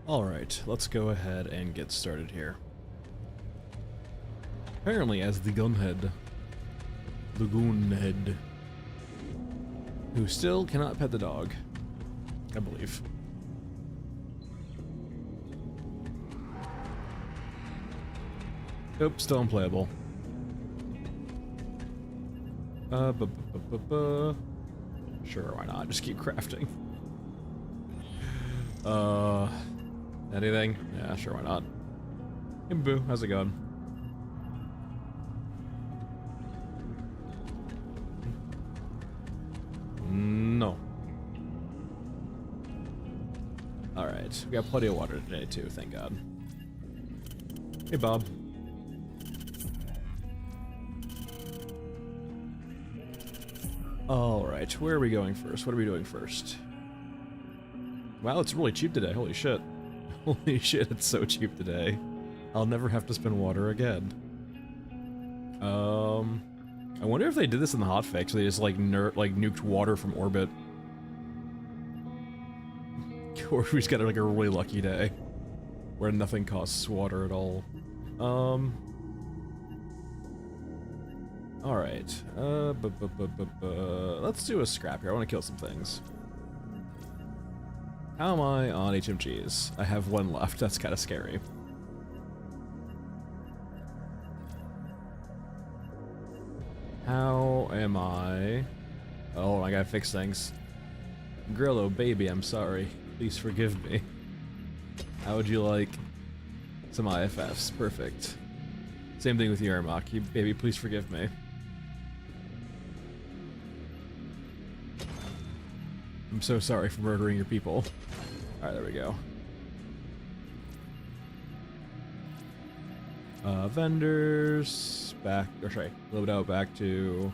Alright, let's go ahead and get started here. Apparently as the gunhead, Lagoonhead, who still cannot pet the dog, I believe. Nope, still unplayable. Sure, why not? Just keep crafting. Anything? Yeah, sure, why not? Hey, Boo, how's it going? No. Alright, we got plenty of water today, too, thank God. Hey, Bob. Alright, where are we going first? What are we doing first? Wow, it's really cheap today. Holy shit. Holy shit, it's so cheap today. I'll never have to spend water again. I wonder if they did this in the hotfix, so they just like nuked water from orbit. Or we just got like a really lucky day where nothing costs water at all. Alright. Let's do a scrap here. I want to kill some things. How am I on HMGs? I have one left. That's kind of scary. How am I? Oh, I gotta fix things. Grillo, baby, I'm sorry. Please forgive me. How would you like some IFFs? Perfect. Same thing with you, Ermac. Baby, please forgive me. I'm so sorry for murdering your people. Alright, there we go. Vendors, back, or sorry, load out back to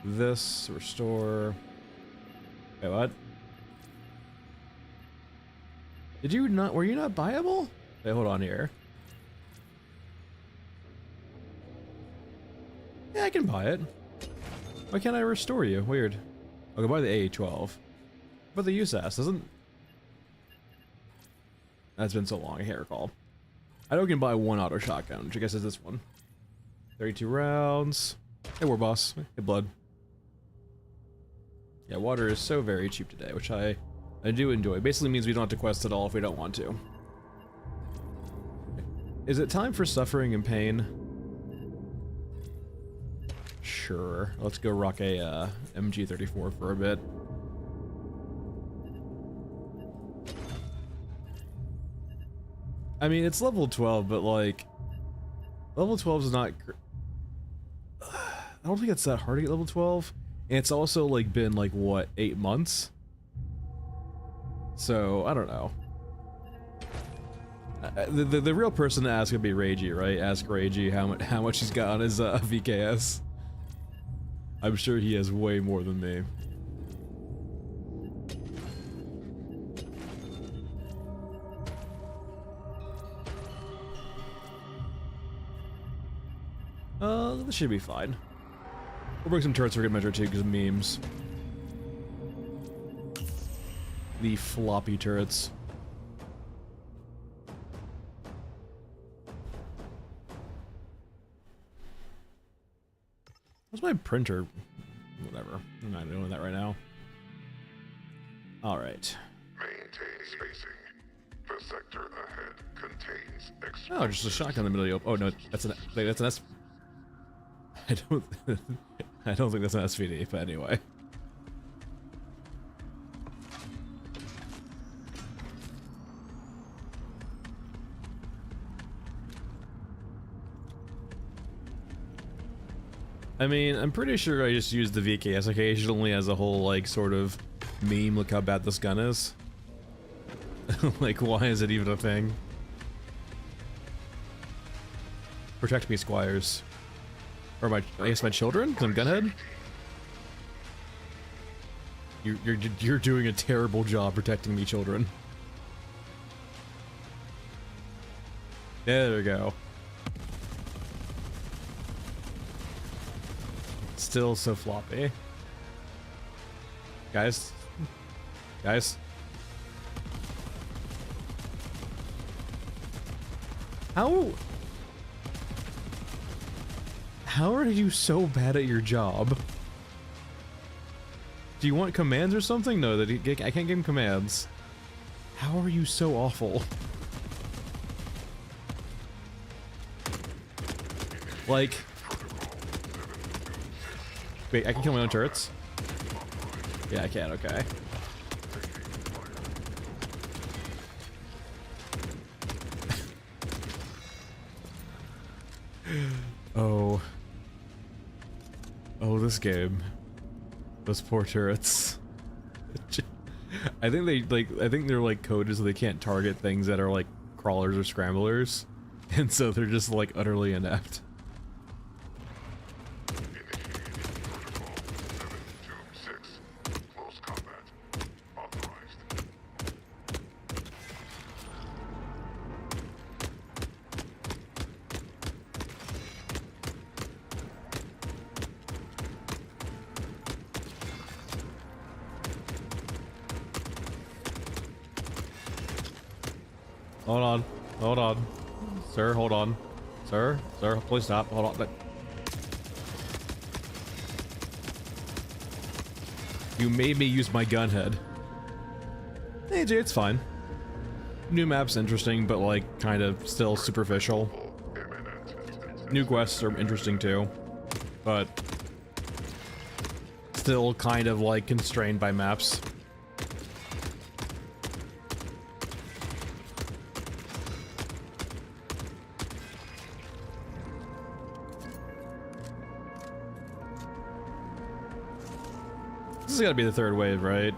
this, restore. Wait, what? Did you not, were you not buyable? Wait, hold on here. Yeah, I can buy it. Why can't I restore you? Weird. I'll go buy the A12. But the USAS doesn't... That's been so long, I can't recall. I know I can buy one auto shotgun, which I guess is this one. 32 rounds. Hey, War Boss. Hey, Blood. Yeah, water is so very cheap today, which I do enjoy. Basically means we don't have to quest at all if we don't want to. Is it time for suffering and pain? Sure. Let's go rock a MG34 for a bit. I mean, it's level 12, but like, level 12 is not. I don't think it's that hard to get level 12, and it's also like been like what, 8 months. So I don't know. The real person to ask would be Ragey, right? Ask Ragey how much he's got on his VKS. I'm sure he has way more than me. This should be fine. We'll bring some turrets for good measure too, because of memes. The floppy turrets. What's my printer? Whatever. I'm not doing that right now. Alright. Maintain spacing. The sector ahead contains explosives. Oh, just a shotgun in the middle of the oh no, that's an wait, that's an S. I don't think that's an SVD, but anyway. I mean, I'm pretty sure I just use the VKS occasionally as a whole, like, sort of meme, look how bad this gun is. Like, why is it even a thing? Protect me, squires. Or I guess my children? 'Cause I'm gunhead? You're doing a terrible job protecting me, children. There we go. Still so floppy. Guys? Guys? How are you so bad at your job? Do you want commands or something? No, I can't give him commands. How are you so awful? Like, wait, I can kill my own turrets? Yeah, I can, okay. Oh. Oh, this game. Those poor turrets. I think they're like coded so they can't target things that are like crawlers or scramblers. And so they're just like utterly inept. Hold on. Hold on. Sir, hold on. Sir, please stop. Hold on. You made me use my gun head. Hey, Jay, it's fine. New map's interesting, but like, kind of still superficial. New quests are interesting too, but still kind of like constrained by maps. This has got to be the third wave, right?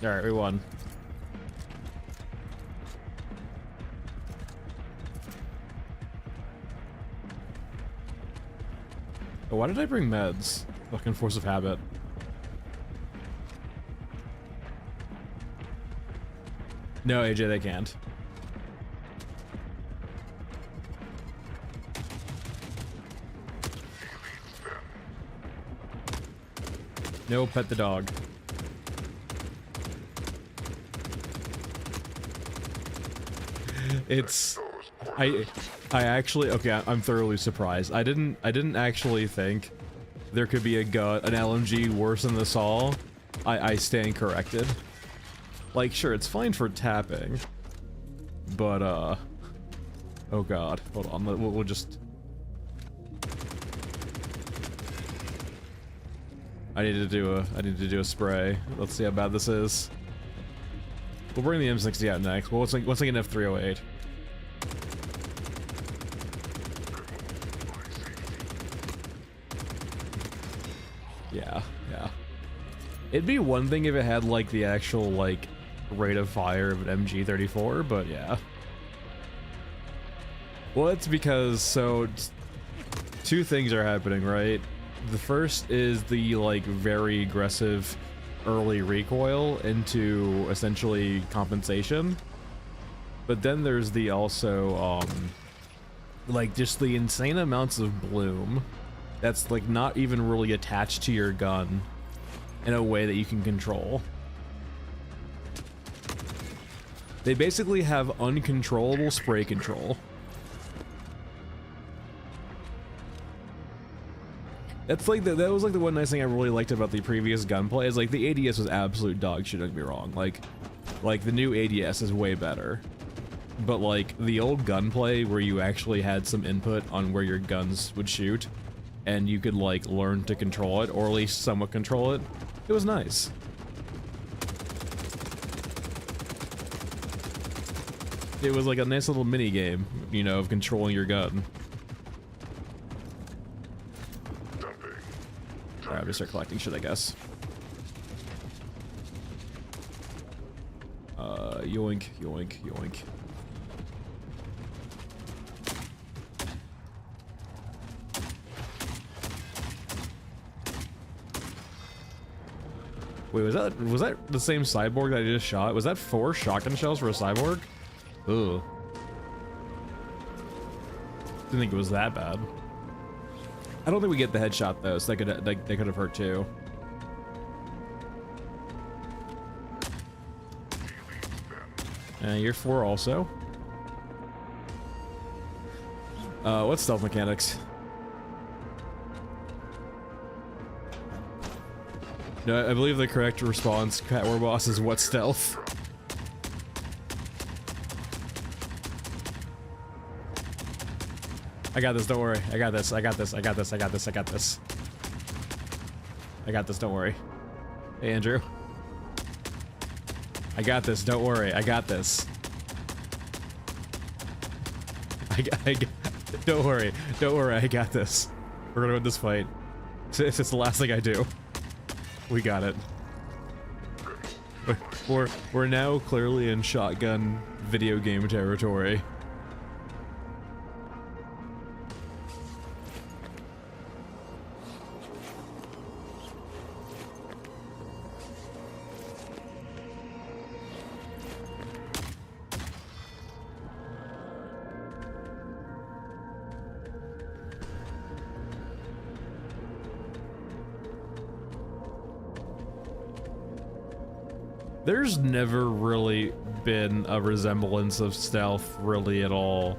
All right, we won. Oh, why did I bring meds? Fucking force of habit. No, AJ, they can't. No, pet the dog. It's... I actually, okay, I'm thoroughly surprised. I didn't actually think there could be an LMG worse than the Saw. I stand corrected. Like, sure, it's fine for tapping, but oh god, hold on, we'll just... I need to do a spray. Let's see how bad this is. We'll bring the M60 out next. Well, what's like an F308? Yeah. It'd be one thing if it had like the actual like rate of fire of an MG34, but yeah. Well, it's because, so two things are happening, right? The first is the like very aggressive early recoil into essentially compensation, but then there's the also like just the insane amounts of bloom that's like not even really attached to your gun in a way that you can control. They basically have uncontrollable spray control. That's like that was like the one nice thing I really liked about the previous gunplay is like the ADS was absolute dog shit, don't get me wrong. Like the new ADS is way better. But like the old gunplay where you actually had some input on where your guns would shoot and you could like learn to control it, or at least somewhat control it, it was nice. It was like a nice little mini game, you know, of controlling your gun. Alright, I'm gonna start collecting shit, I guess. Yoink, yoink, yoink. Wait, was that the same cyborg that I just shot? Was that 4 shotgun shells for a cyborg? Ooh. Didn't think it was that bad. I don't think we get the headshot though, so they could have hurt too. You're 4 also. What's stealth mechanics? No, I believe the correct response, Cat War Boss, is what stealth? I got this, don't worry. I got this, I got this, I got this, I got this, I got this. I got this, don't worry. Hey, Andrew. I got this, don't worry, I got this. Don't worry, I got this. We're gonna win this fight. It's the last thing I do. We got it. We're now clearly in shotgun video game territory. There's never really been a resemblance of stealth really at all.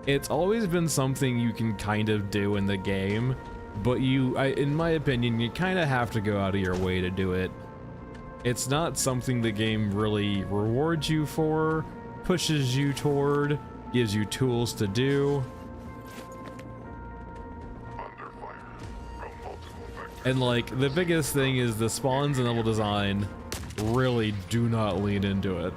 It's always been something you can kind of do in the game, but in my opinion, you kind of have to go out of your way to do it. It's not something the game really rewards you for, pushes you toward, gives you tools to do. And like, the biggest thing is the spawns and level design really do not lean into it.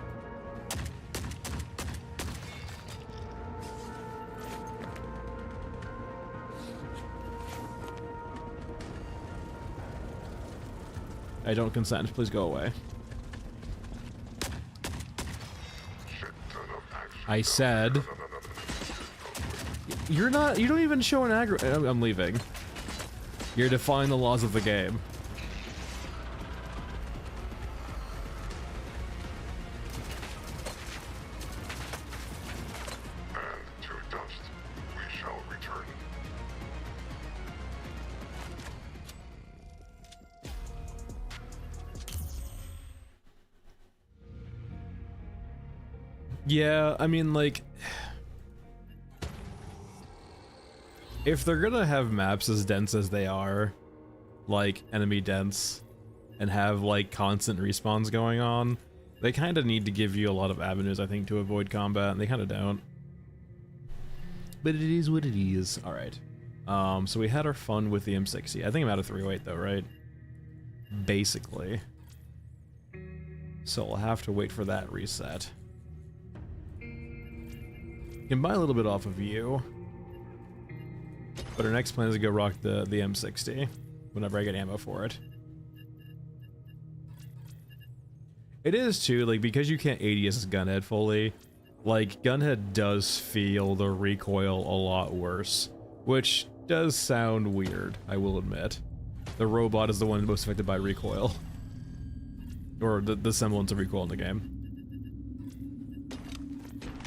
I don't consent. Please go away. I said... You don't even show an aggro... I'm leaving. You're defying the laws of the game. Yeah, I mean, like, if they're gonna have maps as dense as they are, like enemy dense, and have like constant respawns going on, they kind of need to give you a lot of avenues, I think, to avoid combat, and they kind of don't. But it is what it is. All right. So we had our fun with the M60. I think I'm out of 308 though, right? Basically. So I'll have to wait for that reset. Can buy a little bit off of you, but our next plan is to go rock the M60 whenever I get ammo for it. It is too, like, because you can't ADS Gunhead fully, like, Gunhead does feel the recoil a lot worse, which does sound weird, I will admit. The robot is the one most affected by recoil, or the semblance of recoil in the game.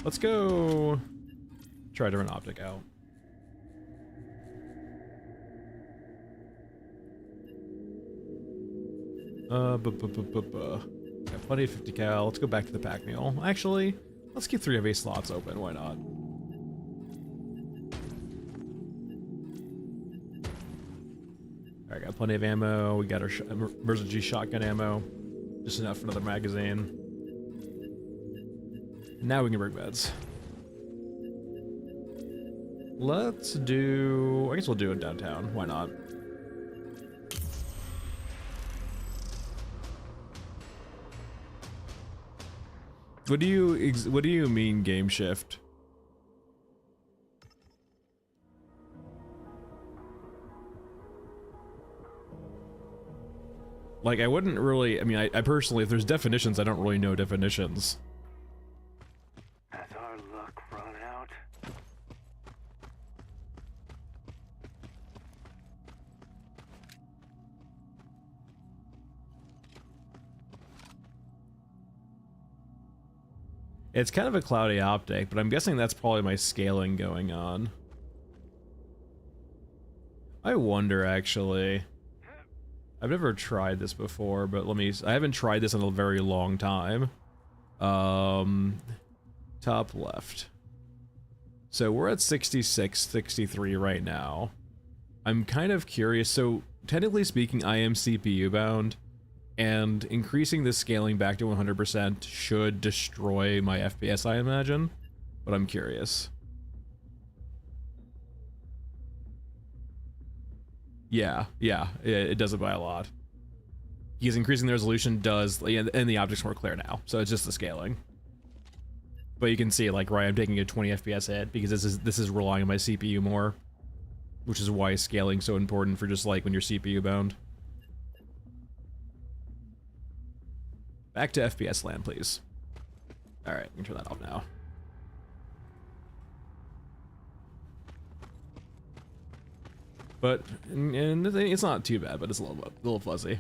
Let's go try to run optic out. Got plenty of 50 cal. Let's go back to the pack mule. Actually, let's keep 3 of 8 slots open. Why not? Alright, got plenty of ammo. We got our emergency shotgun ammo. Just enough for another magazine. Now we can bring beds. Let's do... I guess we'll do it downtown. Why not? What do you mean game shift? Like, I wouldn't really... I mean, I personally, if there's definitions, I don't really know definitions. Has our luck run out? It's kind of a cloudy optic, but I'm guessing that's probably my scaling going on. I wonder, actually. I've never tried this before, but I haven't tried this in a very long time. Top left. So we're at 66, 63 right now. I'm kind of curious. So technically speaking, I am CPU bound, and increasing the scaling back to 100% should destroy my FPS, I imagine, but I'm curious. Yeah, it does it by a lot. Because increasing the resolution does, and the object's more clear now, so it's just the scaling. But you can see, like, right, I'm taking a 20 FPS hit because this is relying on my CPU more, which is why scaling's so important for just like when you're CPU bound. Back to FPS land, please. All right, we can turn that off now. But and it's not too bad, but it's a little fuzzy.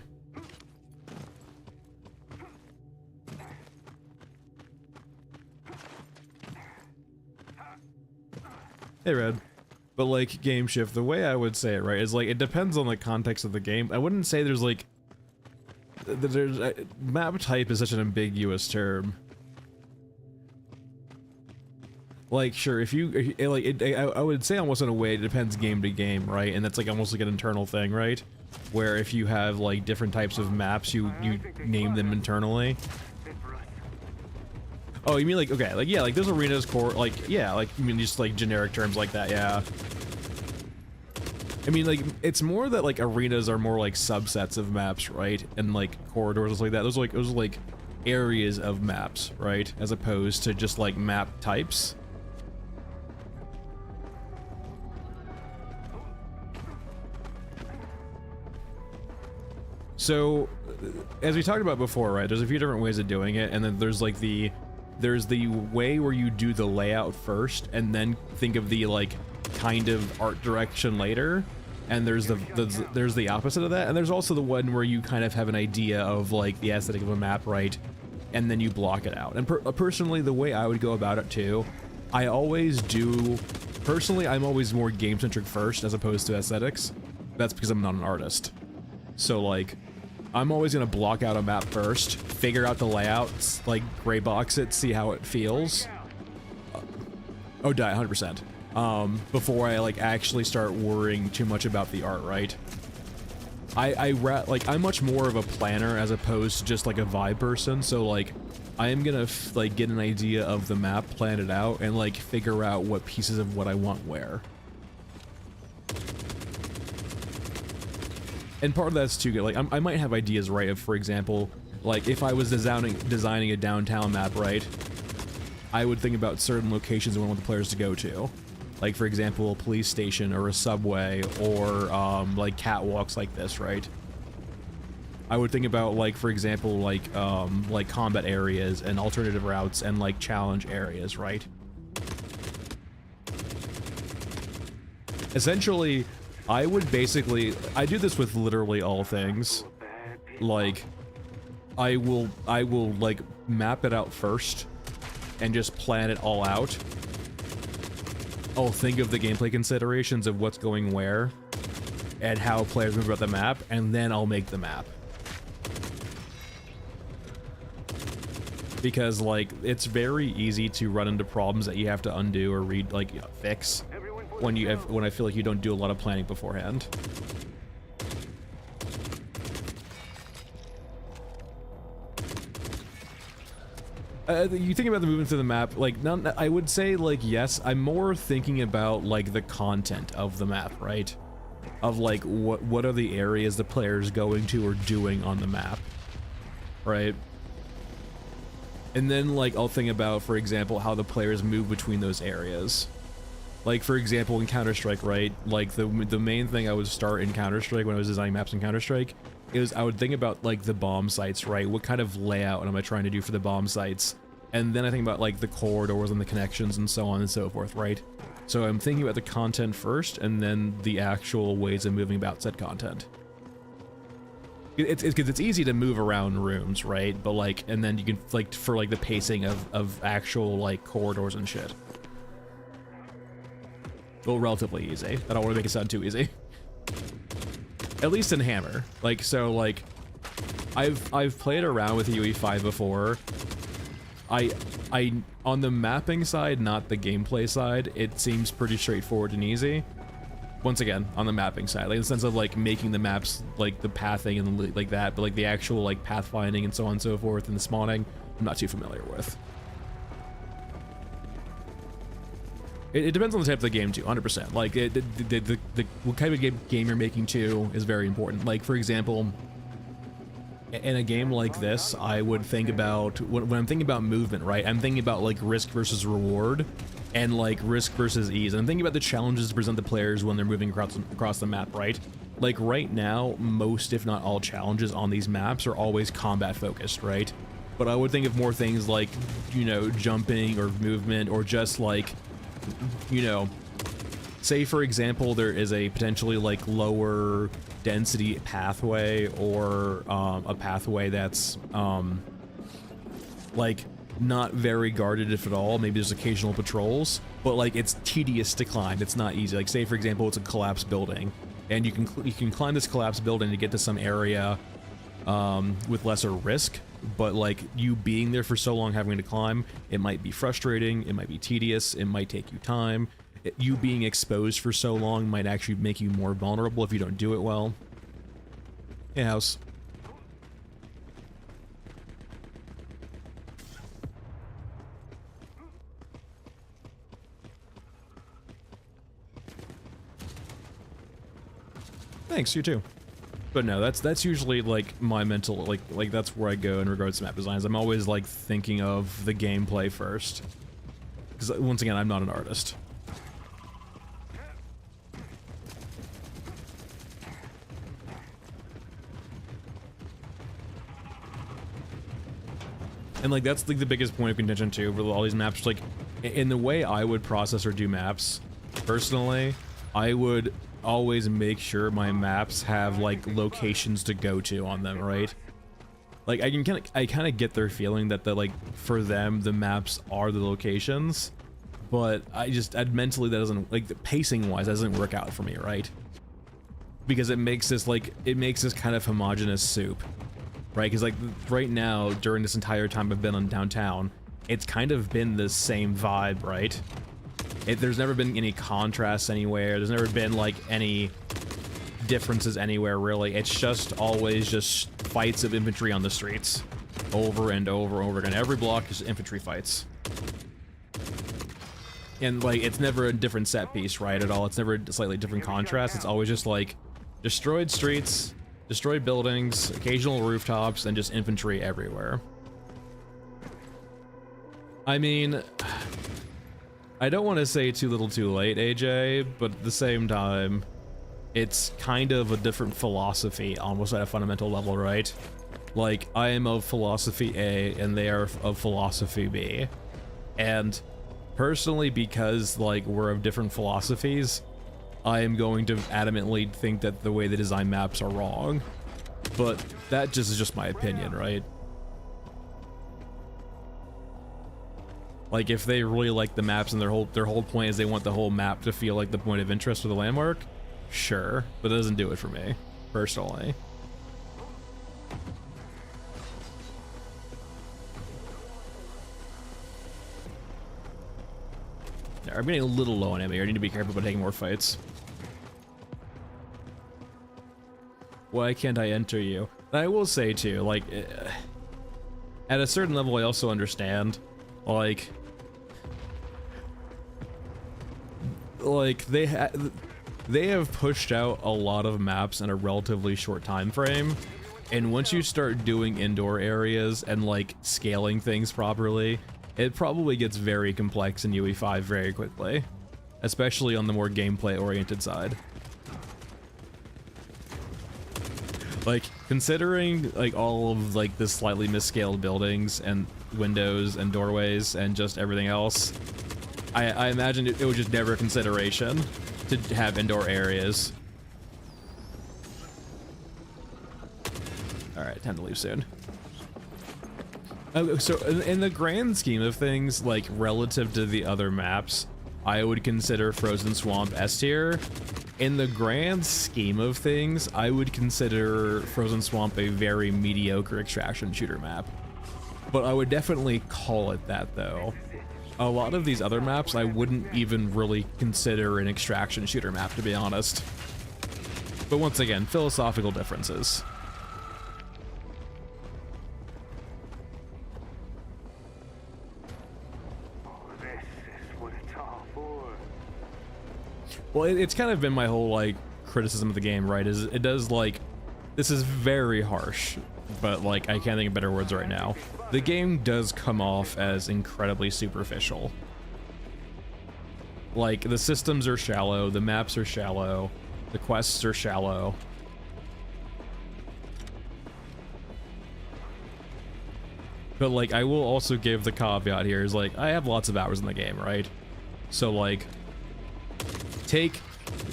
Hey, Red. But like game shift, the way I would say it, right, is like it depends on the context of the game. I wouldn't say there's like map type is such an ambiguous term. Like, sure, if you like I would say almost in a way it depends game to game, right? And that's like almost like an internal thing, right? Where if you have like different types of maps, you name them internally. Oh, you mean like, okay, like, yeah, like those arenas core, like, yeah, like, you mean just like generic terms like that, yeah. I mean, like, it's more that like arenas are more like subsets of maps, right? And like corridors and like that, those are like areas of maps, right? As opposed to just like map types. So, as we talked about before, right, there's a few different ways of doing it, and then there's like the way where you do the layout first, and then think of the like kind of art direction later, and there's the opposite of that, and there's also the one where you kind of have an idea of like the aesthetic of a map, right, and then you block it out. And personally, the way I would go about it too, I always do. Personally, I'm always more game-centric first as opposed to aesthetics. That's because I'm not an artist. So like, I'm always gonna block out a map first, figure out the layouts, like gray box it, see how it feels. Oh, die 100%. Before I like actually start worrying too much about the art, right? I'm much more of a planner as opposed to just like a vibe person. So like, I am gonna like get an idea of the map, plan it out, and like figure out what pieces of what I want where. And part of that's too good. Like I might have ideas, right? Of, for example, like if I was designing a downtown map, right? I would think about certain locations I want the players to go to. Like, for example, a police station or a subway or like catwalks like this, right? I would think about, like, for example, like combat areas and alternative routes and like challenge areas, right? Essentially, I would basically, I do this with literally all things. Like, I will like map it out first and just plan it all out. I'll think of the gameplay considerations of what's going where and how players move about the map, and then I'll make the map. Because like, it's very easy to run into problems that you have to undo or fix when I feel like you don't do a lot of planning beforehand. You think about the movement through the map, like, I would say, like, yes, I'm more thinking about, like, the content of the map, right? Of, like, what are the areas the player's going to or doing on the map, right? And then, like, I'll think about, for example, how the players move between those areas. Like, for example, in Counter-Strike, right? Like, the main thing I would start in Counter-Strike when I was designing maps in Counter-Strike is I would think about, like, the bomb sites, right? What kind of layout am I trying to do for the bomb sites? And then I think about, like, the corridors and the connections and so on and so forth, right? So I'm thinking about the content first, and then the actual ways of moving about said content. it's easy to move around rooms, right? But like, and then you can like for like the pacing of actual like corridors and shit. Well, relatively easy. I don't want to make it sound too easy. At least in Hammer. Like, so like, I've played around with UE5 before. I on the mapping side, not the gameplay side, it seems pretty straightforward and easy. Once again, on the mapping side, like in the sense of like making the maps, like the pathing and like that, but like the actual like pathfinding and so on and so forth and the spawning, I'm not too familiar with. It depends on the type of the game too, 100%. Like what kind of game you're making too is very important. Like for example, in a game like this, I would think about, when I'm thinking about movement, right? I'm thinking about like risk versus reward and like risk versus ease. And I'm thinking about the challenges to present the players when they're moving across the map, right? Like right now, most if not all challenges on these maps are always combat focused, right? But I would think of more things like, you know, jumping or movement or just like, you know, say for example, there is a potentially like lower density pathway or a pathway that's like not very guarded if at all. Maybe there's occasional patrols, but like it's tedious to climb. It's not easy. Like say for example, it's a collapsed building, and you can climb this collapsed building to get to some area with lesser risk. But like you being there for so long, having to climb, it might be frustrating. It might be tedious. It might take you time. You being exposed for so long might actually make you more vulnerable if you don't do it well. Hey, house. Thanks, you too. But no, that's usually like my mental, like that's where I go in regards to map designs. I'm always like thinking of the gameplay first. Because once again, I'm not an artist. And like that's like the biggest point of contention too for all these maps. Like in the way I would process or do maps, personally, I would always make sure my maps have like locations to go to on them, right? Like I kind of get their feeling that like for them the maps are the locations, but I'd mentally that doesn't, like, the pacing wise, that doesn't work out for me, right? Because it makes this kind of homogenous soup, right? Because like right now, during this entire time I've been on downtown, it's kind of been the same vibe, right? There's never been any contrast anywhere. There's never been like any differences anywhere, really. It's just always just fights of infantry on the streets over and over and over again. Every block is infantry fights. And like, it's never a different set piece, right, at all. It's never a slightly different contrast. It's always just like destroyed streets, destroyed buildings, occasional rooftops, and just infantry everywhere. I mean, I don't want to say too little too late, AJ, but at the same time, it's kind of a different philosophy, almost at a fundamental level, right? Like, I am of philosophy A, and they are of philosophy B. And personally, because, like, we're of different philosophies, I am going to adamantly think that the way they design maps are wrong. But that just is just my opinion, right? Like, if they really like the maps and their whole point is they want the whole map to feel like the point of interest for the landmark, sure, but it doesn't do it for me, personally. I'm getting a little low on ammo here. I need to be careful about taking more fights. Why can't I enter you? I will say too, like, at a certain level I also understand, like they have pushed out a lot of maps in a relatively short time frame, and once you start doing indoor areas and like scaling things properly, it probably gets very complex in UE5 very quickly, especially on the more gameplay oriented side. Like, considering like all of like the slightly misscaled buildings and windows and doorways and just everything else, I imagine it was just never a consideration to have indoor areas. Alright, time to leave soon. So in the grand scheme of things, like relative to the other maps, I would consider Frozen Swamp S tier. In the grand scheme of things, I would consider Frozen Swamp a very mediocre extraction shooter map. But I would definitely call it that though. A lot of these other maps I wouldn't even really consider an extraction shooter map, to be honest. But once again, philosophical differences. Well, it's kind of been my whole, like, criticism of the game, right? Is it does, like, this is very harsh, but, like, I can't think of better words right now. The game does come off as incredibly superficial. Like, the systems are shallow, the maps are shallow, the quests are shallow. But, like, I will also give the caveat here is, like, I have lots of hours in the game, right? So, like,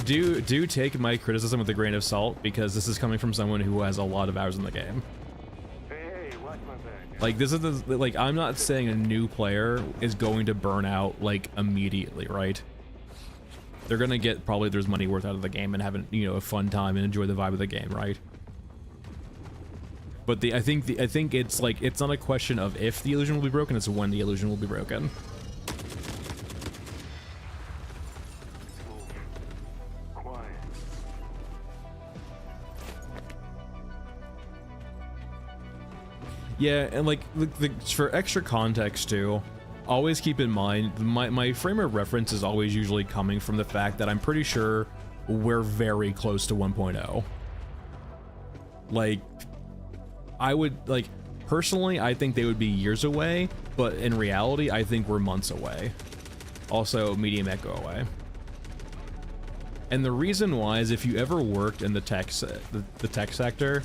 do take my criticism with a grain of salt, because this is coming from someone who has a lot of hours in the game. Like, this is like, I'm not saying a new player is going to burn out, like, immediately, right? They're gonna get probably there's money worth out of the game and have, you know, a fun time and enjoy the vibe of the game, right? But I think it's like, it's not a question of if the illusion will be broken, it's when the illusion will be broken. Yeah, and like for extra context too, always keep in mind my frame of reference is always usually coming from the fact that I'm pretty sure we're very close to 1.0. Like, I would, like, personally, I think they would be years away, but in reality, I think we're months away. Also, medium echo away. And the reason why is if you ever worked in the tech sector,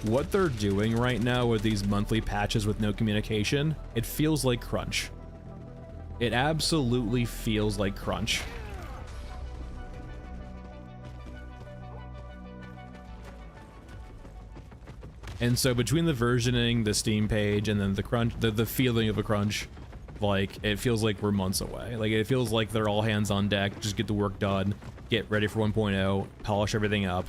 what they're doing right now with these monthly patches with no communication, it feels like crunch. It absolutely feels like crunch. And so between the versioning, the Steam page, and then the crunch, the feeling of a crunch, like, it feels like we're months away. Like, it feels like they're all hands on deck, just get the work done, get ready for 1.0, polish everything up.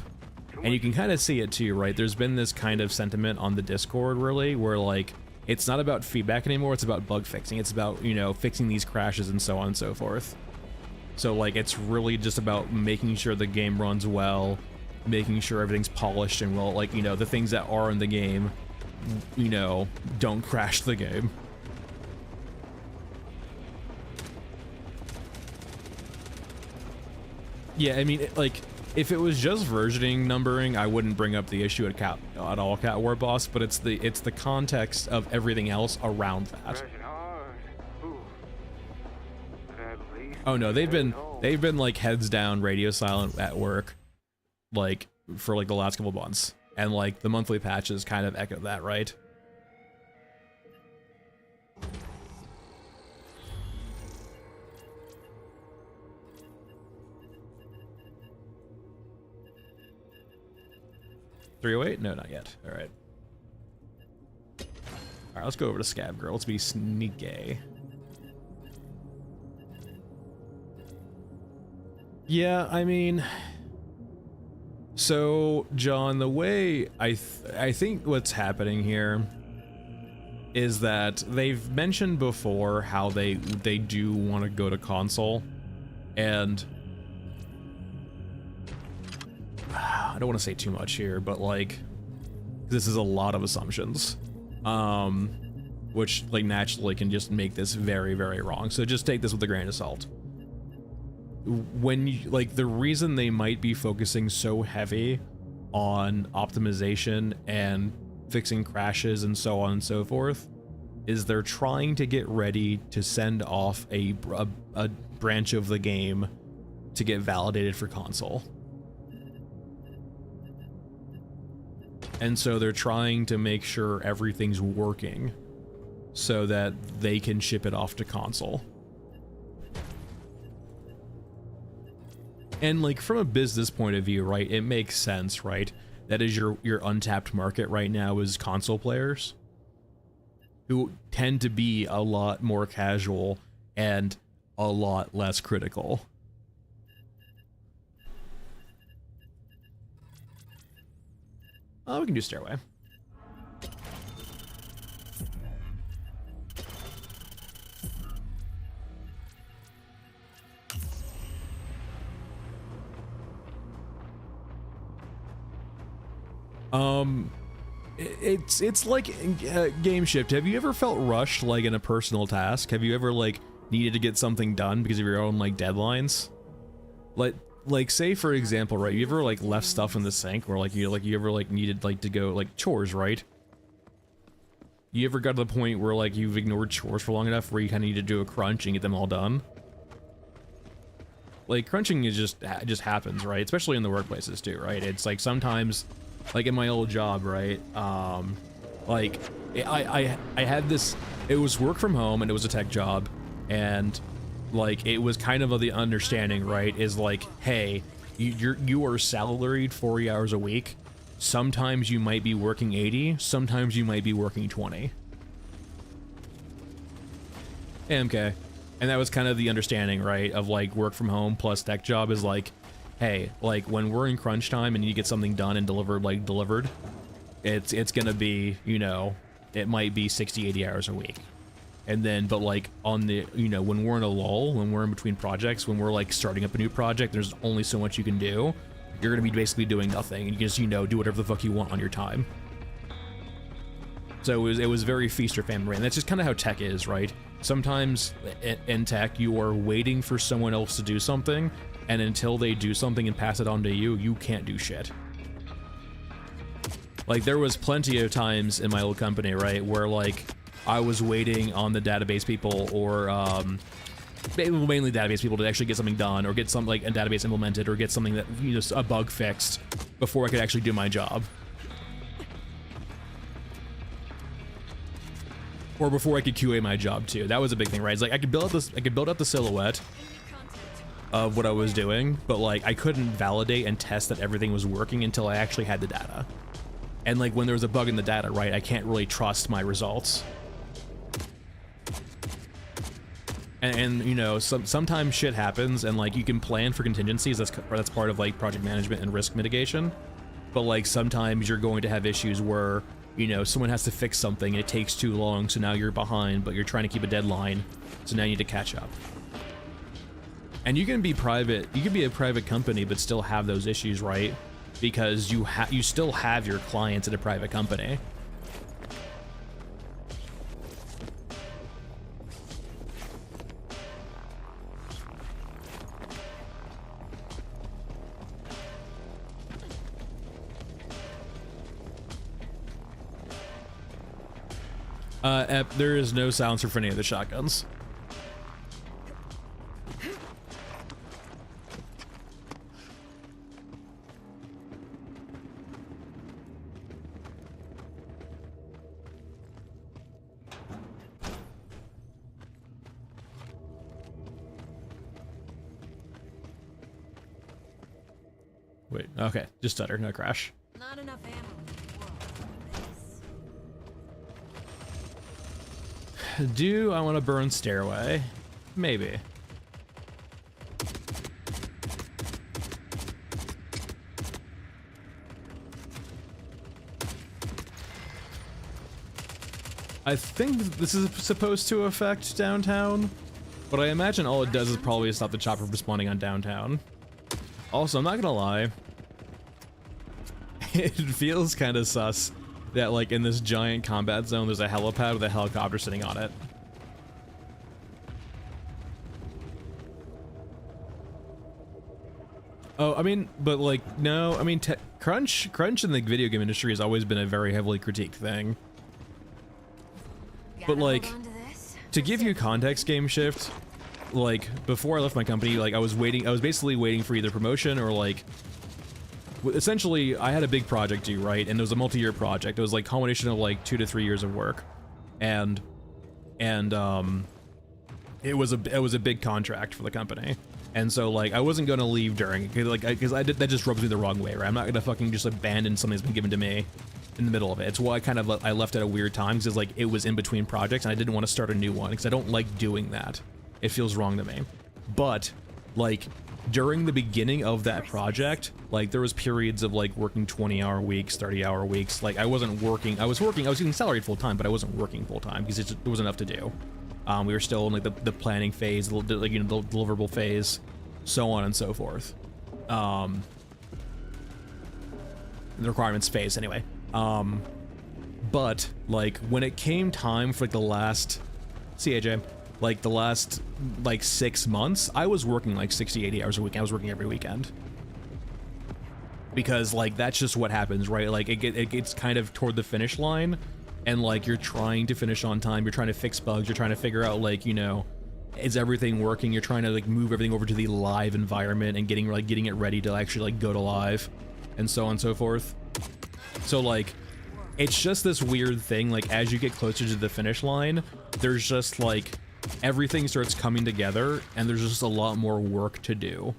And you can kind of see it too, right? There's been this kind of sentiment on the Discord, really, where, like, it's not about feedback anymore, it's about bug fixing. It's about, you know, fixing these crashes and so on and so forth. So, like, it's really just about making sure the game runs well, making sure everything's polished and well, like, you know, the things that are in the game, you know, don't crash the game. Yeah, I mean, like, if it was just versioning numbering, I wouldn't bring up the issue at all, Cat War Boss, but it's the context of everything else around that. Oh no, they've been like heads down, radio silent at work, like, for like the last couple months, and like the monthly patches kind of echo that, right? .308? No, not yet. All right. All right, let's go over to Scab Girl. Let's be sneaky. Yeah, I mean, so John, the way I think what's happening here is that they've mentioned before how they do want to go to console, and I don't want to say too much here, but like, this is a lot of assumptions, which like naturally can just make this very, very wrong. So just take this with a grain of salt. When you, like, the reason they might be focusing so heavy on optimization and fixing crashes and so on and so forth is they're trying to get ready to send off a branch of the game to get validated for console. And so they're trying to make sure everything's working so that they can ship it off to console. And like, from a business point of view, right, it makes sense, right? that is your untapped market right now is console players, who tend to be a lot more casual and a lot less critical. Oh, we can do stairway. It's like game shift. Have you ever felt rushed like in a personal task? Have you ever like needed to get something done because of your own like deadlines? Like say for example, right? You ever like left stuff in the sink, or like you ever like needed like to go like chores, right? You ever got to the point where like you've ignored chores for long enough where you kind of need to do a crunch and get them all done? Like crunching is just happens, right? Especially in the workplaces too, right? It's like sometimes, like in my old job, right? Like I had this. It was work from home and it was a tech job, and like it was kind of the understanding, right? Is like, hey, you are salaried 40 hours a week. Sometimes you might be working 80. Sometimes you might be working 20. Okay. And that was kind of the understanding, right, of like work from home plus tech job is like, hey, like when we're in crunch time and you get something done and delivered, it's gonna be, you know, it might be 60, 80 hours a week. And then, but like on the, you know, when we're in a lull, when we're in between projects, when we're like starting up a new project, there's only so much you can do. You're gonna be basically doing nothing and you just, you know, do whatever the fuck you want on your time. So it was very feast or famine, and that's just kind of how tech is, right? Sometimes in tech, you are waiting for someone else to do something, and until they do something and pass it on to you, you can't do shit. Like there was plenty of times in my old company, right, where like I was waiting on the database people or mainly database people to actually get something done or get some like a database implemented or get something that, you know, a bug fixed before I could actually do my job. Or before I could QA my job too. That was a big thing, right? It's like I could build up the silhouette of what I was doing, but like I couldn't validate and test that everything was working until I actually had the data. And like when there was a bug in the data, right, I can't really trust my results. And you know, sometimes shit happens, and like you can plan for contingencies. That's part of like project management and risk mitigation. But like sometimes you're going to have issues where, you know, someone has to fix something and it takes too long, so now you're behind, but you're trying to keep a deadline, so now you need to catch up. And you can be private, you can be a private company but still have those issues, right? Because you still have your clients at a private company. There is no silencer for any of the shotguns. Wait, okay, just stutter, no crash. Not enough ammo. Do I want to burn stairway? Maybe. I think this is supposed to affect downtown, but I imagine all it does is probably stop the chopper from spawning on downtown. Also, I'm not gonna lie, it feels kind of sus that like in this giant combat zone there's a helipad with a helicopter sitting on it. Oh, I mean, but like, no, I mean, crunch in the video game industry has always been a very heavily critiqued thing. But like, to give you context, Game Shift, like before I left my company, like I was basically waiting for either promotion or like, essentially I had a big project due, right? And it was a multi-year project. It was like culmination of like 2 to 3 years of work. And it was a big contract for the company. And so like I wasn't gonna leave during it, because that just rubs me the wrong way, right? I'm not gonna fucking just abandon something that's been given to me in the middle of it. It's why I left at a weird time, because like it was in between projects and I didn't want to start a new one because I don't like doing that. It feels wrong to me. But like during the beginning of that project, like there was periods of like working 20-hour weeks, 30-hour weeks. Like I wasn't working. I was getting salaried full time, but I wasn't working full time because there wasn't enough to do. We were still in like the planning phase, the deliverable phase, so on and so forth. The requirements phase anyway. But like when it came time for like the last, AJ, like the last like 6 months, I was working like 60, 80 hours a week. I was working every weekend. Because like that's just what happens, right? Like it gets kind of toward the finish line. And like you're trying to finish on time, you're trying to fix bugs, you're trying to figure out like, you know, is everything working? You're trying to like move everything over to the live environment and getting it ready to actually like go to live and so on and so forth. So like it's just this weird thing, like as you get closer to the finish line, there's just like everything starts coming together and there's just a lot more work to do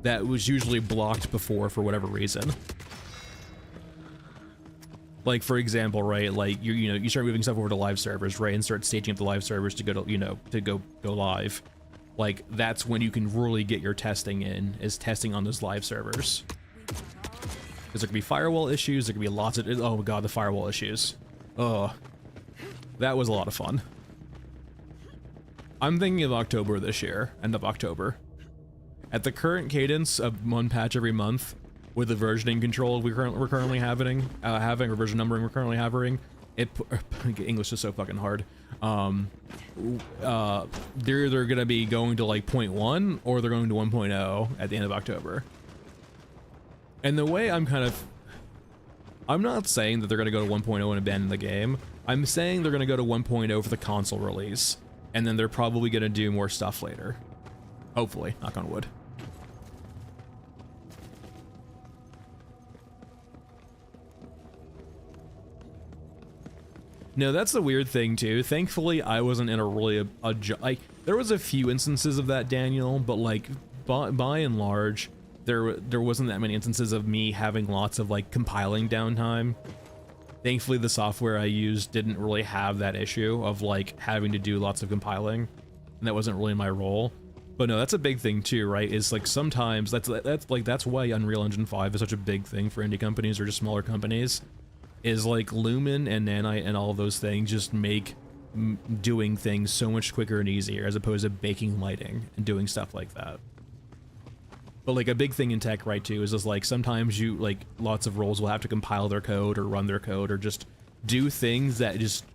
that was usually blocked before for whatever reason. Like for example, right? Like you start moving stuff over to live servers, right, and start staging up the live servers to go to go live. Like that's when you can really get your testing in, is testing on those live servers. Because there could be firewall issues. There could be lots of oh god, the firewall issues. Oh, that was a lot of fun. I'm thinking of October this year, end of October. At the current cadence of one patch every month, with the versioning control we're currently having, or version numbering we're currently having, English is so fucking hard. They're either gonna be going to like 0.1 or they're going to 1.0 at the end of October. And the way I'm not saying that they're gonna go to 1.0 and abandon the game. I'm saying they're gonna go to 1.0 for the console release, and then they're probably gonna do more stuff later. Hopefully, knock on wood. No, that's the weird thing too. Thankfully, I wasn't in a really like there was a few instances of that, Daniel, but like by and large, there wasn't that many instances of me having lots of like compiling downtime. Thankfully, the software I used didn't really have that issue of like having to do lots of compiling, and that wasn't really my role. But no, that's a big thing too, right? Is like sometimes that's why Unreal Engine 5 is such a big thing for indie companies or just smaller companies. Is like Lumen and Nanite and all of those things just make doing things so much quicker and easier as opposed to baking lighting and doing stuff like that. But like a big thing in tech, right, too, is just like sometimes you like lots of roles will have to compile their code or run their code or just do things that just,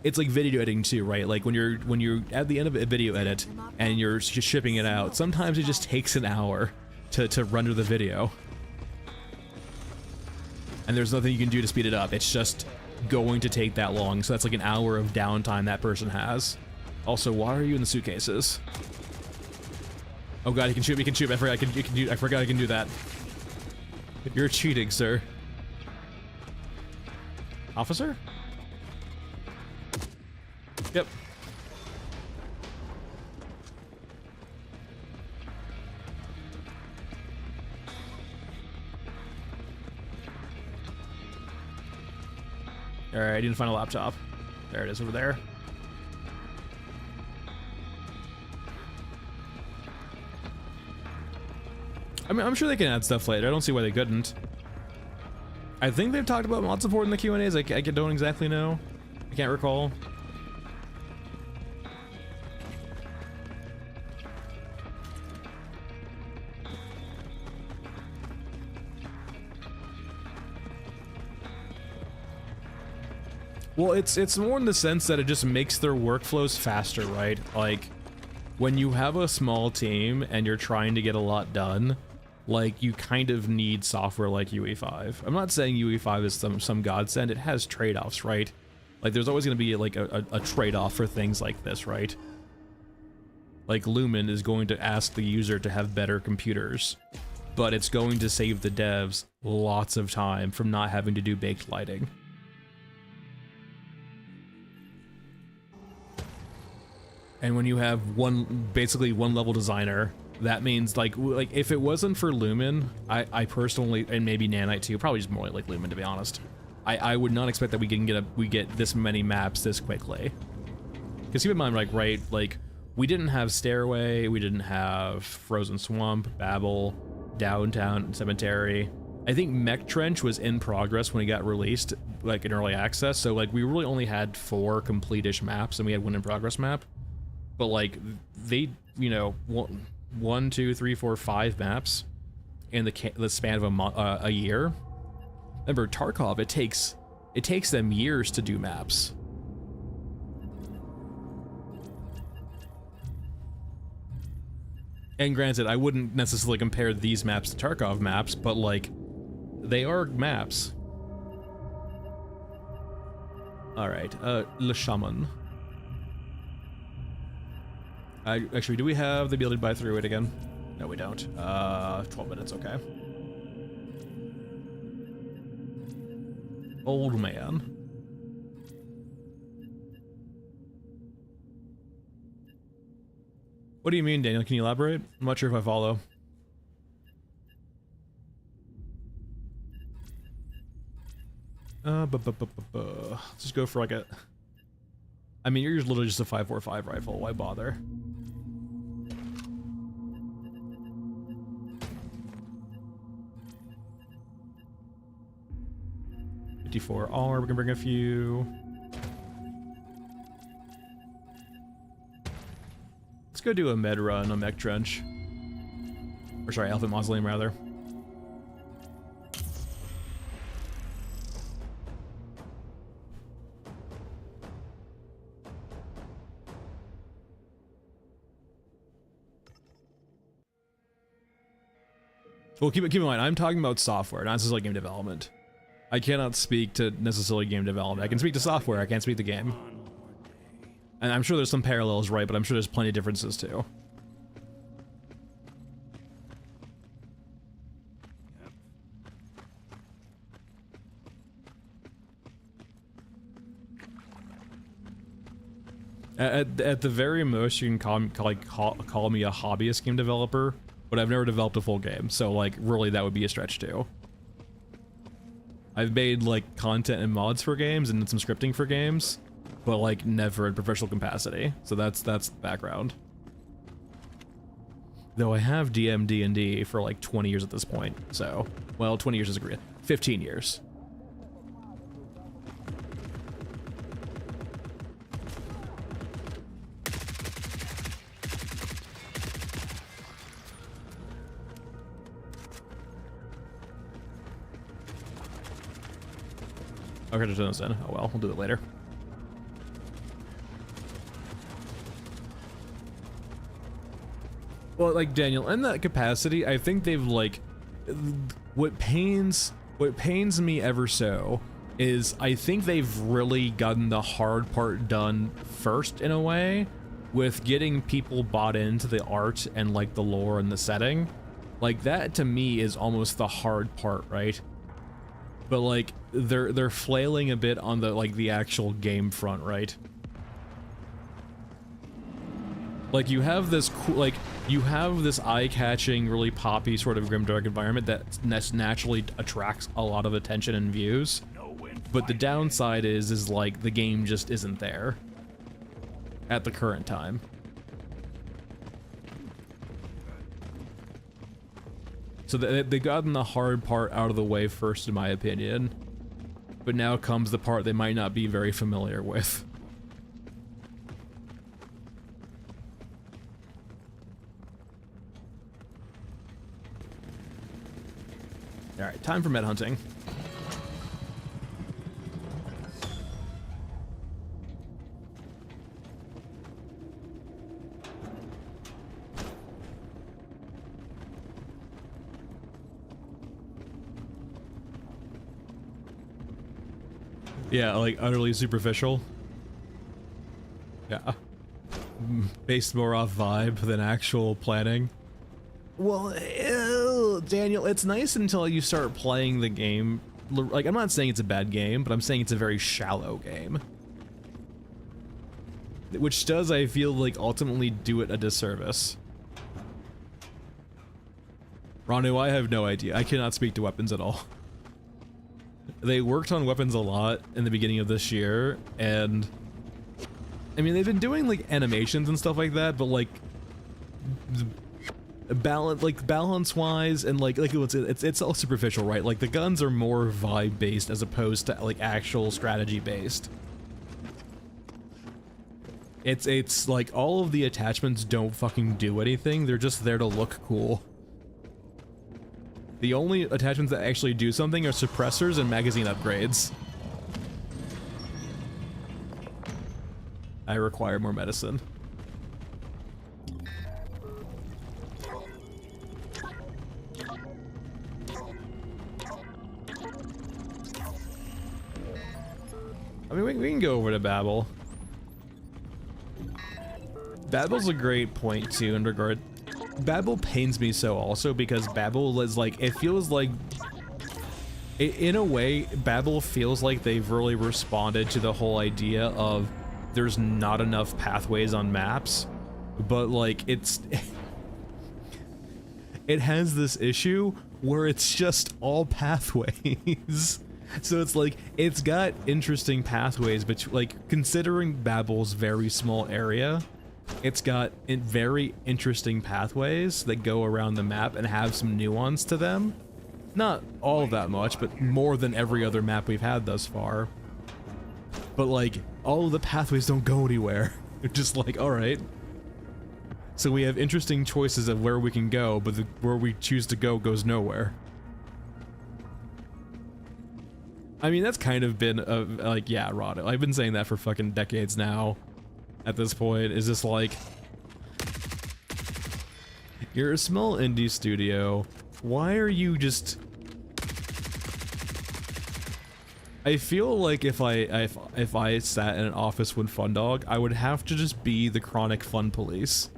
it's like video editing too, right? Like when you're at the end of a video edit and you're just shipping it out, sometimes it just takes an hour to render the video. And there's nothing you can do to speed it up. It's just going to take that long. So that's like an hour of downtime that person has. Also, why are you in the suitcases? Oh god, he can shoot me, he can shoot me. I forgot I can do that. You're cheating, sir. Officer? Yep. Alright, I need to find a laptop. There it is over there. I mean, I'm sure they can add stuff later. I don't see why they couldn't. I think they've talked about mod support in the Q&As. I don't exactly know. I can't recall. Well, it's more in the sense that it just makes their workflows faster, right? Like, when you have a small team and you're trying to get a lot done, like, you kind of need software like UE5. I'm not saying UE5 is some godsend. It has trade-offs, right? Like, there's always going to be, like, a trade-off for things like this, right? Like, Lumen is going to ask the user to have better computers, but it's going to save the devs lots of time from not having to do baked lighting. And when you have basically one level designer, that means like if it wasn't for Lumen, I personally, and maybe Nanite too, probably just more like Lumen to be honest, I would not expect that we get this many maps this quickly. Because keep in mind, like we didn't have Stairway, we didn't have Frozen Swamp, Babel, Downtown, Cemetery. I think Mech Trench was in progress when it got released, like in early access. So like we really only had 4 complete-ish maps, and we had 1 in progress map. But like they, you know, 1, 2, 3, 4, 5 maps in the span of a year. Remember Tarkov, it takes them years to do maps. And granted, I wouldn't necessarily compare these maps to Tarkov maps, but like they are maps. All right, Le Shaman. Actually, do we have the ability to buy through it again? No, we don't. 12 minutes, okay. Old man. What do you mean, Daniel? Can you elaborate? I'm not sure if I follow. Let's just go for like a... I mean, you're literally just a 5.45 rifle. Why bother? $54R, we can bring a few. Let's go do a med run on Mech Trench. Or sorry, Elephant Mausoleum rather. Well, keep in mind, I'm talking about software, not necessarily game development. I cannot speak to necessarily game development. I can speak to software, I can't speak to game. And I'm sure there's some parallels, right, but I'm sure there's plenty of differences too. At the very most, you can call me a hobbyist game developer, but I've never developed a full game, so like really that would be a stretch too. I've made like content and mods for games and some scripting for games, but like never in professional capacity. So that's the background. Though I have DM'd D&D for like 20 years at this point, so well 20 years is a great 15 years. Okay, just turn this in. Oh well, we'll do it later. Well, like Daniel, in that capacity, I think they've like, what pains me ever so is I think they've really gotten the hard part done first in a way, with getting people bought into the art and like the lore and the setting. Like that to me is almost the hard part, right? But like they're flailing a bit on the like the actual game front, right? Like you have this cool, like you have this eye-catching, really poppy sort of grimdark environment that naturally attracts a lot of attention and views. But the downside is like the game just isn't there at the current time. So they've gotten the hard part out of the way first, in my opinion. But now comes the part they might not be very familiar with. Alright, time for med hunting. Yeah, like utterly superficial. Yeah. Based more off vibe than actual planning. Well, Daniel, it's nice until you start playing the game. Like, I'm not saying it's a bad game, but I'm saying it's a very shallow game. which does, I feel like, ultimately do it a disservice. Ranu, I have no idea. I cannot speak to weapons at all. They worked on weapons a lot in the beginning of this year, and I mean, they've been doing like animations and stuff like that, but like balance wise and like it's all superficial, right? Like the guns are more vibe based as opposed to like actual strategy based. It's like all of the attachments don't fucking do anything. They're just there to look cool. The only attachments that actually do something are suppressors and magazine upgrades. I require more medicine. I mean, we can go over to Babel. Babel's a great point too in regard. Babel pains me so also because Babel is like, it feels like, in a way, Babel feels like they've really responded to the whole idea of there's not enough pathways on maps, but like it has this issue where it's just all pathways. So it's like, it's got interesting pathways, but like considering Babel's very small area, it's got very interesting pathways that go around the map and have some nuance to them. Not all that much, but more than every other map we've had thus far. But like, all of the pathways don't go anywhere. They're just like, alright. So we have interesting choices of where we can go, but where we choose to go goes nowhere. I mean, that's kind of been, like, yeah, Rod, I've been saying that for fucking decades now. At this point, is just like, you're a small indie studio, why are you just... I feel like if I sat in an office with Fundog, I would have to just be the chronic fun police.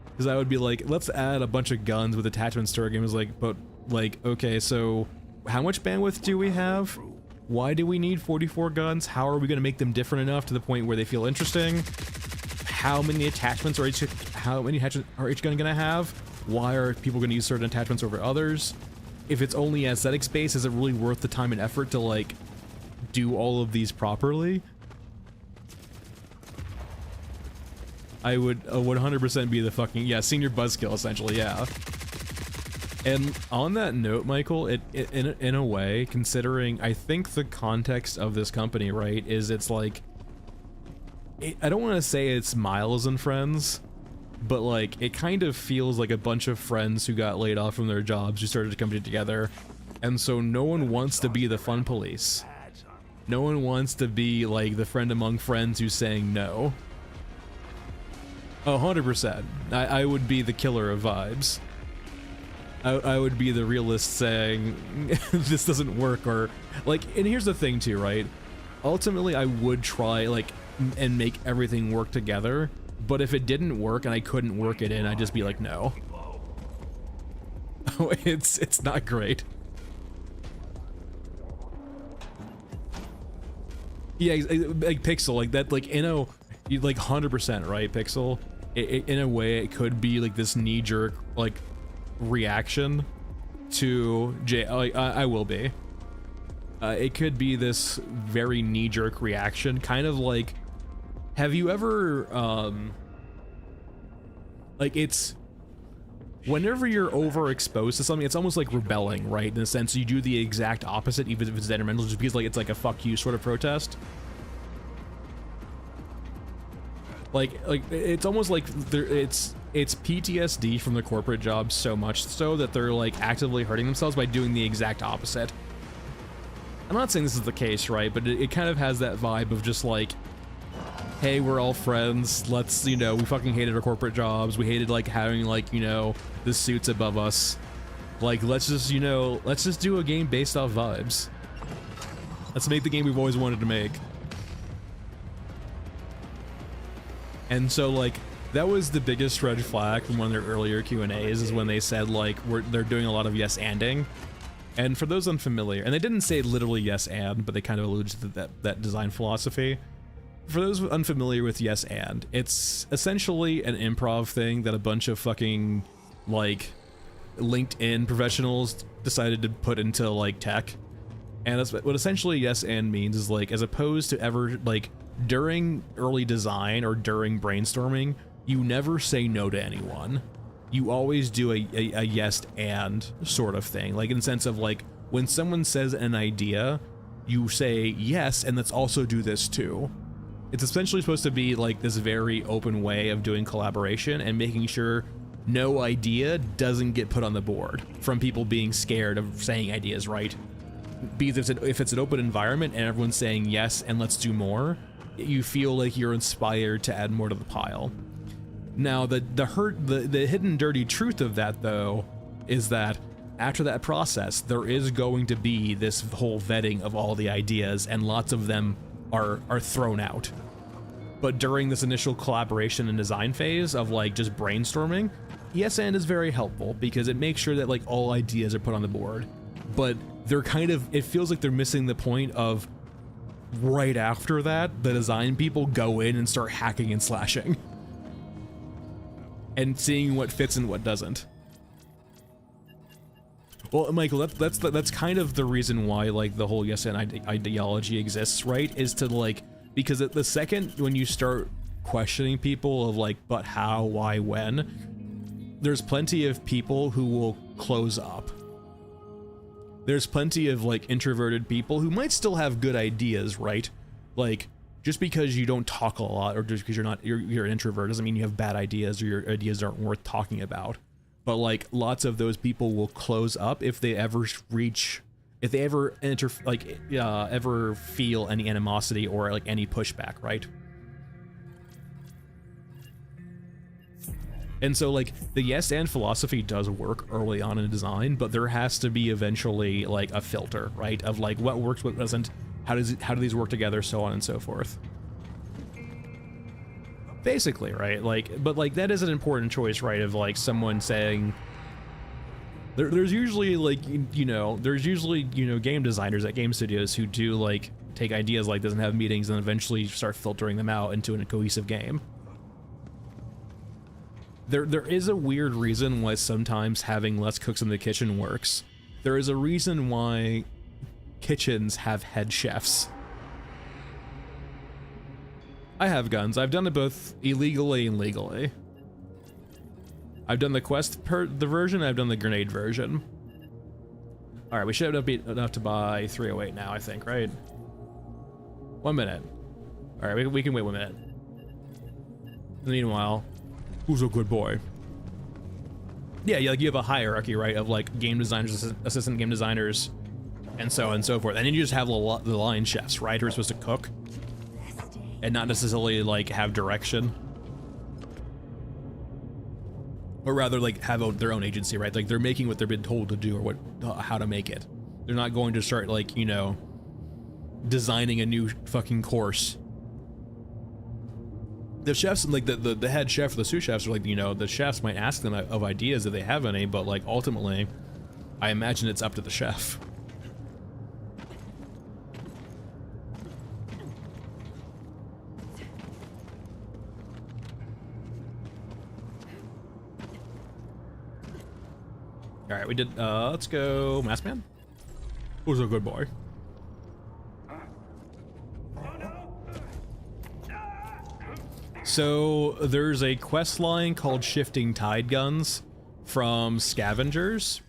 Because I would be like, let's add a bunch of guns with attachments to our game. It's like, but like, okay, so how much bandwidth do we have? Why do we need 44 guns? How are we going to make them different enough to the point where they feel interesting? How many attachments are each gun gonna have? Why are people gonna use certain attachments over others? If it's only aesthetic space, is it really worth the time and effort to like do all of these properly? I would 100% be the fucking, yeah, senior buzzkill essentially, yeah. And on that note, Michael, in a way, considering I think the context of this company, right, is it's like, I don't want to say it's Miles and friends, but like it kind of feels like a bunch of friends who got laid off from their jobs who started a company together, and so no one wants to be the fun police. No one wants to be like the friend among friends who's saying no. 100%. I would be the killer of vibes. I would be the realist saying this doesn't work, or like, and here's the thing too, right? Ultimately, I would try like and make everything work together, but if it didn't work and I couldn't work it in, I'd just be like, no. Oh, it's not great. Yeah, like Pixel, like that, like, you know, you like 100%, right, Pixel? In a way, it could be like this knee-jerk like reaction to I will be. It could be this very knee-jerk reaction, kind of like, have you ever, like, it's, whenever you're overexposed to something, it's almost like rebelling, right? In the sense you do the exact opposite, even if it's detrimental, just because like it's like a fuck you sort of protest. Like it's almost like it's PTSD from the corporate job, so much so that they're like actively hurting themselves by doing the exact opposite. I'm not saying this is the case, right? But it kind of has that vibe of just like, hey, we're all friends, let's, you know, we fucking hated our corporate jobs, we hated like having like, you know, the suits above us. Like, let's just, you know, let's just do a game based off vibes. Let's make the game we've always wanted to make. And so like, that was the biggest red flag from one of their earlier Q&As, is when they said like, they're doing a lot of yes-anding. And for those unfamiliar, and they didn't say literally yes and, but they kind of alluded to that design philosophy. for those unfamiliar with yes and, it's essentially an improv thing that a bunch of fucking like LinkedIn professionals decided to put into like tech. And that's what essentially yes and means is like, as opposed to ever like during early design or during brainstorming, you never say no to anyone. You always do a yes and sort of thing. Like in the sense of like when someone says an idea, you say yes, and let's also do this too. It's essentially supposed to be like this very open way of doing collaboration and making sure no idea doesn't get put on the board from people being scared of saying ideas, right? Because if it's an open environment and everyone's saying yes and let's do more, you feel like you're inspired to add more to the pile. Now, the hidden dirty truth of that, though, is that after that process, there is going to be this whole vetting of all the ideas, and lots of them are thrown out. But during this initial collaboration and design phase of like just brainstorming, yes and is very helpful because it makes sure that like all ideas are put on the board. But they're kind of, it feels like they're missing the point of right after that, the design people go in and start hacking and slashing and seeing what fits and what doesn't. Well, Michael, that's kind of the reason why like the whole yes and ideology exists, right? Is to like, because at the second when you start questioning people of like, but how, why, when, there's plenty of people who will close up. There's plenty of like introverted people who might still have good ideas, right? Like, just because you don't talk a lot or just because you're an introvert doesn't mean you have bad ideas or your ideas aren't worth talking about. But like lots of those people will close up if they ever ever feel any animosity or like any pushback, right? And so like the yes and philosophy does work early on in design, but there has to be eventually like a filter, right? Of like what works, what doesn't, how do these work together, so on and so forth. Basically, right? Like, but like that is an important choice, right? Of like someone saying, there's usually like, there's usually, game designers at game studios who do like take ideas like this and have meetings and eventually start filtering them out into a cohesive game. There is a weird reason why sometimes having less cooks in the kitchen works. There is a reason why kitchens have head chefs. I have guns. I've done it both illegally and legally. I've done the quest the version, I've done the grenade version. Alright, we should have enough to buy 308 now, I think, right? 1 minute. Alright, we can wait 1 minute. Meanwhile, who's a good boy? Yeah, like you have a hierarchy, right, of like game designers, assistant game designers, and so on and so forth. And then you just have the line chefs, right, who are supposed to cook and not necessarily like have direction, or rather like have their own agency, right? Like they're making what they've been told to do or how to make it. They're not going to start like, designing a new fucking course. The chefs, like the head chef or the sous chefs are like, the chefs might ask them of ideas if they have any, but like ultimately, I imagine it's up to the chef. All right, we did, let's go Masked Man. Who's a good boy? So there's a quest line called Shifting Tide Guns from Scavengers.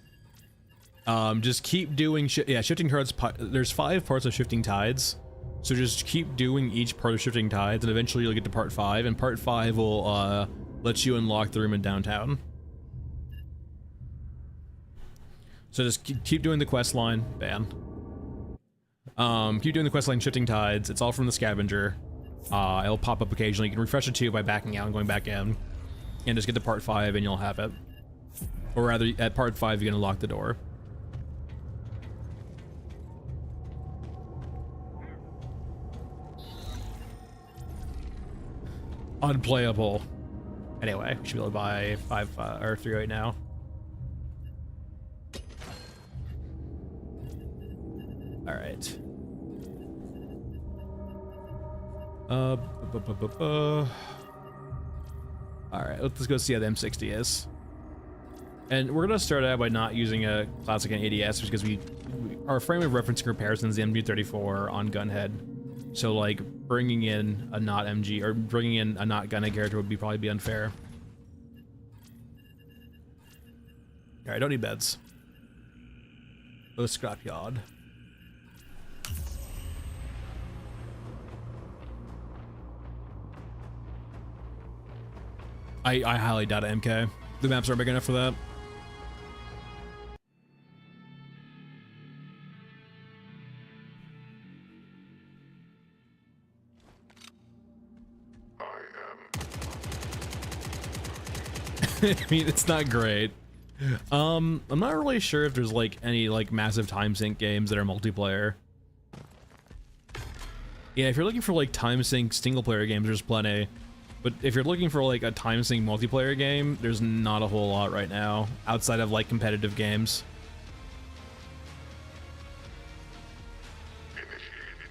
Just keep doing Shifting Tides. There's 5 parts of Shifting Tides, so just keep doing each part of Shifting Tides, and eventually you'll get to part 5, and part 5 will let you unlock the room in downtown. So just keep doing the quest line. Ban. Keep doing the quest line Shifting Tides. It's all from the Scavenger. It'll pop up occasionally. You can refresh it too by backing out and going back in, and just get to part 5 and you'll have it. Or rather, at part 5 you can unlock the door. Unplayable. Anyway, we should be able to buy 5 or 308 now. All right. Uh, Alright, let's go see how the M60 is. And we're gonna start out by not using a classic ADS because our frame of reference comparison is the MG34 on Gunhead. So like bringing in a not MG or bringing in a not Gunhead character would probably be unfair. Alright, don't need beds. Oh, scrapyard. I highly doubt it, MK. The maps aren't big enough for that. I mean, it's not great. I'm not really sure if there's like any like massive time sync games that are multiplayer. Yeah, if you're looking for like time sync single player games, there's plenty. But if you're looking for like a time sync multiplayer game, there's not a whole lot right now outside of like competitive games.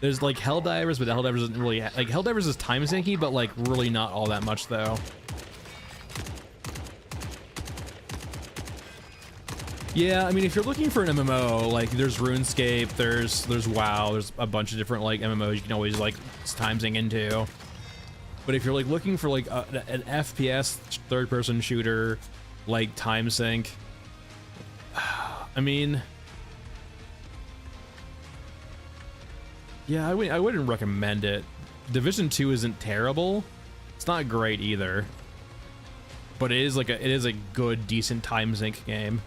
There's like Helldivers, but Helldivers isn't really like Helldivers is time syncy, but like really not all that much though. Yeah, I mean, if you're looking for an MMO, like there's RuneScape, there's WoW, there's a bunch of different like MMOs you can always like time sync into. But if you're like looking for like an FPS third-person shooter, like time sync, I mean, yeah, I wouldn't recommend it. Division 2 isn't terrible. It's not great either, but it is a good, decent time sync game.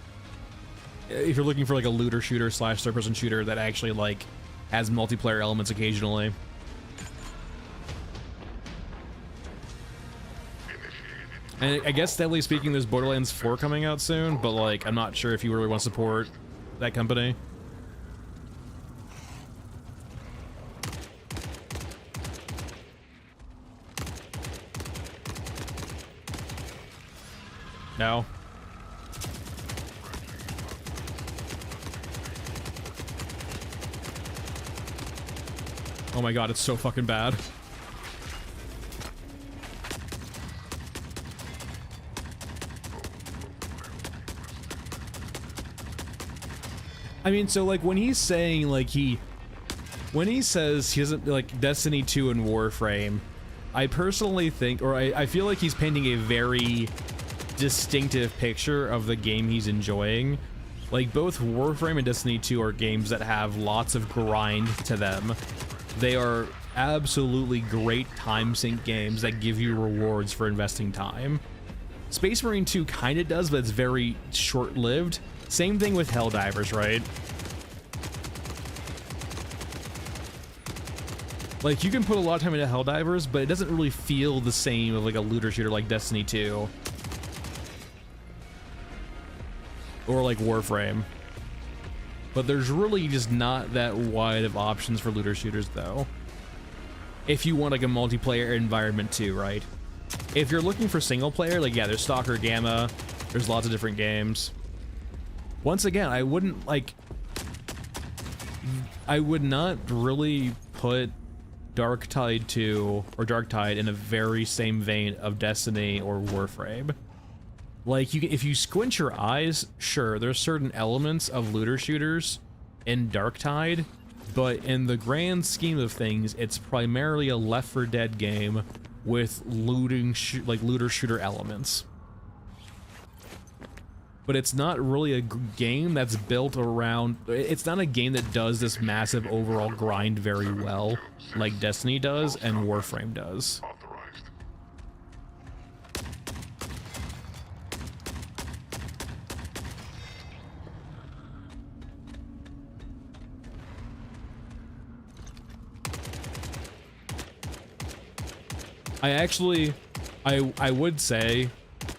If you're looking for like a looter shooter / third-person shooter that actually like has multiplayer elements occasionally. And I guess, steadily speaking, there's Borderlands 4 coming out soon, but like, I'm not sure if you really want to support that company. No. Oh my god, it's so fucking bad. I mean, so like when he's saying like when he says he doesn't like Destiny 2 and Warframe, I personally think, or I feel like he's painting a very distinctive picture of the game he's enjoying. Like both Warframe and Destiny 2 are games that have lots of grind to them. They are absolutely great time sync games that give you rewards for investing time. Space Marine 2 kind of does, but it's very short-lived. Same thing with Helldivers, right? Like, you can put a lot of time into Helldivers, but it doesn't really feel the same of like a looter shooter like Destiny 2. Or like Warframe. But there's really just not that wide of options for looter shooters, though. If you want like a multiplayer environment too, right? If you're looking for single player, like yeah, there's Stalker, Gamma, there's lots of different games. Once again, I would not really put Darktide 2 or Darktide in a very same vein of Destiny or Warframe. Like, if you squint your eyes, sure, there's certain elements of looter shooters in Darktide, but in the grand scheme of things, it's primarily a Left 4 Dead game with looter shooter elements. But it's not really a game that's built around, it's not a game that does this massive overall grind very well, like Destiny does and Warframe does. I would say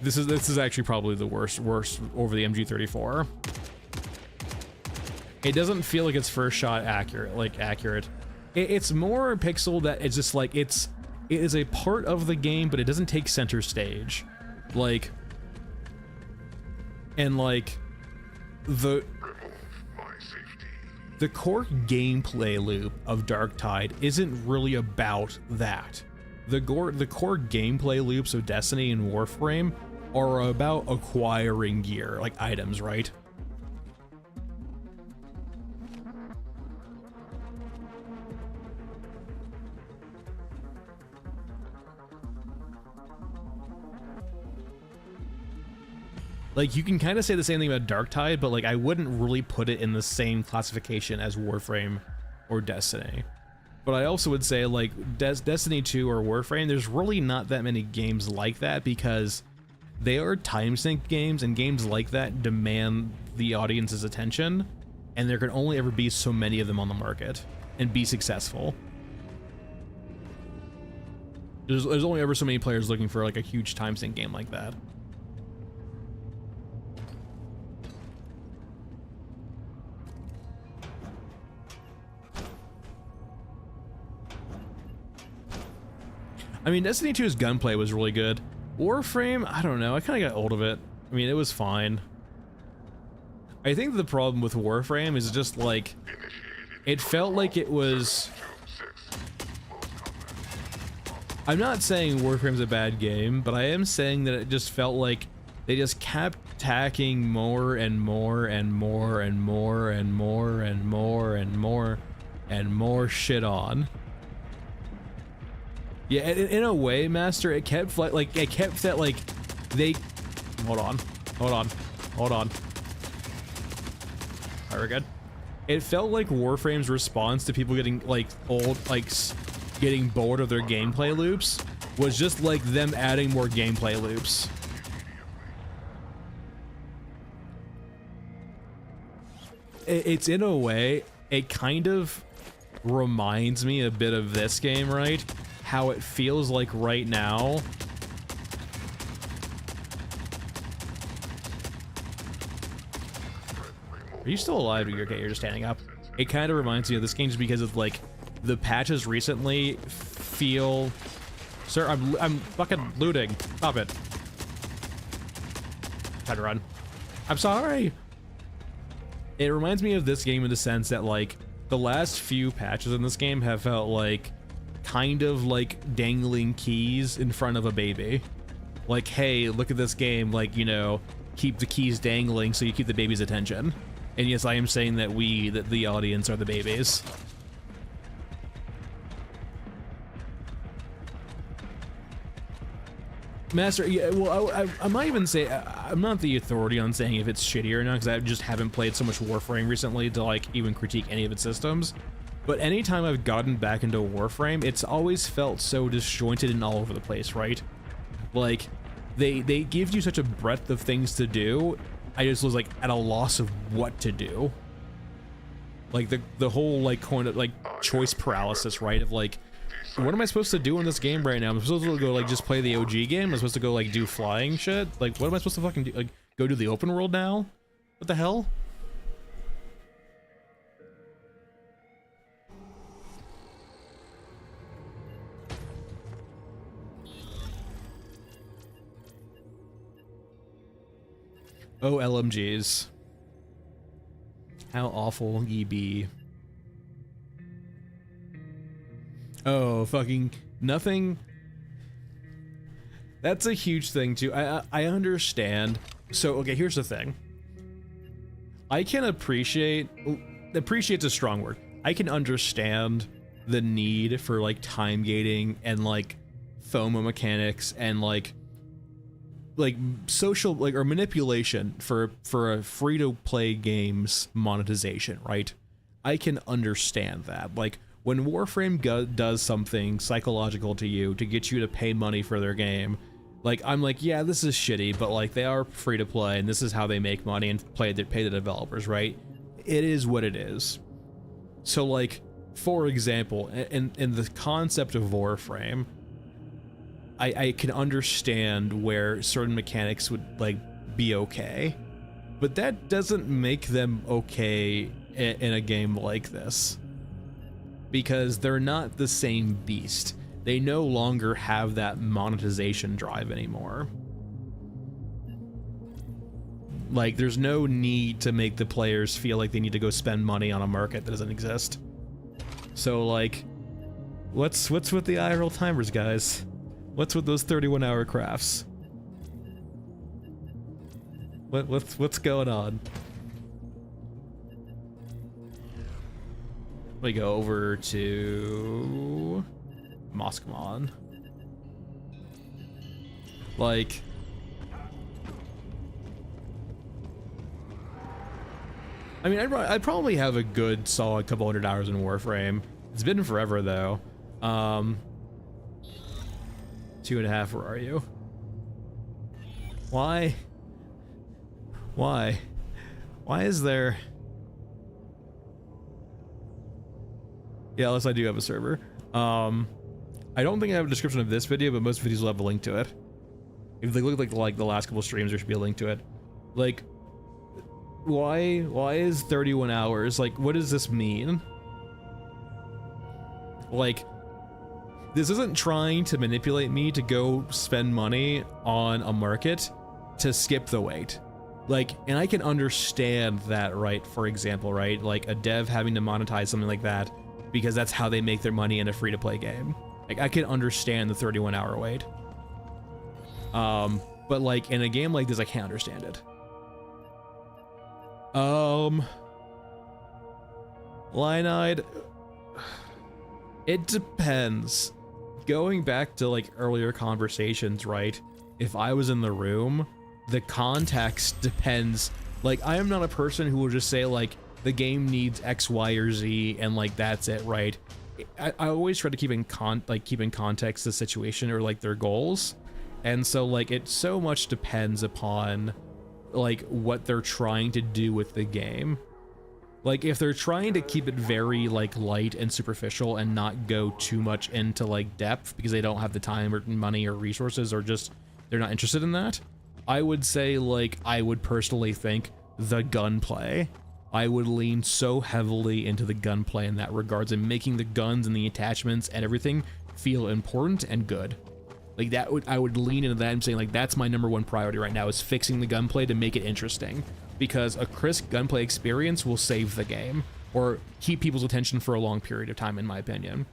this is actually probably the worst over the MG34. It doesn't feel like it's first shot accurate. It's more pixel that it's just like it is a part of the game, but it doesn't take center stage. Like, and like the the core gameplay loop of Darktide isn't really about that. The core gameplay loops of Destiny and Warframe are about acquiring gear, like items, right? Like, you can kind of say the same thing about Darktide, but like I wouldn't really put it in the same classification as Warframe or Destiny. But I also would say like Destiny 2 or Warframe, there's really not that many games like that because they are time sink games, and games like that demand the audience's attention, and there can only ever be so many of them on the market and be successful. There's only ever so many players looking for like a huge time sink game like that. I mean, Destiny 2's gunplay was really good. Warframe, I don't know, I kind of got old of it. I mean, it was fine. I think the problem with Warframe is just like, it felt like it was... I'm not saying Warframe's a bad game, but I am saying that it just felt like they just kept tacking more and more and more and more and more and more and more and more shit on. Yeah, in a way, Master, it kept like it kept that like they. Hold on. Alright, we're good. It felt like Warframe's response to people getting like old, like getting bored of their gameplay loops, was just like them adding more gameplay loops. It's in a way, it kind of reminds me a bit of this game, right? How it feels like right now. Are you still alive? Okay, you're just standing up. It kind of reminds me of this game just because of like the patches recently feel. Sir, I'm fucking looting. Stop it. Try to run. I'm sorry. It reminds me of this game in the sense that like the last few patches in this game have felt like kind of like dangling keys in front of a baby. Like, hey, look at this game, like, you know, keep the keys dangling so you keep the baby's attention. And yes, I am saying that that the audience are the babies. Master, yeah, well, I might even say, I'm not the authority on saying if it's shitty or not, because I just haven't played so much Warframe recently to like even critique any of its systems. But anytime I've gotten back into Warframe, it's always felt so disjointed and all over the place, right? Like, they give you such a breadth of things to do, I just was like at a loss of what to do. Like the whole like kind of like choice paralysis, right? Of like, what am I supposed to do in this game right now? I'm supposed to go like just play the OG game? I'm supposed to go like do flying shit? Like, what am I supposed to fucking do? Like, go do the open world now? What the hell? Oh, LMGs. How awful ye be. Oh, fucking nothing. That's a huge thing too. I understand. So, okay, here's the thing. I can appreciate's a strong word. I can understand the need for like time gating and like FOMO mechanics and like social like or manipulation for a free-to-play game's monetization, right? I can understand that. Like when Warframe does something psychological to you to get you to pay money for their game, like I'm like, yeah, this is shitty, but like they are free to play and this is how they make money and pay the developers, right? It is what it is. So like, for example, in the concept of Warframe, I can understand where certain mechanics would like be okay, but that doesn't make them okay in a game like this, because they're not the same beast. They no longer have that monetization drive anymore. Like, there's no need to make the players feel like they need to go spend money on a market that doesn't exist. So, like, what's with the IRL timers, guys? What's with those 31-hour crafts? What's going on? We go over to Moskmon. Like, I mean, I'd probably have a good solid couple hundred hours in Warframe. It's been forever though. 2.5, where are you? Why is there? Yeah, unless I do have a server. I don't think I have a description of this video, but most videos will have a link to it. If they look like the last couple streams, there should be a link to it. Like, why is 31 hours? Like, what does this mean? Like, this isn't trying to manipulate me to go spend money on a market to skip the wait. Like, and I can understand that, right? For example, right? Like a dev having to monetize something like that because that's how they make their money in a free-to-play game. Like, I can understand the 31-hour wait. But like in a game like this, I can't understand it. Line-eyed. It depends. Going back to like earlier conversations, right? If I was in the room, the context depends. Like, I am not a person who will just say like the game needs X, Y, or Z, and like that's it, right? I always try to keep in context the situation or like their goals, and so like it so much depends upon like what they're trying to do with the game. Like, if they're trying to keep it very like light and superficial and not go too much into like depth because they don't have the time or money or resources, or just they're not interested in that, I would say like I would personally think the gunplay. I would lean so heavily into the gunplay in that regards, and making the guns and the attachments and everything feel important and good. Like that I would lean into that and saying like that's my #1 priority right now, is fixing the gunplay to make it interesting, because a crisp gunplay experience will save the game or keep people's attention for a long period of time, in my opinion.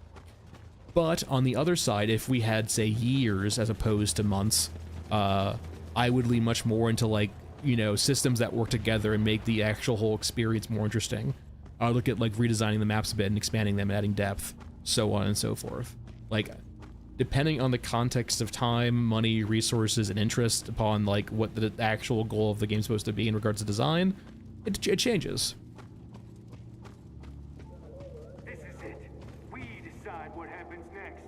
But on the other side, if we had say years as opposed to months, I would lean much more into like, you know, systems that work together and make the actual whole experience more interesting. I look at like redesigning the maps a bit and expanding them, adding depth, so on and so forth. Like, depending on the context of time, money, resources, and interest upon like what the actual goal of the game's supposed to be in regards to design, it changes. This is it. We decide what happens next.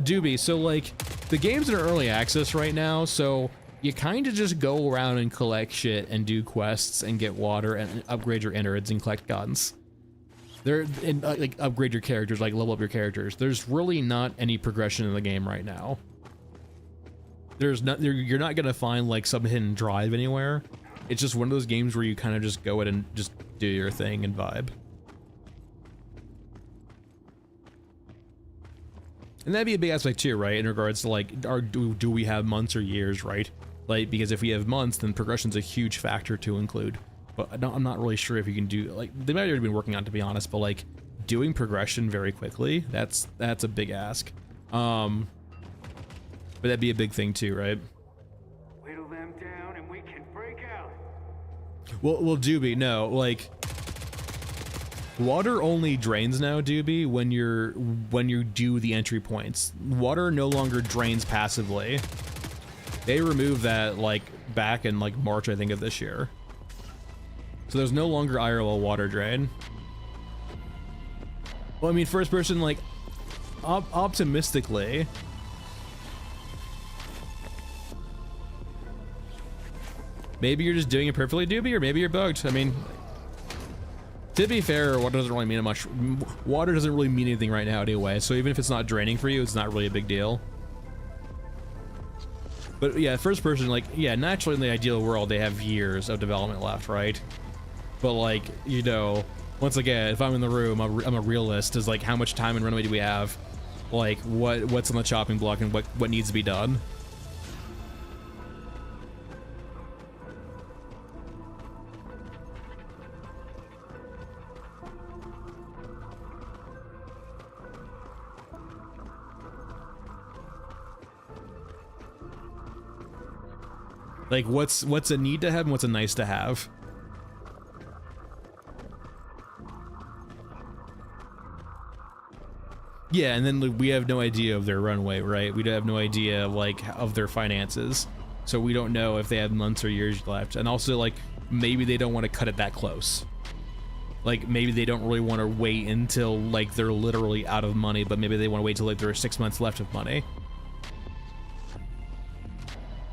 Doobie, so like the game's in early access right now, so you kind of just go around and collect shit and do quests and get water and upgrade your innards and collect guns. Like upgrade your characters, like level up your characters. There's really not any progression in the game right now. You're not gonna find like some hidden drive anywhere. It's just one of those games where you kind of just go in and just do your thing and vibe. And that'd be a big aspect too, right? In regards to like, do we have months or years, right? Like, because if we have months, then progression's a huge factor to include. But I'm not really sure if you can do, like, they might have already been working on it, to be honest, but like doing progression very quickly, that's a big ask. But that'd be a big thing too, right? Whittle them down and we can break out. Well, Doobie, no, like, water only drains now, Doobie, when you do the entry points. Water no longer drains passively. They removed that like back in like March, I think, of this year. So there's no longer IRL water drain. Well, I mean, first person, like, optimistically, maybe you're just doing it perfectly, Doobie, or maybe you're bugged. I mean, to be fair, water doesn't really mean much. Water doesn't really mean anything right now anyway, so even if it's not draining for you, it's not really a big deal. But yeah, first person, like, yeah, naturally in the ideal world, they have years of development left, right? But like, you know, once again, if I'm in the room, I'm a realist, is like, how much time and runway do we have? Like, what's on the chopping block and what needs to be done? Like, what's a need to have and what's a nice to have? Yeah, and then we have no idea of their runway, right? We have no idea, like, of their finances. So we don't know if they have months or years left. And also, like, maybe they don't want to cut it that close. Like, maybe they don't really want to wait until, like, they're literally out of money, but maybe they want to wait till, like, there are 6 months left of money.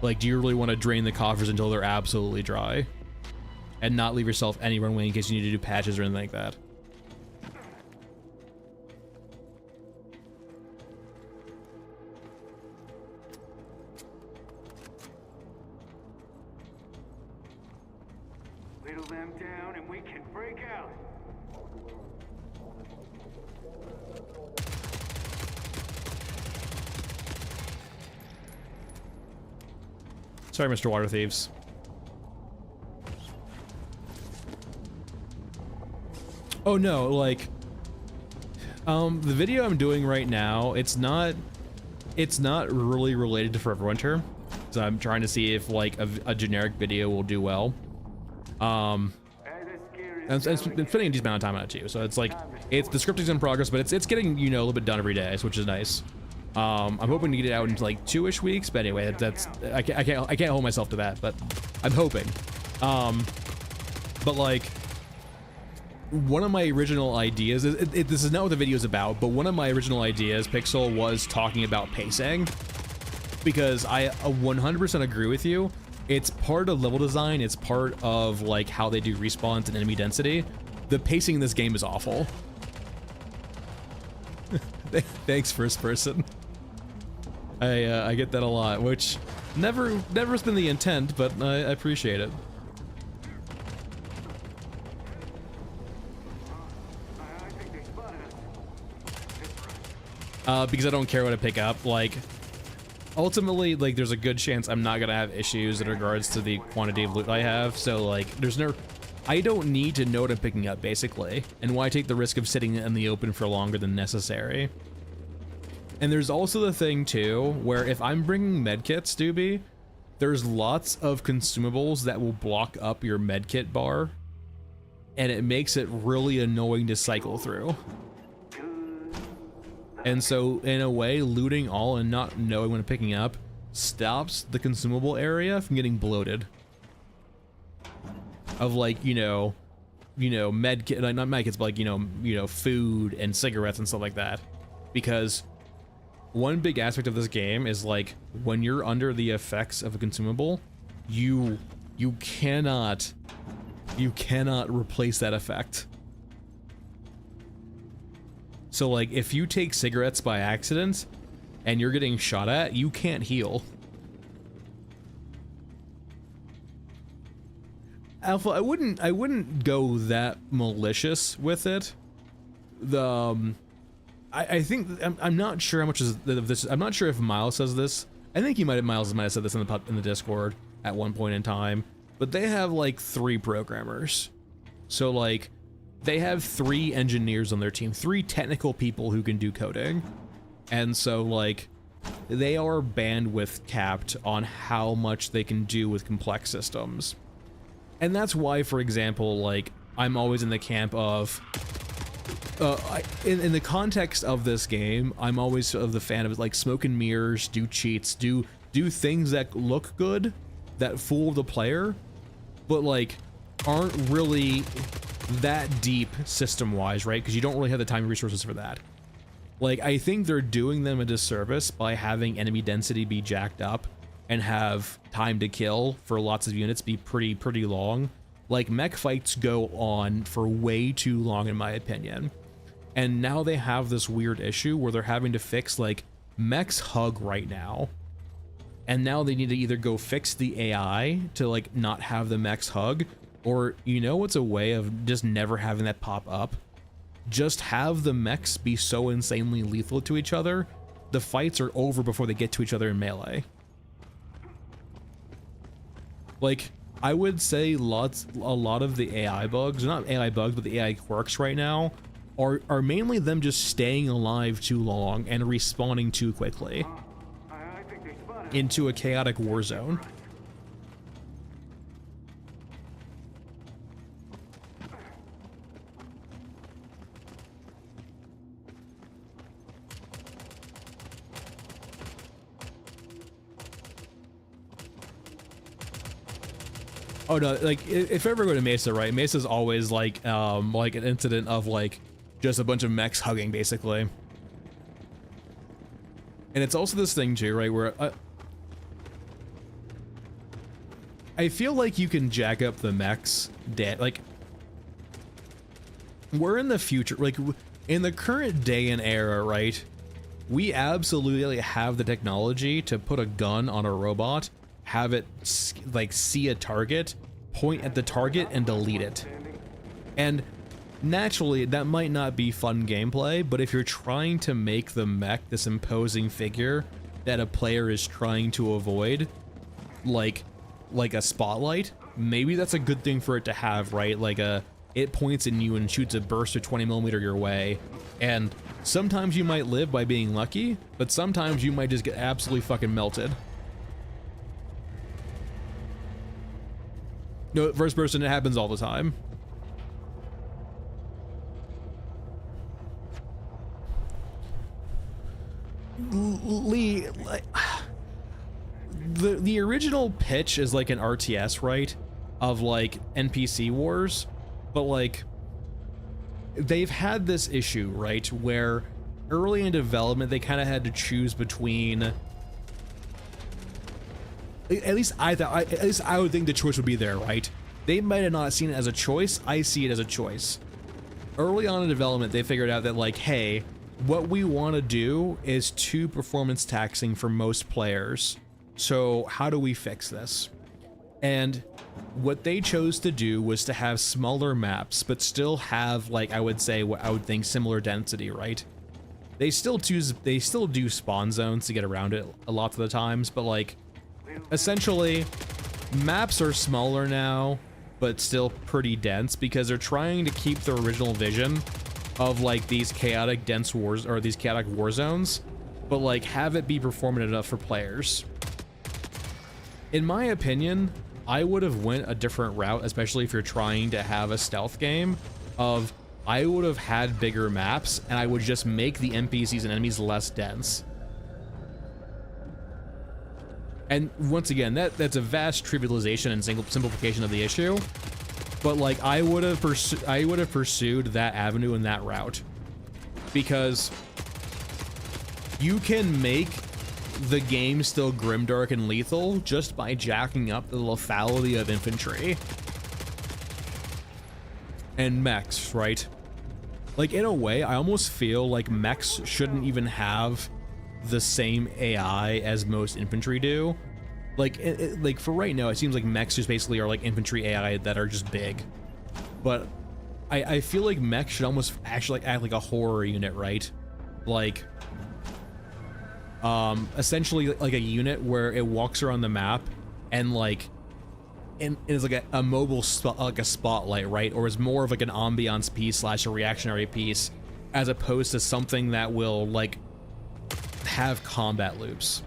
Like, do you really want to drain the coffers until they're absolutely dry? And not leave yourself any runway in case you need to do patches or anything like that? Whittle them down and we can break out. Sorry, Mr. Water Thieves. Oh no, like, the video I'm doing right now, it's not really related to Foreverwinter. So I'm trying to see if, like, a generic video will do well. And it's spending a decent amount of time on it too. So it's like, the scripting's in progress, but it's getting, you know, a little bit done every day, which is nice. I'm hoping to get it out in like 2-ish weeks, but anyway, I can't hold myself to that, but I'm hoping. But like, one of my original ideas, this is not what the video is about, but one of my original ideas, Pixel, was talking about pacing, because I 100% agree with you. It's part of level design, it's part of like how they do respawns and enemy density. The pacing in this game is awful. Thanks, first person. I get that a lot, which never's been the intent, but I appreciate it. Because I don't care what I pick up. Like, ultimately, like, there's a good chance I'm not gonna have issues in regards to the quantity of loot I have. So like, I don't need to know what I'm picking up, basically, and why take the risk of sitting in the open for longer than necessary. And there's also the thing too, where if I'm bringing medkits, Doobie, there's lots of consumables that will block up your medkit bar, and it makes it really annoying to cycle through. And so, in a way, looting all and not knowing when I'm picking up stops the consumable area from getting bloated. Of like, you know, medkit, like not medkits, but like, you know, food and cigarettes and stuff like that. Because one big aspect of this game is like, when you're under the effects of a consumable, you cannot replace that effect. So like, if you take cigarettes by accident and you're getting shot at, you can't heal. Alpha, I wouldn't go that malicious with it. I think I'm not sure how much of this. I'm not sure if Miles says this. I think Miles might have said this in the Discord at one point in time. But they have like 3 programmers, so like they have 3 engineers on their team, 3 technical people who can do coding, and so like they are bandwidth capped on how much they can do with complex systems. And that's why, for example, like I'm always in the camp of. In the context of this game, I'm always of the fan of like smoke and mirrors, do cheats, do things that look good, that fool the player, but like aren't really that deep system-wise, right? Because you don't really have the time and resources for that. Like, I think they're doing them a disservice by having enemy density be jacked up and have time to kill for lots of units be pretty long. Like, mech fights go on for way too long, in my opinion. And now they have this weird issue where they're having to fix, like, mechs hug right now. And now they need to either go fix the AI to, like, not have the mechs hug, or, you know what's a way of just never having that pop up? Just have the mechs be so insanely lethal to each other, the fights are over before they get to each other in melee. Like, I would say a lot of the AI bugs, not AI bugs, but the AI quirks right now, are mainly them just staying alive too long and respawning too quickly into a chaotic war zone. Oh no, like if I ever go to Mesa, right? Mesa's always like an incident of like just a bunch of mechs hugging basically. And it's also this thing too, right, where I feel like you can jack up the mechs like we're in the future, like in the current day and era, right? We absolutely have the technology to put a gun on a robot, have it like see a target, point at the target and delete it. And naturally that might not be fun gameplay, but if you're trying to make the mech this imposing figure that a player is trying to avoid, like a spotlight, maybe that's a good thing for it to have, right? Like it points at you and shoots a burst of 20mm your way, and sometimes you might live by being lucky, but sometimes you might just get absolutely fucking melted. No, first person, it happens all the time. Lee, like, the original pitch is like an RTS, right? Of like NPC wars, but like they've had this issue, right? Where early in development they kind of had to choose between. At least I would think the choice would be there, right? They might have not seen it as a choice. I see it as a choice. Early on in development, they figured out that like, hey, what we want to do is too performance taxing for most players. So how do we fix this? And what they chose to do was to have smaller maps, but still have, like, I would say, what I would think similar density, right? They still do spawn zones to get around it a lot of the times, but like, essentially, maps are smaller now, but still pretty dense because they're trying to keep the original vision of like these chaotic dense wars, or these chaotic war zones, but like have it be performant enough for players. In my opinion, I would have went a different route, especially if you're trying to have a stealth game, of I would have had bigger maps and I would just make the NPCs and enemies less dense. And once again, that's a vast trivialization and simplification of the issue. But like I would have pursued that avenue and that route, because you can make the game still grimdark and lethal just by jacking up the lethality of infantry and mechs, right? Like in a way, I almost feel like mechs shouldn't even have the same AI as most infantry do. Like, like for right now, it seems like mechs just basically are like infantry AI that are just big. But I feel like mechs should almost actually act like a horror unit, right? Like, essentially like a unit where it walks around the map and like, and is like a mobile spot, like a spotlight, right? Or is more of like an ambiance piece / a reactionary piece, as opposed to something that will like have combat loops.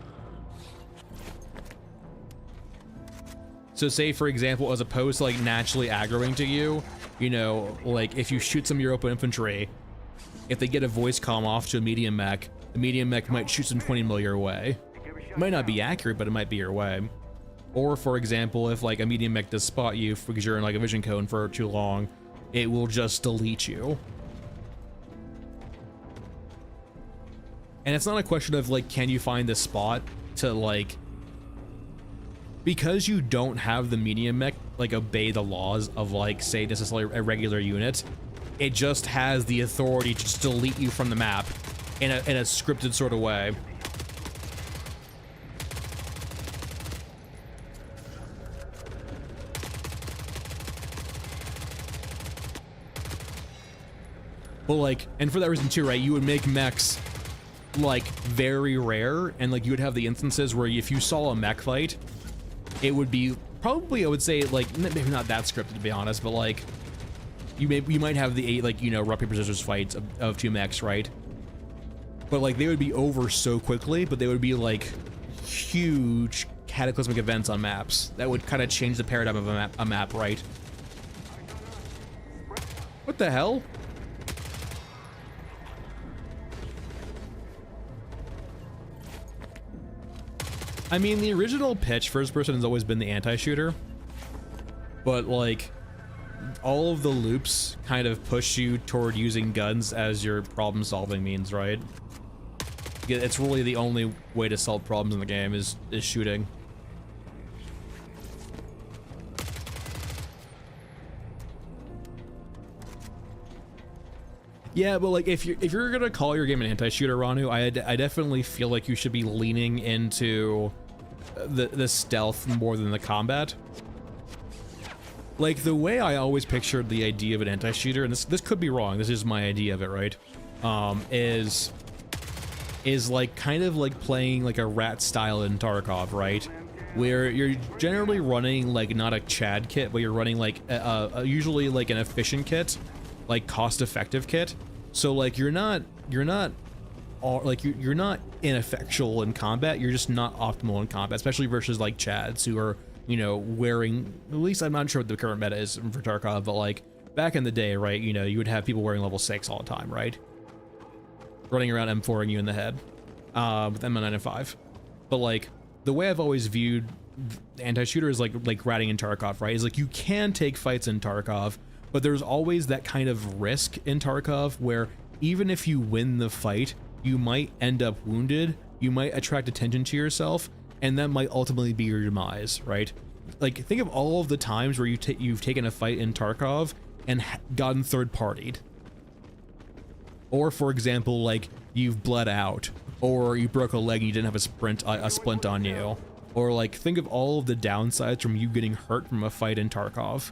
So say, for example, as opposed to like naturally aggroing to you, you know, like if you shoot some of your open infantry, if they get a voice comm off to a medium mech, the medium mech might shoot some 20mm your way. It might not be accurate, but it might be your way. Or for example, if like a medium mech does spot you because you're in like a vision cone for too long, it will just delete you. And it's not a question of like, can you find the spot to like, because you don't have the medium mech like obey the laws of like, say, necessarily a regular unit, it just has the authority to just delete you from the map in a scripted sort of way. But like, and for that reason too, right, you would make mechs like very rare, and like you would have the instances where if you saw a mech fight, it would be probably, I would say, like maybe not that scripted to be honest, but like you might have the 8 like, you know, rock paper scissors fights of 2 mechs, right? But like they would be over so quickly, but they would be like huge cataclysmic events on maps that would kind of change the paradigm of a map, right? What the hell? I mean, the original pitch, first person, has always been the anti-shooter. but like all of the loops kind of push you toward using guns as your problem solving means, right? It's really the only way to solve problems in the game is shooting. Yeah, but like if you're gonna call your game an anti-shooter, Ranu, I definitely feel like you should be leaning into the stealth more than the combat. Like the way I always pictured the idea of an anti-shooter, and this could be wrong, this is my idea of it, right? Is like kind of like playing like a rat style in Tarkov, right? Where you're generally running like not a Chad kit, but you're running like usually like an efficient kit, like cost-effective kit. So like you're not ineffectual in combat, you're just not optimal in combat, especially versus like Chads who are, you know, wearing, at least I'm not sure what the current meta is for Tarkov, but like back in the day, right, you know, you would have people wearing level 6 all the time, right? Running around M4ing you in the head with M995. But like the way I've always viewed anti-shooter is like ratting in Tarkov, right? Is like you can take fights in Tarkov, but there's always that kind of risk in Tarkov where even if you win the fight, you might end up wounded, you might attract attention to yourself, and that might ultimately be your demise, right? Like think of all of the times where you've taken a fight in Tarkov and gotten third-partied. Or for example, like you've bled out, or you broke a leg and you didn't have a splint on you. Or like think of all of the downsides from you getting hurt from a fight in Tarkov.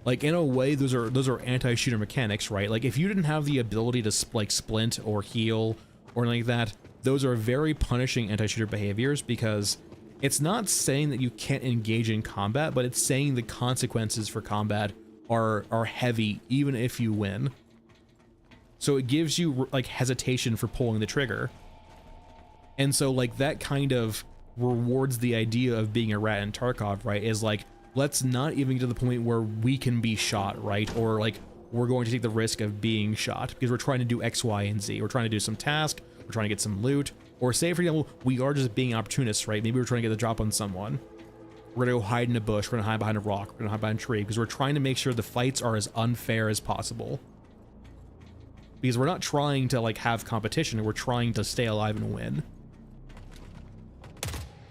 Like in a way, those are anti-shooter mechanics, right? Like if you didn't have the ability to like splint or heal or anything like that, those are very punishing anti-shooter behaviors, because it's not saying that you can't engage in combat, but it's saying the consequences for combat are heavy even if you win. So it gives you like hesitation for pulling the trigger. And so like that kind of rewards the idea of being a rat in Tarkov, right? Is like, let's not even get to the point where we can be shot, right? Or like we're going to take the risk of being shot because we're trying to do X, Y, and Z. We're trying to do some task, we're trying to get some loot, or say for example, we are just being opportunists, right? Maybe we're trying to get the drop on someone. We're gonna go hide in a bush, we're gonna hide behind a rock, we're gonna hide behind a tree, because we're trying to make sure the fights are as unfair as possible. Because we're not trying to like have competition, we're trying to stay alive and win.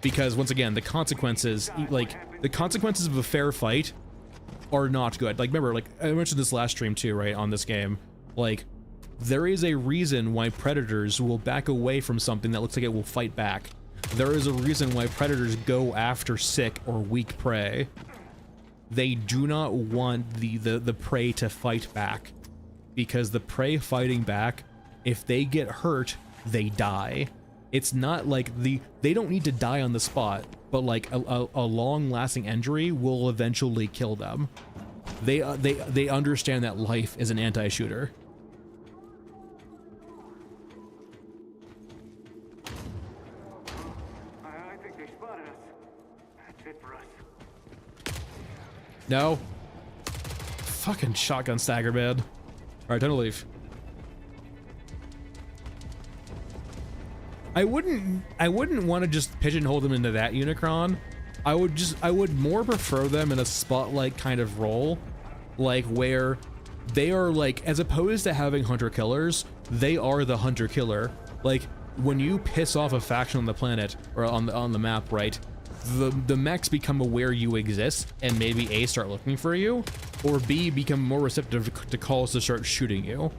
Because once again, the consequences of a fair fight are not good. Like remember, like I mentioned this last stream too, right, on this game, like there is a reason why predators will back away from something that looks like it will fight back. There is a reason why predators go after sick or weak prey. They do not want the prey to fight back, because the prey fighting back, if they get hurt, they die. It's not like they don't need to die on the spot, but like a long-lasting injury will eventually kill them. They understand that life is an anti-shooter. I think they spotted us. That's it for us. No. Fucking shotgun stagger, man. All right, time to leave. I wouldn't want to just pigeonhole them into that Unicron. I would more prefer them in a spotlight kind of role, like where they are like, as opposed to having hunter killers, they are the hunter killer. Like when you piss off a faction on the planet or on the map, right? The mechs become aware you exist and maybe A, start looking for you, or B, become more receptive to calls to start shooting you.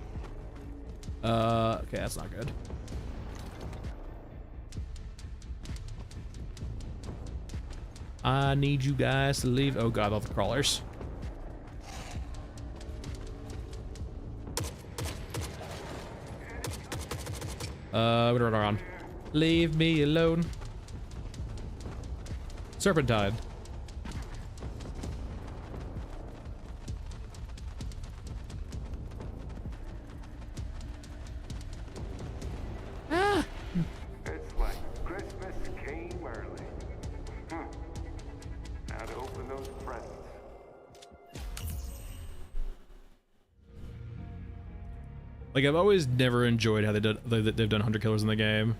Okay, that's not good. I need you guys to leave. Oh god, all the crawlers. We're gonna run around. Leave me alone. Serpentine. Ah! It's like Christmas came early. Now to open those presents. Like I've always never enjoyed how they've done hunter killers in the game,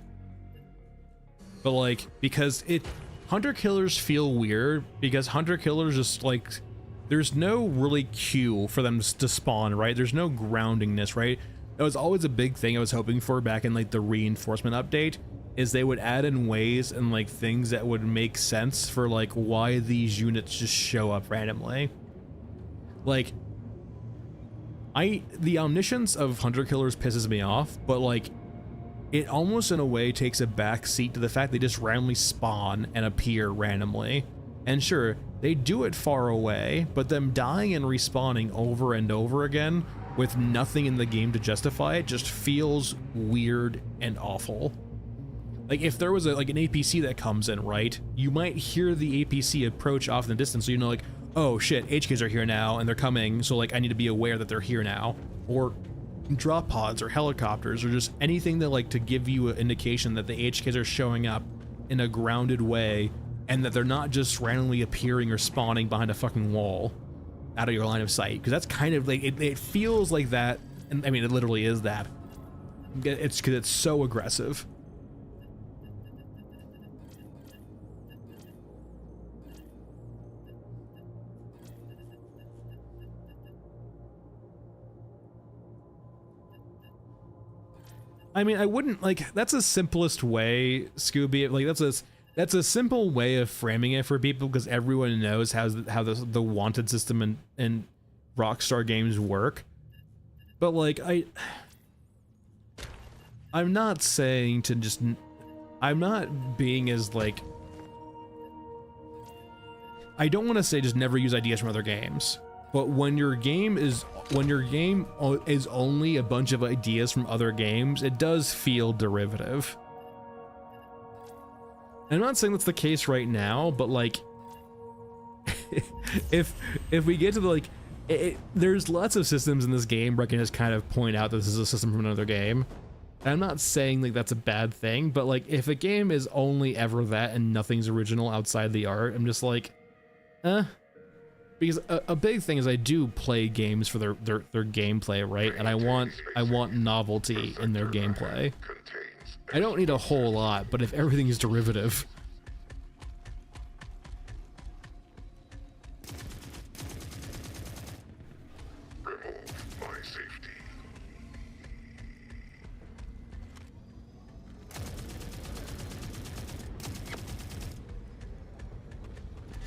but like because hunter killers feel weird because hunter killers just like, there's no really cue for them to spawn, right? There's no groundingness, right? That was always a big thing I was hoping for back in like the reinforcement update, is they would add in ways and like things that would make sense for like why these units just show up randomly. Like, the omniscience of hunter killers pisses me off, but like, it almost in a way takes a back seat to the fact they just randomly spawn and appear randomly. And sure, they do it far away, but them dying and respawning over and over again with nothing in the game to justify it just feels weird and awful. Like if there was like an APC that comes in, right? You might hear the APC approach off in the distance, so you know like, oh shit, HKs are here now and they're coming, so like I need to be aware that they're here now. Or drop pods or helicopters or just anything that like to give you an indication that the HKs are showing up in a grounded way and that they're not just randomly appearing or spawning behind a fucking wall out of your line of sight, because that's kind of like it feels like that, and I mean it literally is that. It's because it's so aggressive. I mean, I wouldn't like, that's the simplest way, Scooby, like that's a simple way of framing it for people because everyone knows how the wanted system in Rockstar games work. But like, I'm not saying to just, I'm not being as like, I don't want to say just never use ideas from other games, but when your game is only a bunch of ideas from other games, it does feel derivative. I'm not saying that's the case right now, but like, if we get to the like, there's lots of systems in this game where I can just kind of point out that this is a system from another game. And I'm not saying like that's a bad thing, but like if a game is only ever that and nothing's original outside the art, I'm just like, because a big thing is I do play games for their gameplay, right? And I want novelty in their gameplay. I don't need a whole lot, but if everything is derivative. Remove my safety.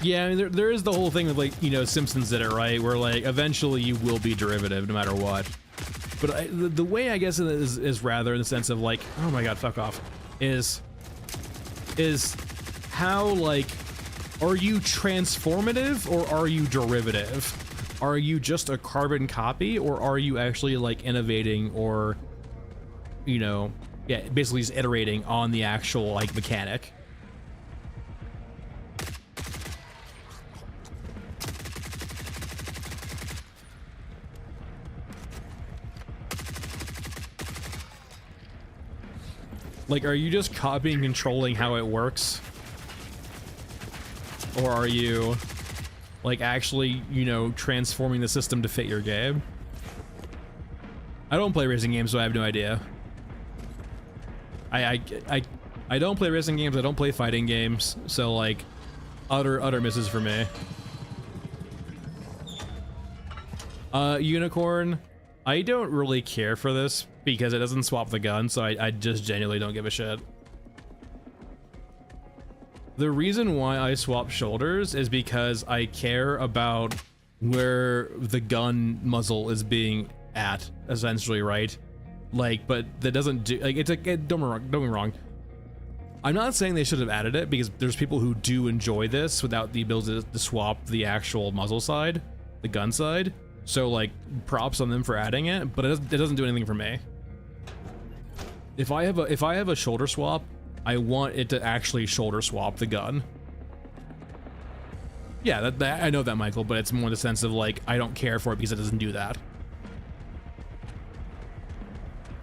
Yeah, I mean, there is the whole thing with like, you know, Simpsons did it, right? Where like eventually you will be derivative no matter what. But the way I guess it is rather in the sense of like, oh my god, fuck off, is how like, are you transformative or are you derivative? Are you just a carbon copy or are you actually like innovating or, you know, yeah, basically just iterating on the actual like mechanic? Like, are you just copying and controlling how it works? Or are you, like, actually, you know, transforming the system to fit your game? I don't play racing games, so I have no idea. I don't play racing games, I don't play fighting games, so, like, utter misses for me. Unicorn, I don't really care for this because it doesn't swap the gun, so I just genuinely don't give a shit. The reason why I swap shoulders is because I care about where the gun muzzle is being at, essentially, right? Like, but that doesn't do, like, don't get me wrong. I'm not saying they should have added it because there's people who do enjoy this without the ability to swap the actual muzzle side, the gun side. So like, props on them for adding it, but it doesn't do anything for me. If I have a shoulder swap, I want it to actually shoulder swap the gun. Yeah, that I know that, Michael, but it's more in the sense of like, I don't care for it because it doesn't do that.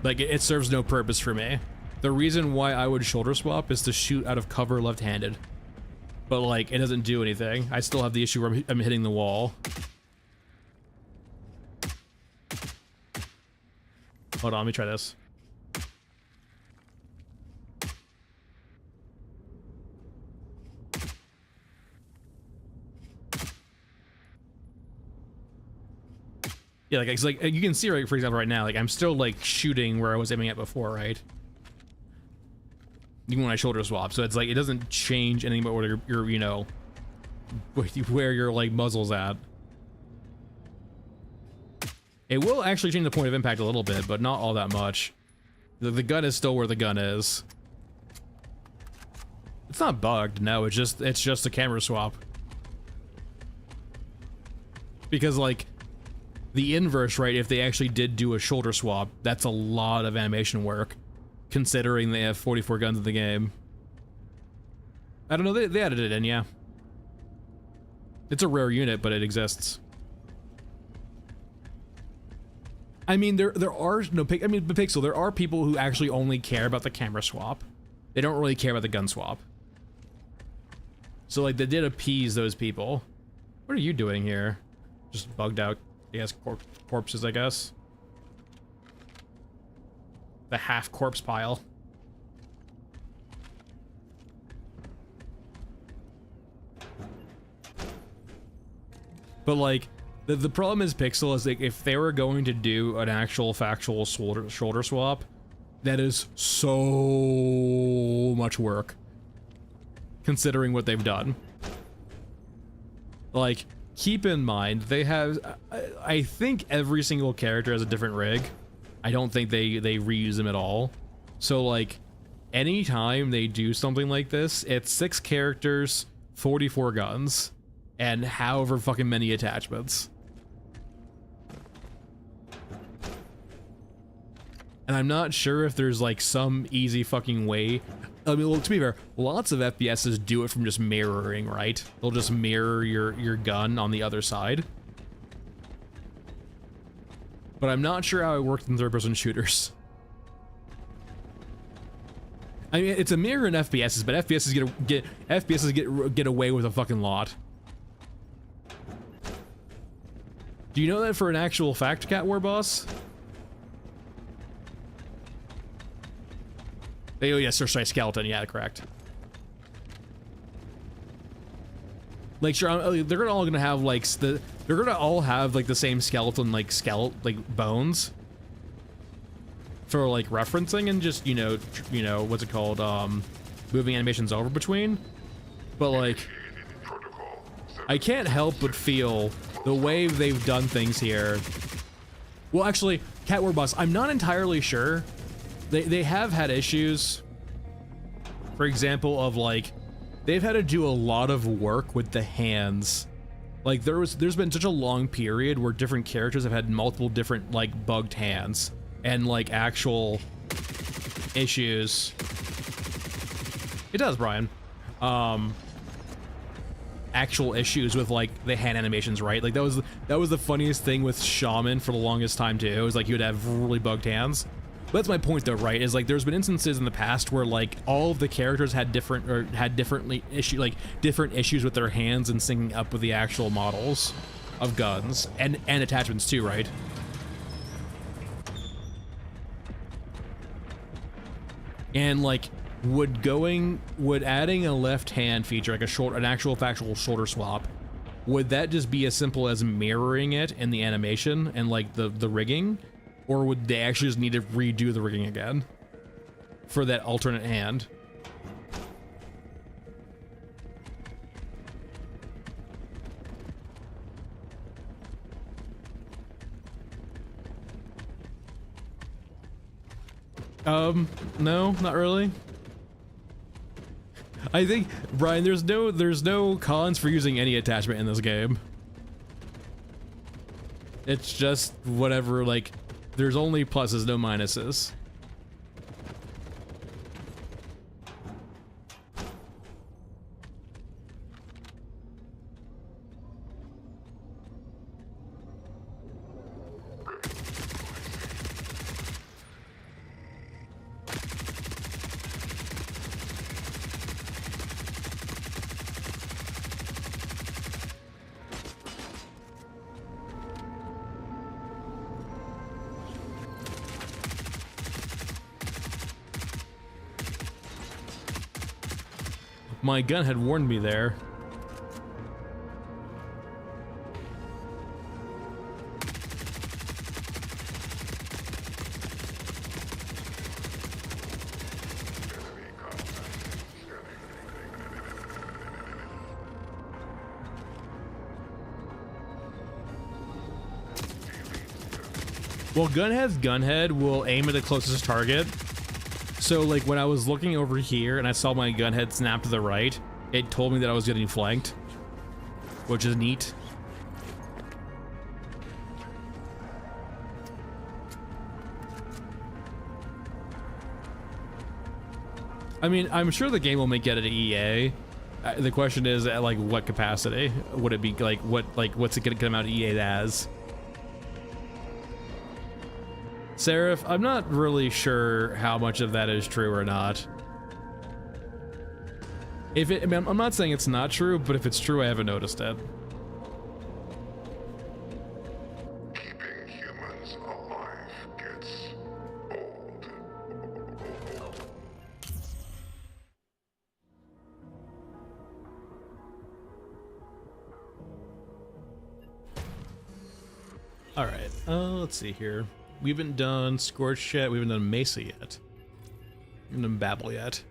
Like, it serves no purpose for me. The reason why I would shoulder swap is to shoot out of cover left-handed. But like, it doesn't do anything. I still have the issue where I'm hitting the wall. Hold on, let me try this. Yeah, like it's like you can see, right, for example, right now, like I'm still like shooting where I was aiming at before, right? Even when I shoulder swap, so it's like it doesn't change anything about where you're you know, where your like muzzle's at. It will actually change the point of impact a little bit, but not all that much. The gun is still where the gun is. It's not bugged, no, it's just a camera swap. Because like the inverse, right, if they actually did do a shoulder swap, that's a lot of animation work, considering they have 44 guns in the game. I don't know, they added it in, yeah. It's a rare unit, but it exists. I mean, there are no, I mean, but Pixel, there are people who actually only care about the camera swap. They don't really care about the gun swap. So like, they did appease those people. What are you doing here? Just bugged out, I guess, corpses, I guess. The half corpse pile. But like, the problem is Pixel is like, if they were going to do an actual factual shoulder swap, that is so much work, considering what they've done. Like, keep in mind, they have, I think every single character has a different rig. I don't think they reuse them at all. So like, anytime they do something like this, it's 6 characters, 44 guns, and however fucking many attachments. And I'm not sure if there's like some easy fucking way. I mean, well, to be fair, lots of FPSs do it from just mirroring, right? They'll just mirror your gun on the other side. But I'm not sure how it works in third-person shooters. I mean, it's a mirror in FPSs, but FPSs get away with a fucking lot. Do you know that for an actual fact cat war boss? Oh yes, sorry, skeleton. Yeah, correct. Like, sure, they're all gonna have like they're gonna all have like the same skeleton, like bones for like referencing and just you know what's it called, moving animations over between. But like, I can't help but feel the way they've done things here. Well, actually, Cat War Boss, I'm not entirely sure. They have had issues, for example, of like, they've had to do a lot of work with the hands. Like there's been such a long period where different characters have had multiple different like bugged hands and like actual issues. It does, Brian. Actual issues with like the hand animations, right? Like that was the funniest thing with Shaman for the longest time too. It was like you would have really bugged hands. But that's my point though, right? Is like there's been instances in the past where like all of the characters had different issues with their hands and syncing up with the actual models of guns and attachments too, right? And like would adding a left hand feature, like an actual factual shoulder swap, would that just be as simple as mirroring it in the animation and like the rigging? Or would they actually just need to redo the rigging again for that alternate hand? No, not really. I think, Brian, there's no cons for using any attachment in this game. It's just whatever, like, there's only pluses, no minuses. My gun had warned me there. Well, gunhead will aim at the closest target. So like when I was looking over here and I saw my gunhead snap to the right, it told me that I was getting flanked, which is neat. I mean, I'm sure the game will make it at EA. The question is at like what capacity would it be? Like what's it gonna come out EA as? Seraph, I'm not really sure how much of that is true or not. I mean, I'm not saying it's not true, but if it's true, I haven't noticed it. Keeping humans alive gets old. All right, let's see here. We haven't done Scorch yet. We haven't done Mesa yet. We haven't done Babel yet.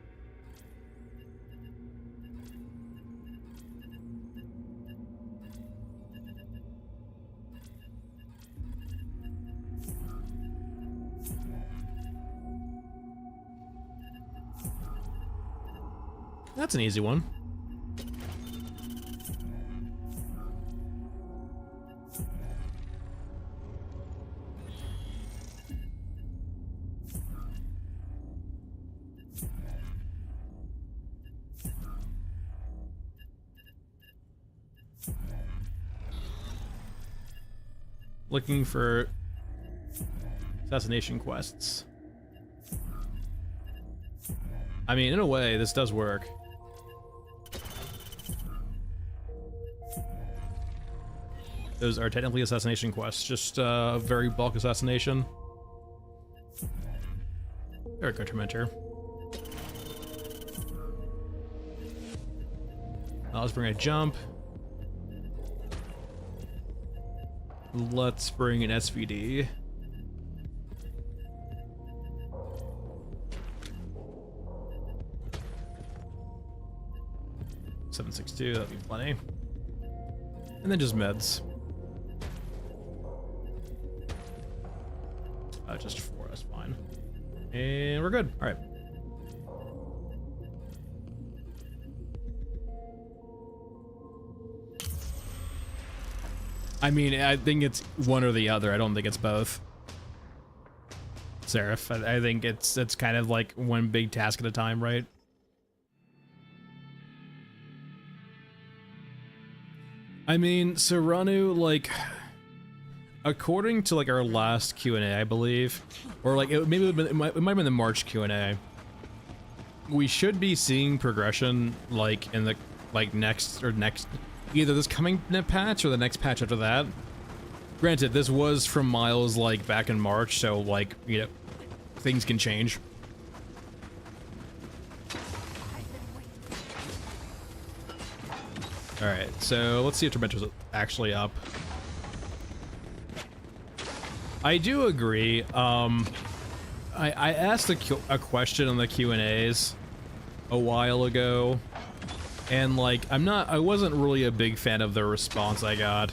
That's an easy one. Looking for assassination quests. I mean, in a way, this does work. Those are technically assassination quests, just very bulk assassination. There we go, Tormentor. Let's bring a jump. Let's bring an SVD. $762, that'd be plenty. And then just meds. Just 4, that's fine. And we're good. All right. I mean, I think it's one or the other. I don't think it's both. Seraph, I think it's kind of like one big task at a time, right? I mean, so Ranu, like, according to like our last Q&A, I believe, or like it might have been the March Q&A, we should be seeing progression like in the next either this coming patch or the next patch after that. Granted, this was from Miles like back in March, so like, you know, things can change. All right, so let's see if Tormentor's actually up. I do agree. I asked a question on the Q&As a while ago, and like I wasn't really a big fan of the response I got,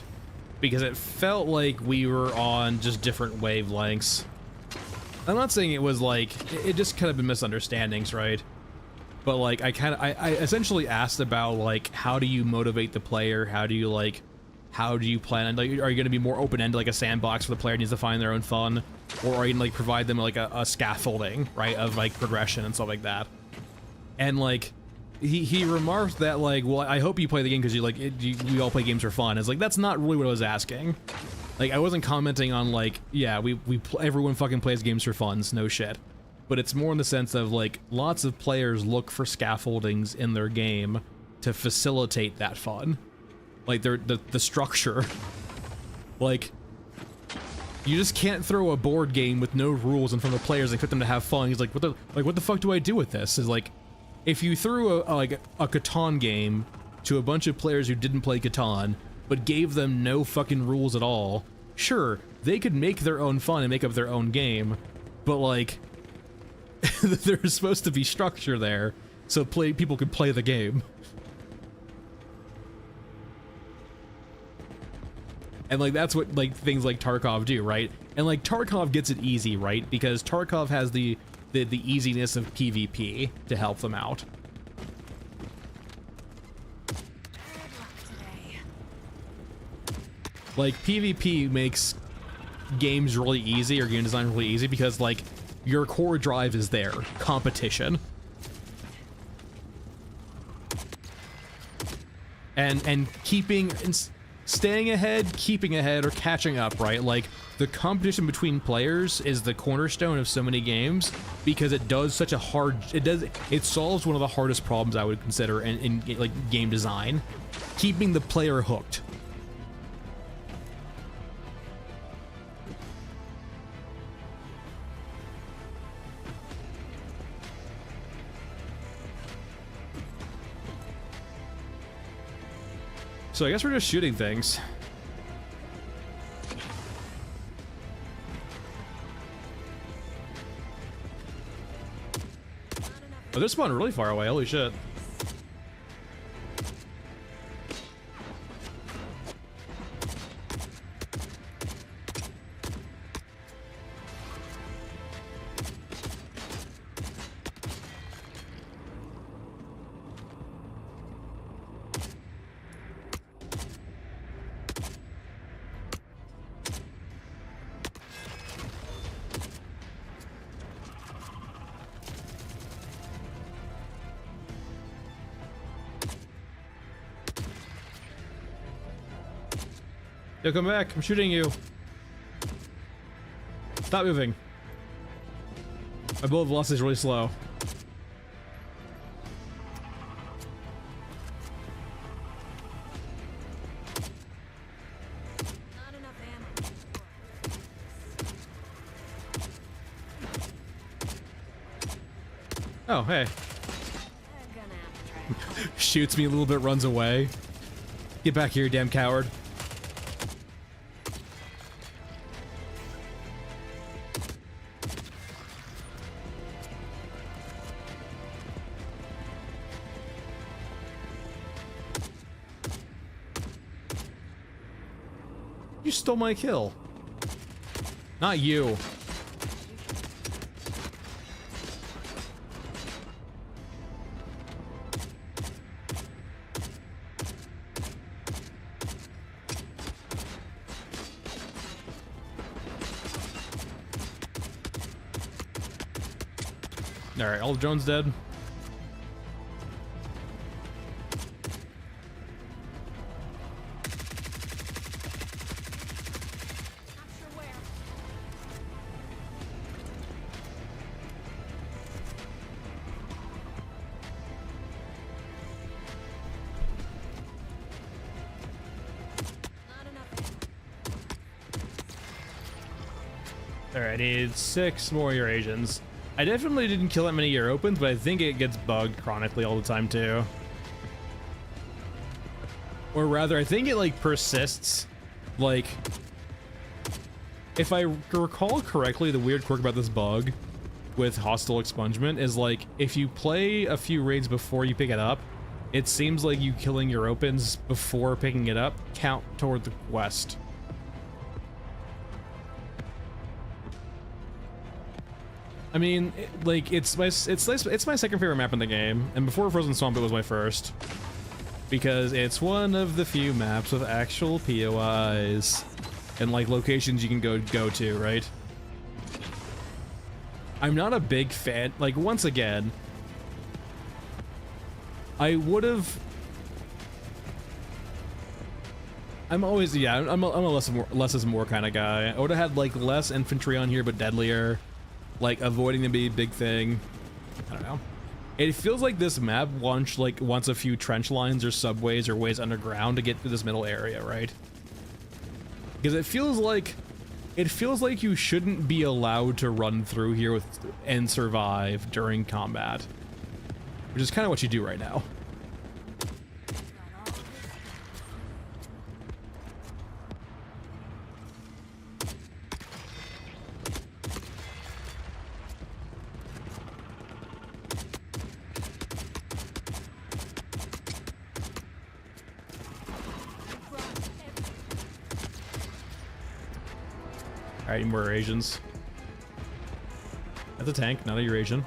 because it felt like we were on just different wavelengths. I'm not saying it was like, it just could have been misunderstandings, right? But like I essentially asked about like, how do you motivate the player? How do you plan, like, are you going to be more open-ended, like a sandbox where the player needs to find their own fun, or are you going to like provide them like a scaffolding, right, of like progression and stuff like that? And like he remarked that like, well, I hope you play the game because we all play games for fun. It's like, that's not really what I was asking. Like, I wasn't commenting on like, yeah, everyone fucking plays games for fun, no shit. But it's more in the sense of like, lots of players look for scaffoldings in their game to facilitate that fun. Like the structure. Like, you just can't throw a board game with no rules in front of the players and expect them to have fun. He's like, what the fuck do I do with this? Is like, if you threw a Catan game to a bunch of players who didn't play Catan, but gave them no fucking rules at all, sure, they could make their own fun and make up their own game, but like, there's supposed to be structure there so people could play the game. And like, that's what like things like Tarkov do, right? And like Tarkov gets it easy, right? Because Tarkov has the easiness of PvP to help them out. Like PvP makes games really easy, or game design really easy, because like your core drive is there, competition. And keeping and staying ahead, keeping ahead, or catching up, right? Like the competition between players is the cornerstone of so many games, because it does such a hard, it solves one of the hardest problems I would consider in like game design, keeping the player hooked. So I guess we're just shooting things. Oh, they're spawning really far away, holy shit. Yo, come back. I'm shooting you. Stop moving. My bullet velocity is really slow. Not enough ammo. Oh, hey. I'm gonna have to try. Shoots me a little bit, runs away. Get back here, you damn coward. You stole my kill. Not you. Alright, all the drones dead. Not sure where. Not enough ammo. Alright, I need 6 more Eurasians. I definitely didn't kill that many Europans, but I think it gets bugged chronically all the time too. Or rather, I think it like persists. Like, if I recall correctly, the weird quirk about this bug with hostile expungement is like, if you play a few raids before you pick it up, it seems like you killing Europans before picking it up count toward the quest. I mean, like, it's my second favorite map in the game, and before Frozen Swamp it was my first, because it's one of the few maps with actual POIs and like locations you can go to, right? I'm not a big fan. Like, once again, I would have. I'm always, yeah, I'm a less is more kind of guy. I would have had like less infantry on here, but deadlier. Like, avoiding them being a big thing. I don't know. It feels like this map wants a few trench lines or subways or ways underground to get to this middle area, right? Because it feels like you shouldn't be allowed to run through here and survive during combat, which is kind of what you do right now. Alright, more Eurasians. That's a tank, not a Eurasian.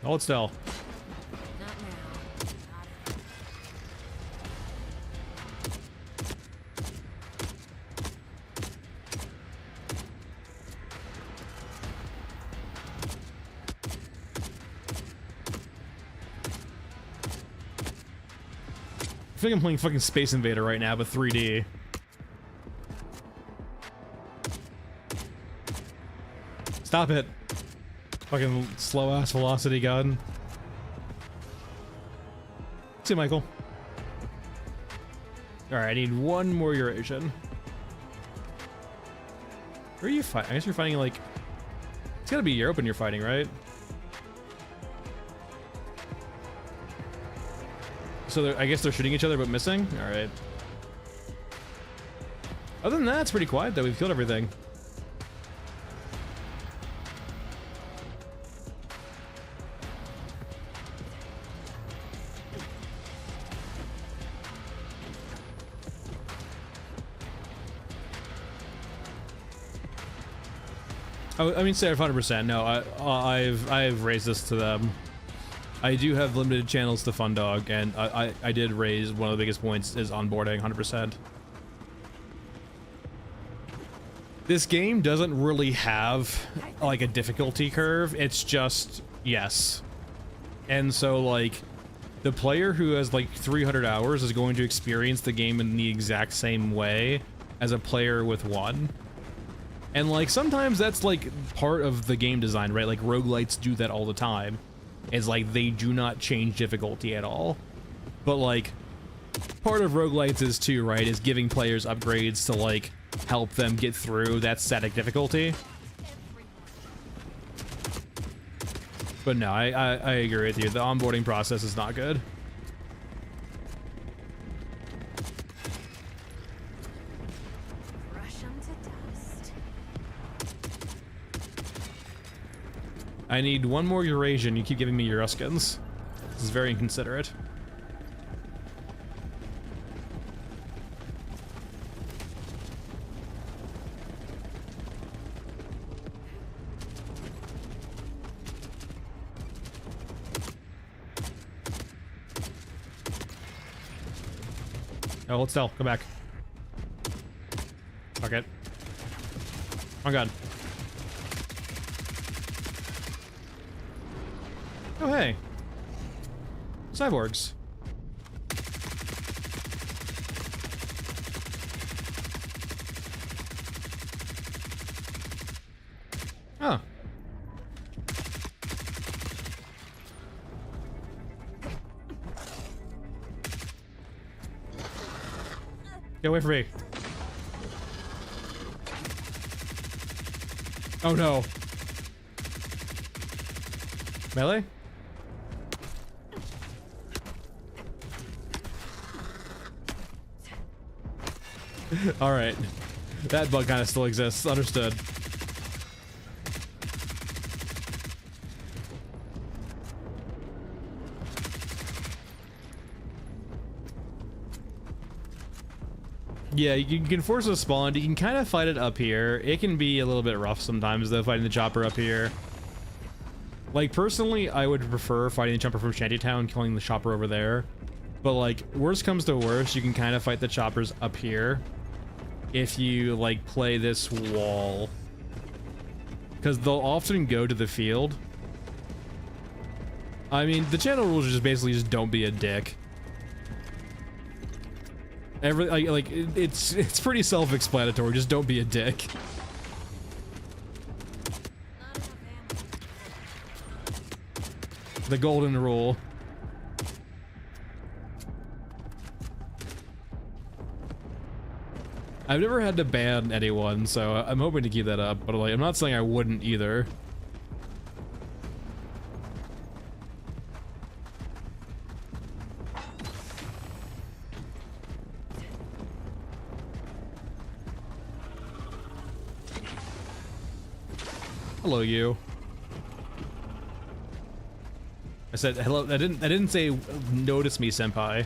Hold still. Not now. Not I feel like I'm playing fucking Space Invader right now, but 3D. Stop it. Fucking slow ass velocity gun. See, Michael. Alright, I need one more Eurasian. Where are you fighting? I guess you're fighting like... It's gotta be Europe when you're fighting, right? So I guess they're shooting each other but missing? Alright. Other than that, it's pretty quiet though. We've killed everything. Oh, I mean, say 100%. No, I've raised this to them. I do have limited channels to Fun Dog, and I did raise one of the biggest points is onboarding, 100%. This game doesn't really have like a difficulty curve. It's just yes, and so like the player who has like 300 hours is going to experience the game in the exact same way as a player with 1. And like sometimes that's like part of the game design, right? Like roguelites do that all the time. It's like they do not change difficulty at all. But like part of roguelites is too, right? Is giving players upgrades to like help them get through that static difficulty. But no, I agree with you. The onboarding process is not good. crush 'em to dust. I need one more Eurasian. You keep giving me Euruskins. This is very inconsiderate. Oh, hold still. Come back. Fuck it. Oh god. Oh hey. Cyborgs. Huh. Get away from me. Oh no. Melee? Alright. That bug kind of still exists. Understood. Yeah, you can force a spawn. You can kind of fight it up here. It can be a little bit rough sometimes, though, fighting the chopper up here. Like, personally, I would prefer fighting the chopper from Shantytown, killing the chopper over there. But, like, worst comes to worst, you can kind of fight the choppers up here if you, like, play this wall. Because they'll often go to the field. I mean, the channel rules are just basically just don't be a dick. It's pretty self-explanatory. Just don't be a dick. The golden rule. I've never had to ban anyone, so I'm hoping to keep that up. But like, I'm not saying I wouldn't either. Hello, you. I said hello. I didn't say notice me, senpai.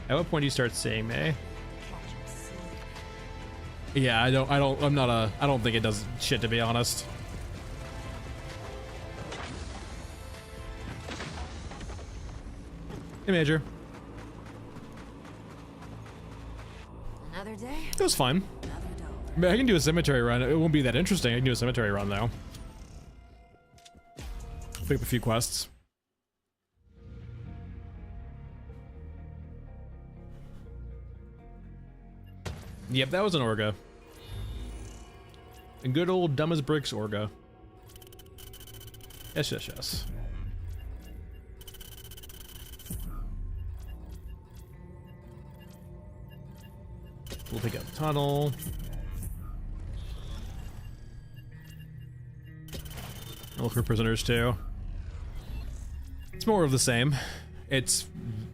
At what point do you start seeing me? Catch 'em sleep. Yeah, I don't think it does shit, to be honest. Hey, Major. Another day, It was fine. another dollar. I mean, I can do a cemetery run. It won't be that interesting. I can do a cemetery run, though. Pick up a few quests. Yep, that was an Orga. A good old dumb as bricks Orga. Yes, yes, yes. We'll take out the tunnel. I'll look for prisoners too. It's more of the same. It's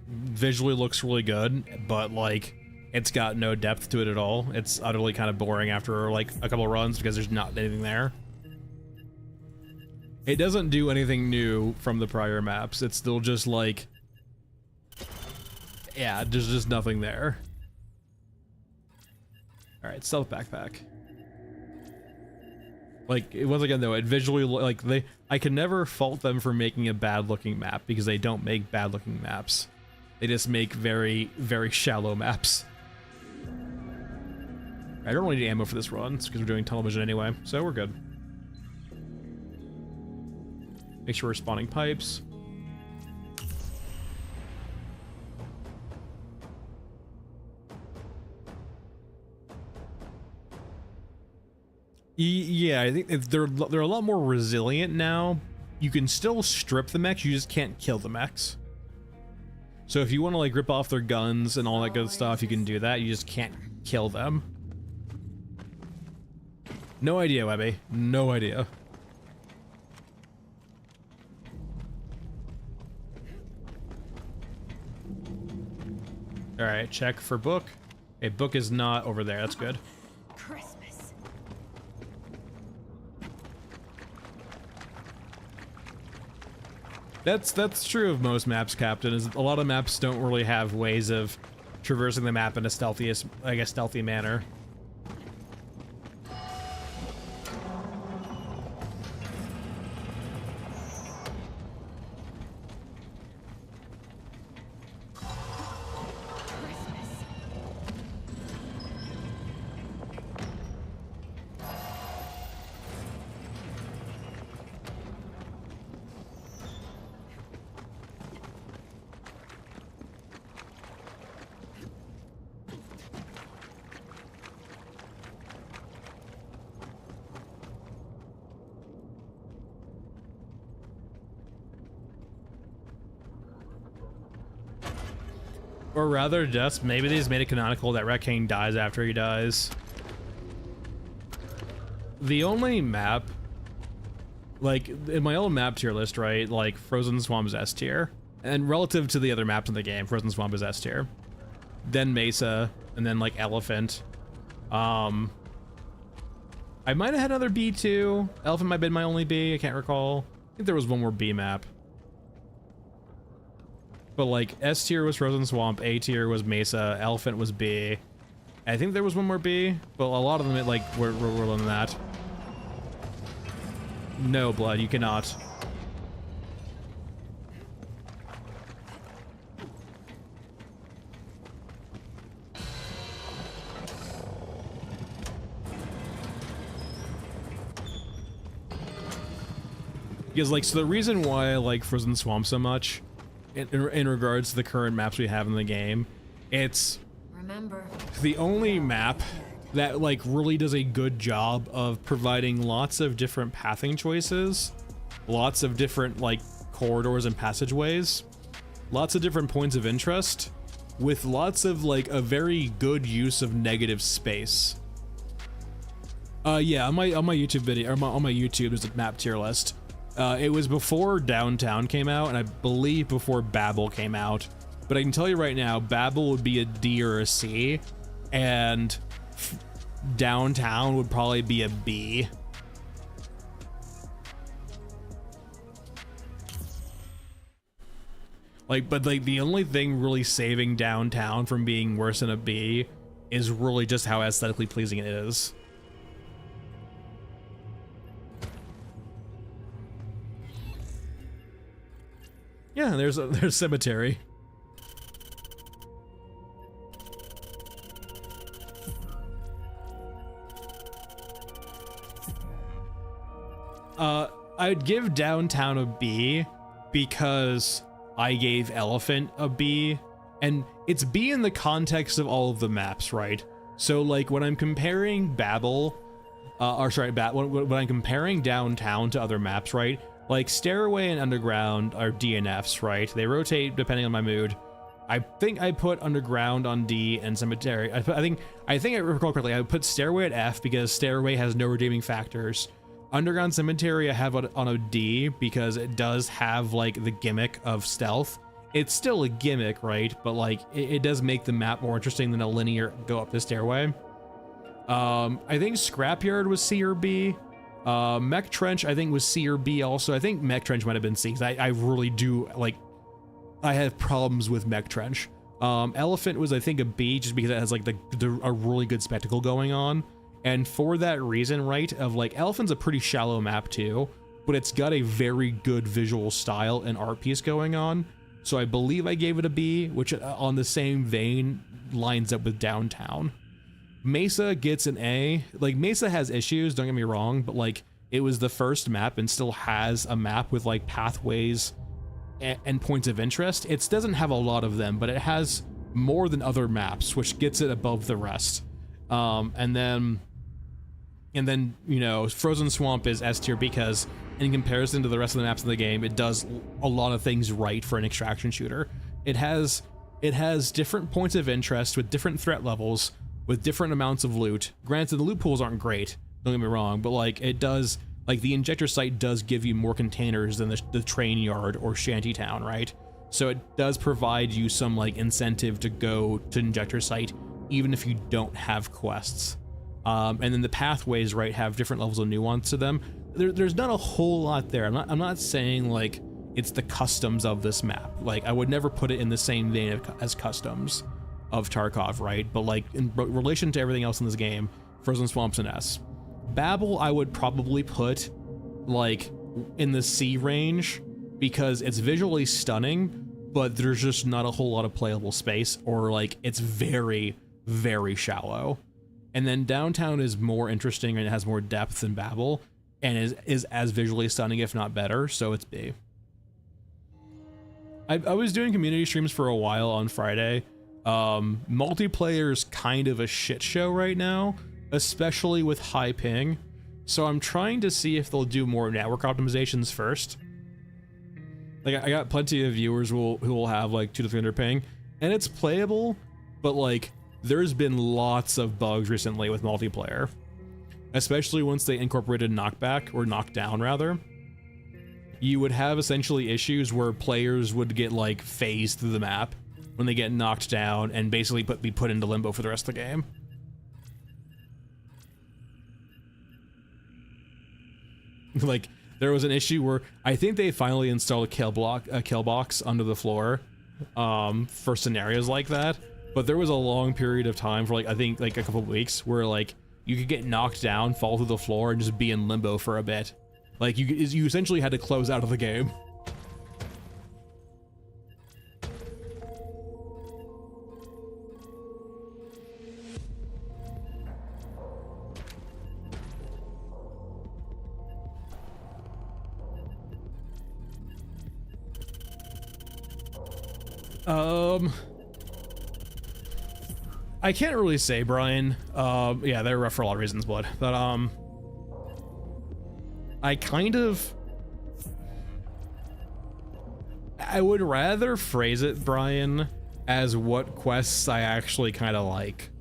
visually looks really good, but like it's got no depth to it at all. It's utterly kind of boring after like a couple runs because there's not anything there. It doesn't do anything new from the prior maps. It's still just like, yeah, there's just nothing there. All right, stealth backpack. Like, once again though, it visually, like, I can never fault them for making a bad looking map because they don't make bad looking maps. They just make very, very shallow maps. I don't really need ammo for this run because we're doing tunnel vision anyway, so we're good. Make sure we're spawning pipes. Yeah, I think if they're a lot more resilient now. You can still strip the mechs, you just can't kill the mechs. So if you want to like rip off their guns and all that good stuff, you can do that. You just can't kill them. No idea, Webby. No idea. All right, check for book. A book is not over there. That's good. Christmas. That's true of most maps, Captain. Is a lot of maps don't really have ways of traversing the map in a stealthy manner. Or rather, just maybe they just made it canonical that Rat King dies after he dies. The only map, like in my own map tier list, right? Like Frozen Swamp is S tier, and relative to the other maps in the game, Frozen Swamp is S tier. Then Mesa, and then like Elephant. I might have had another B too. Elephant might have been my only B. I can't recall. I think there was one more B map. But like S tier was Frozen Swamp, A tier was Mesa, Elephant was B. I think there was one more B, but a lot of them like were lower than that. No, Blood, you cannot. Because like, so the reason why I like Frozen Swamp so much in regards to the current maps we have in the game, it's Remember, the only map that like really does a good job of providing lots of different pathing choices, lots of different like corridors and passageways, lots of different points of interest, with lots of like a very good use of negative space. Yeah, on my YouTube video, or on my YouTube, there's a map tier list It was before Downtown came out, and I believe before Babel came out. But I can tell you right now, Babel would be a D or a C, and Downtown would probably be a B. But the only thing really saving Downtown from being worse than a B is really just how aesthetically pleasing it is. Yeah, there's Cemetery. I'd give Downtown a B because I gave Elephant a B, and it's B in the context of all of the maps, right? So like when I'm comparing Babel, when I'm comparing Downtown to other maps, right? Like Stairway and Underground are DNFs, right? They rotate depending on my mood. I think I put Underground on D and Cemetery. I think I recall correctly. I put Stairway at F because Stairway has no redeeming factors. Underground Cemetery I have on a D because it does have like the gimmick of stealth. It's still a gimmick, right? But like it does make the map more interesting than a linear go up the stairway. I think Scrapyard was C or B. Mech Trench I think was C or B also. I think Mech Trench might have been C because I really do like, I have problems with Mech Trench. Elephant was I think a B just because it has like a really good spectacle going on. And for that reason, right, of like, Elephant's a pretty shallow map too, but it's got a very good visual style and art piece going on. So I believe I gave it a B, which on the same vein lines up with Downtown. Mesa gets an A. Like, Mesa has issues, don't get me wrong, but like, it was the first map and still has a map with like pathways and points of interest. It doesn't have a lot of them, but it has more than other maps, which gets it above the rest. And then, you know, Frozen Swamp is S tier because in comparison to the rest of the maps in the game, it does a lot of things right for an extraction shooter. It has different points of interest with different threat levels, with different amounts of loot. Granted, the loot pools aren't great, don't get me wrong, but like it does, like the injector site does give you more containers than the train yard or shantytown, right? So it does provide you some like incentive to go to injector site, even if you don't have quests. And then the pathways, right, have different levels of nuance to them. There's not a whole lot there. I'm not saying like it's the customs of this map. Like I would never put it in the same vein as customs of Tarkov, right? But like in relation to everything else in this game, Frozen Swamp's an S. Babel I would probably put like in the C range because it's visually stunning, but there's just not a whole lot of playable space, or like it's very, very shallow. And then Downtown is more interesting and it has more depth than Babel, and is as visually stunning, if not better, so it's B. I was doing community streams for a while on Friday. Multiplayer's kind of a shit show right now, especially with high ping. So I'm trying to see if they'll do more network optimizations first. Like I got plenty of viewers who will have like 200 to 300 ping, and it's playable, but like there's been lots of bugs recently with multiplayer, especially once they incorporated knockback, or knockdown rather. You would have essentially issues where players would get like phased through the map when they get knocked down and basically be put into limbo for the rest of the game. Like there was an issue where I think they finally installed a kill box under the floor for scenarios like that. But there was a long period of time for like, I think like a couple of weeks where like you could get knocked down, fall through the floor, and just be in limbo for a bit. Like you essentially had to close out of the game. I can't really say, Brian. Yeah, they're rough for a lot of reasons, but I would rather phrase it, Brian, as what quests I actually kind of like.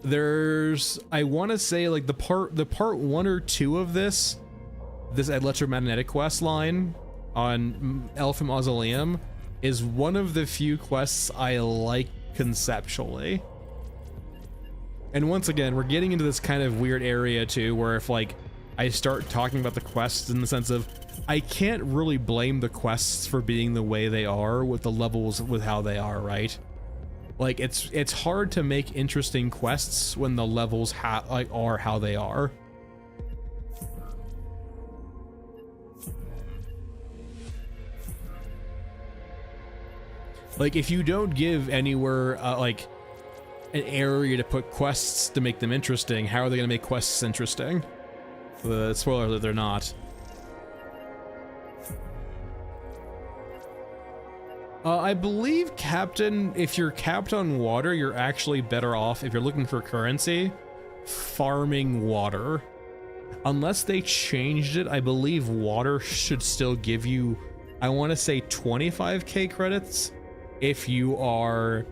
I want to say like the part 1 or 2 of this this electromagnetic quest line on Elf Mausoleum is one of the few quests I like conceptually. And once again, we're getting into this kind of weird area too, where if like I start talking about the quests in the sense of I can't really blame the quests for being the way they are with the levels with how they are, right? Like it's hard to make interesting quests when the levels are how they are. Like if you don't give anywhere like an area to put quests to make them interesting, how are they gonna make quests interesting? Spoiler alert, they're not. I believe if you're capped on water, you're actually better off, if you're looking for currency, farming water. Unless they changed it, I believe water should still give you, I want to say 25k credits if you are,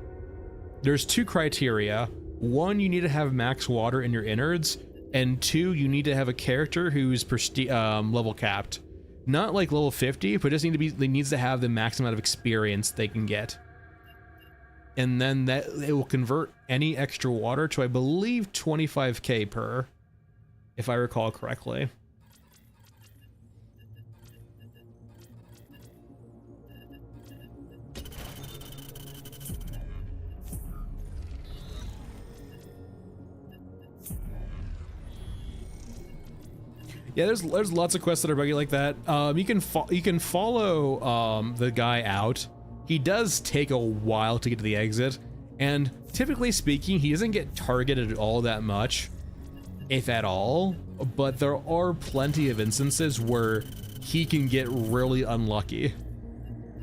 there's two criteria. One, you need to have max water in your innards, and two, you need to have a character who's level capped. Not like level 50, but just needs to have the max amount of experience they can get. And then that it will convert any extra water to, I believe, 25k per, if I recall correctly. Yeah, there's lots of quests that are buggy like that. You can follow the guy out. He does take a while to get to the exit, and typically speaking, he doesn't get targeted all that much, if at all. But there are plenty of instances where he can get really unlucky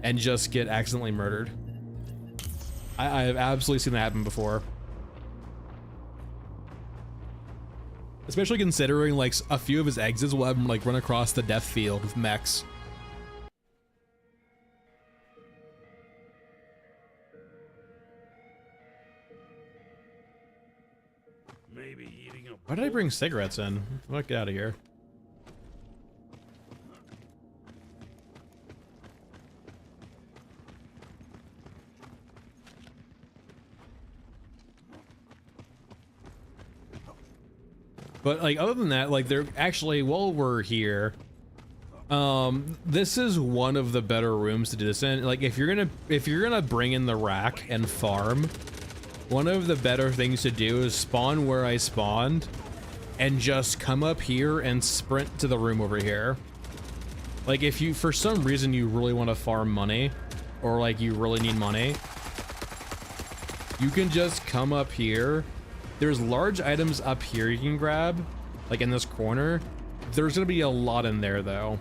and just get accidentally murdered. I've absolutely seen that happen before. Especially considering like a few of his exits will have him like run across the death field with mechs. Maybe eating a Why did I bring cigarettes in? Get out of here. But like other than that, like they're actually, while we're here, this is one of the better rooms to do this in. Like if you're gonna bring in the rack and farm, one of the better things to do is spawn where I spawned and just come up here and sprint to the room over here. Like if you, for some reason you really want to farm money, or like you really need money, you can just come up here. There's large items up here you can grab, like in this corner. There's gonna be a lot in there though.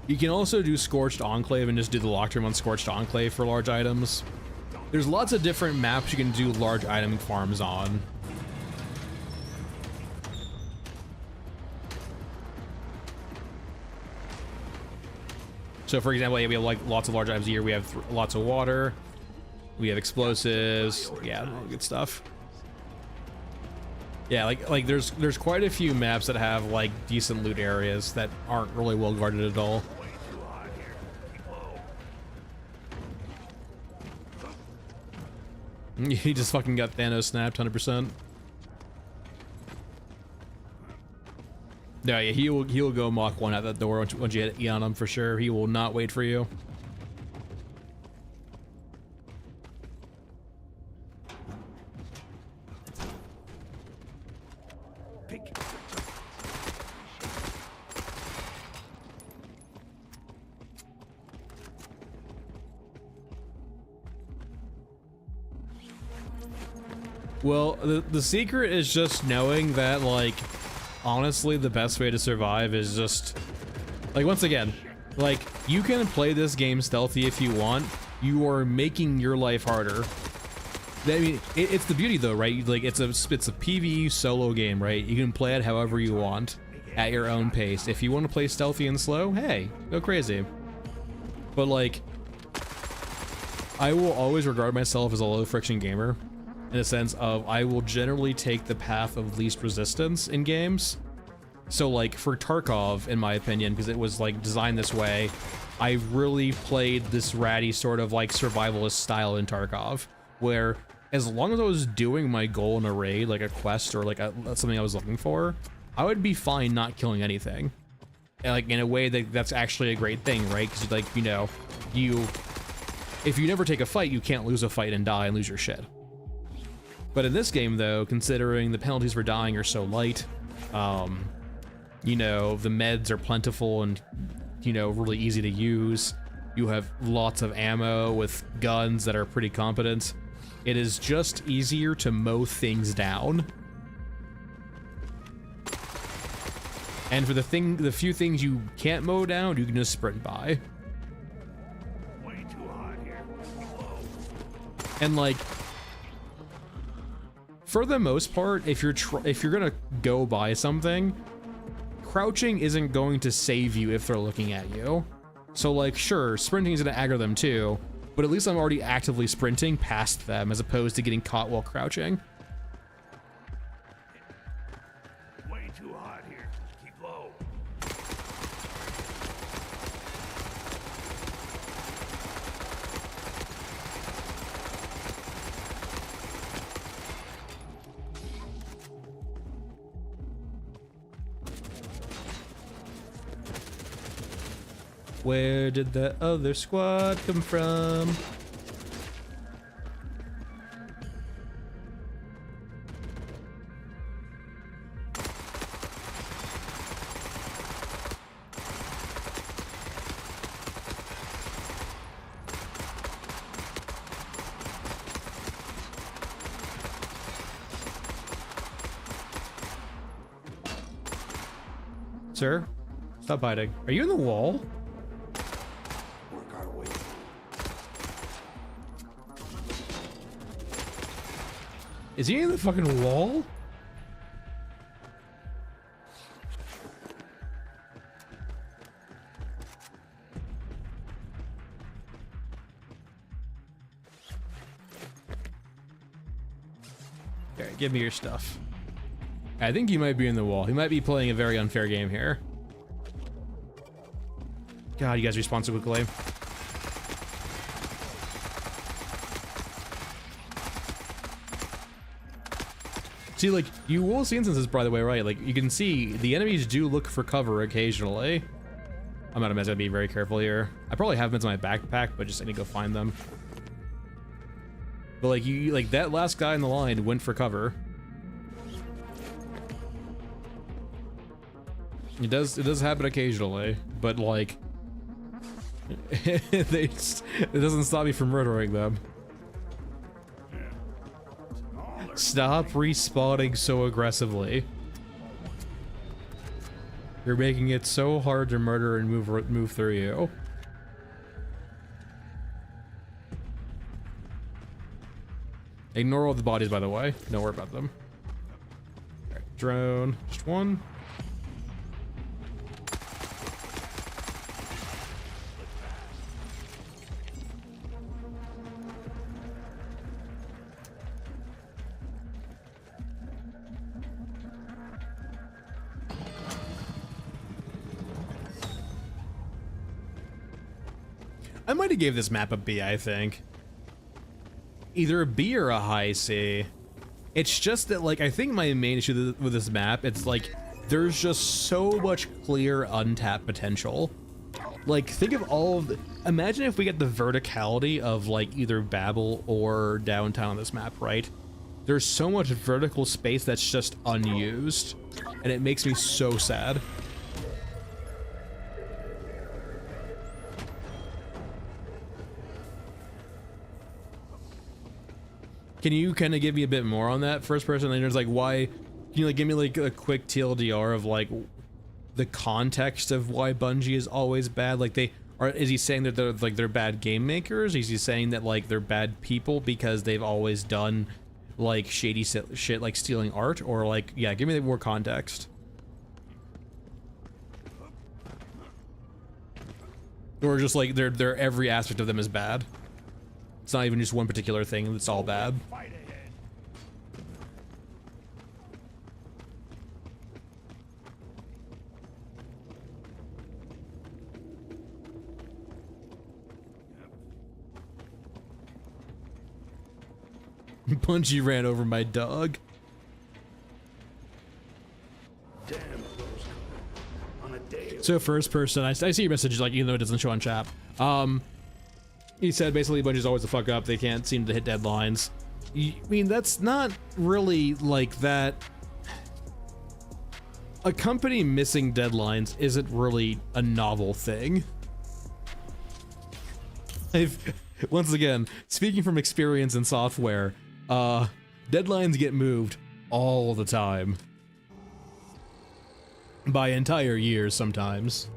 You can also do Scorched Enclave and just do the locked room on Scorched Enclave for large items. There's lots of different maps you can do large item farms on. So for example, yeah, we have like lots of large items here. We have lots of water. We have explosives, yeah, all good stuff. Yeah, like there's quite a few maps that have like decent loot areas that aren't really well guarded at all. He just fucking got Thanos snapped 100%. No, yeah, he will go Mach 1 out that door once you hit E on him for sure. He will not wait for you. Well, the secret is just knowing that, like, honestly, the best way to survive is just, like, once again, like, you can play this game stealthy if you want. You are making your life harder. I mean, it's the beauty though, right? Like, it's a PvE solo game, right? You can play it however you want, at your own pace. If you want to play stealthy and slow, hey, go crazy. But, like, I will always regard myself as a low friction gamer, in a sense of I will generally take the path of least resistance in games. So like for Tarkov, in my opinion, because it was like designed this way, I really played this ratty sort of like survivalist style in Tarkov, where as long as I was doing my goal in a raid, like a quest or like something I was looking for, I would be fine not killing anything. And like in a way that's actually a great thing, right? Because like, you know, if you never take a fight, you can't lose a fight and die and lose your shit. But in this game though, considering the penalties for dying are so light, you know, the meds are plentiful and, you know, really easy to use. You have lots of ammo with guns that are pretty competent. It is just easier to mow things down. And for the few things you can't mow down, you can just sprint by. Way too hot here. Whoa. And like, for the most part, if you're gonna go buy something, crouching isn't going to save you if they're looking at you. So like, sure, sprinting is gonna aggro them too, but at least I'm already actively sprinting past them as opposed to getting caught while crouching. Way too hot here. Keep low. Where did the other squad come from? Sir, stop hiding. Are you in the wall? Work our way. Is he in the fucking wall? Okay, give me your stuff. I think he might be in the wall. He might be playing a very unfair game here. God, you guys respawn so quickly. See, like, you will see instances, by the way, right? Like, you can see the enemies do look for cover occasionally. I'm out of meds, I gotta be very careful here. I probably have meds in my backpack, but just I need to go find them. But like, like that last guy in the line went for cover. It does happen occasionally, but like, it doesn't stop me from murdering them. Stop respawning so aggressively. You're making it so hard to murder and move through you. Ignore all the bodies, by the way. Don't worry about them. Alright, drone. Just one. I might have gave this map a B, I think. Either a B or a high C. It's just that, like, I think my main issue with this map, it's like, there's just so much clear untapped potential. Like, think of all of the, imagine if we get the verticality of, like, either Babel or downtown on this map, right? There's so much vertical space that's just unused, and it makes me so sad. Can you kind of give me a bit more on that first person? And there's like, why, can you like give me like a quick TLDR of like the context of why Bungie is always bad? Like they are, is he saying that they're bad game makers? Is he saying that like they're bad people because they've always done like shady shit like stealing art? Or like, yeah, give me more context. Or just like they're every aspect of them is bad. It's not even just one particular thing, it's all bad. Fight ahead. Punchy ran over my dog. Damn those on a day. So first person, I see your message, like, even though it doesn't show on chat. He said basically Bungie's always the fuck up. They can't seem to hit deadlines. I mean, that's not really like that. A company missing deadlines isn't really a novel thing. Once again, speaking from experience in software, deadlines get moved all the time. By entire years sometimes.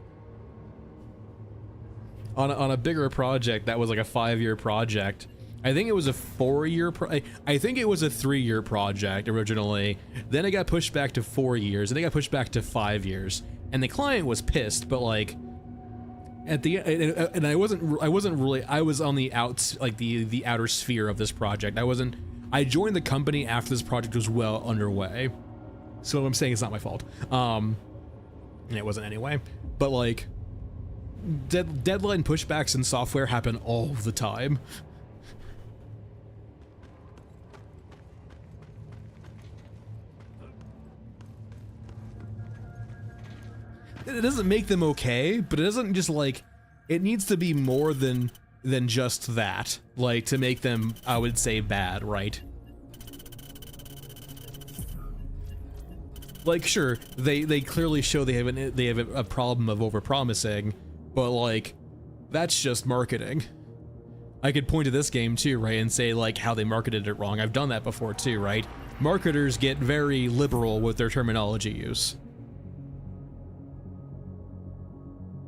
On a bigger project that was like a 5-year project, I think it was a 4-year I think it was a 3-year project originally. Then it got pushed back to 4 years, and it got pushed back to 5 years. And the client was pissed, but like at the and I was on the outs, like the outer sphere of this project. I joined the company after this project was well underway. So I'm saying it's not my fault. And it wasn't anyway. But like deadline pushbacks in software happen all the time. It doesn't make them okay, but it doesn't just like, it needs to be more than just that, like to make them, I would say, bad, right? Like, sure, they clearly show they have a problem of overpromising, but like, that's just marketing. I could point to this game too, right, and say like how they marketed it wrong. I've done that before too, right? Marketers get very liberal with their terminology use.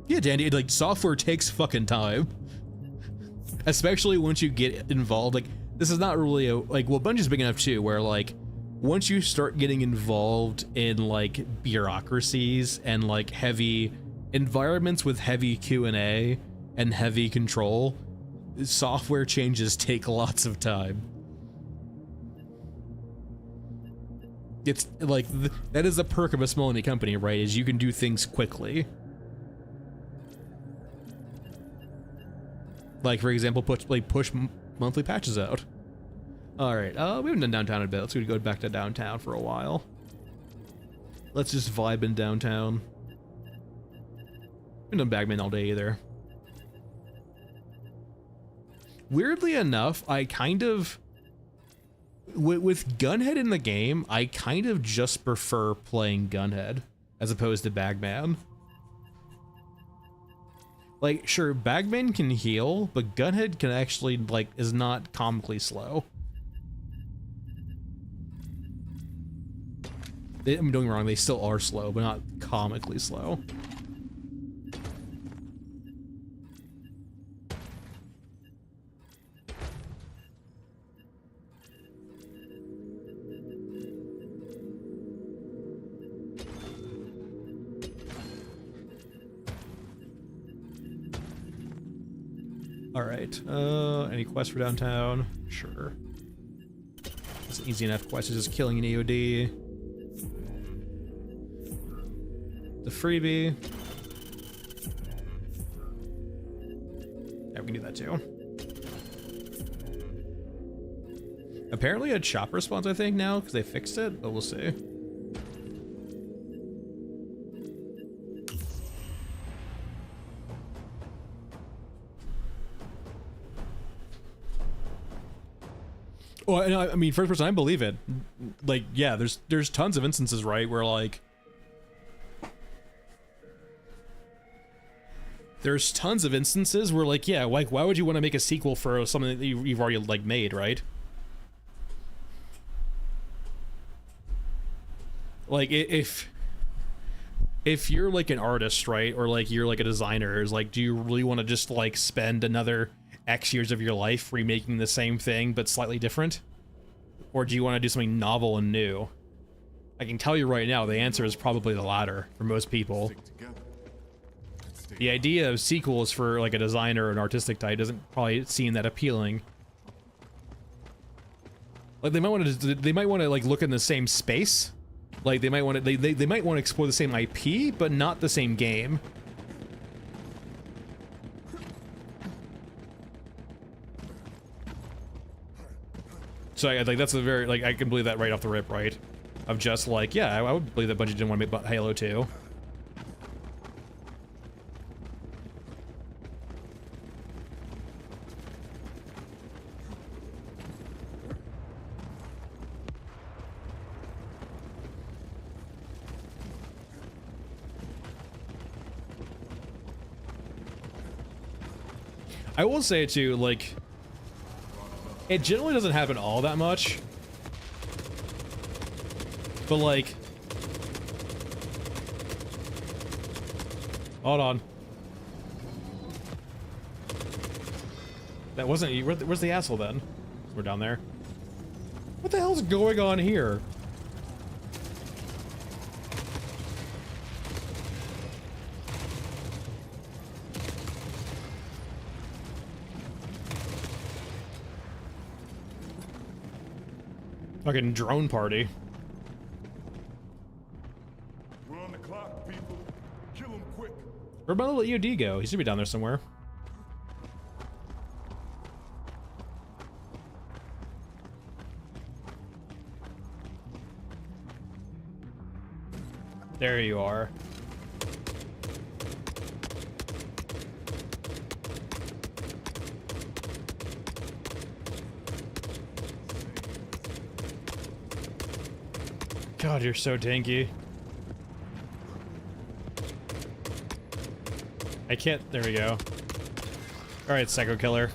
Yeah, Dandy, like, software takes fucking time. Especially once you get involved, like, this is not really a, like, well, Bungie's big enough too, where, like, once you start getting involved in, like, bureaucracies and, like, heavy environments with heavy Q&A and heavy control, software changes take lots of time. It's, like, that is a perk of a small indie company, right, is you can do things quickly. Like, for example, push monthly patches out. Alright, we haven't done downtown in a bit. Let's go back to downtown for a while. Let's just vibe in downtown. Haven't done Bagman all day either. Weirdly enough, I kind of... With Gunhead in the game, I kind of just prefer playing Gunhead as opposed to Bagman. Like, sure, Bagman can heal, but Gunhead can actually, like, is not comically slow. I'm doing wrong, they still are slow, but not comically slow. Alright, any quests for downtown? Sure. It's an easy enough quest, it's just killing an EOD. The freebie. Yeah, we can do that too. Apparently a chopper spawns, I think, now, because they fixed it, but we'll see. Well, I mean, first person, I believe it. Like, yeah, there's tons of instances, right, where like there's tons of instances where like, yeah, like why would you want to make a sequel for something that you've already like made, right? Like if you're like an artist, right, or like you're like a designer, is like, do you really want to just like spend another X years of your life remaking the same thing but slightly different? Or do you want to do something novel and new? I can tell you right now, the answer is probably the latter for most people. The idea of sequels for like a designer or an artistic type doesn't probably seem that appealing. Like they might want to like look in the same space. Like they might want to they might want to explore the same IP, but not the same game. So I like that's a very like I can believe that right off the rip, right? Of just like, yeah, I would believe that Bungie didn't want to make Halo 2. I will say too, like, it generally doesn't happen all that much, but like, hold on, that wasn't you. Where's the asshole then? We're down there. What the hell's going on here? Fucking drone party. We're on the clock, people. Kill him quick. Where'd my little EOD go? He should be down there somewhere. There you are. God, you're so tanky. I can't. There we go. All right, Psycho Killer.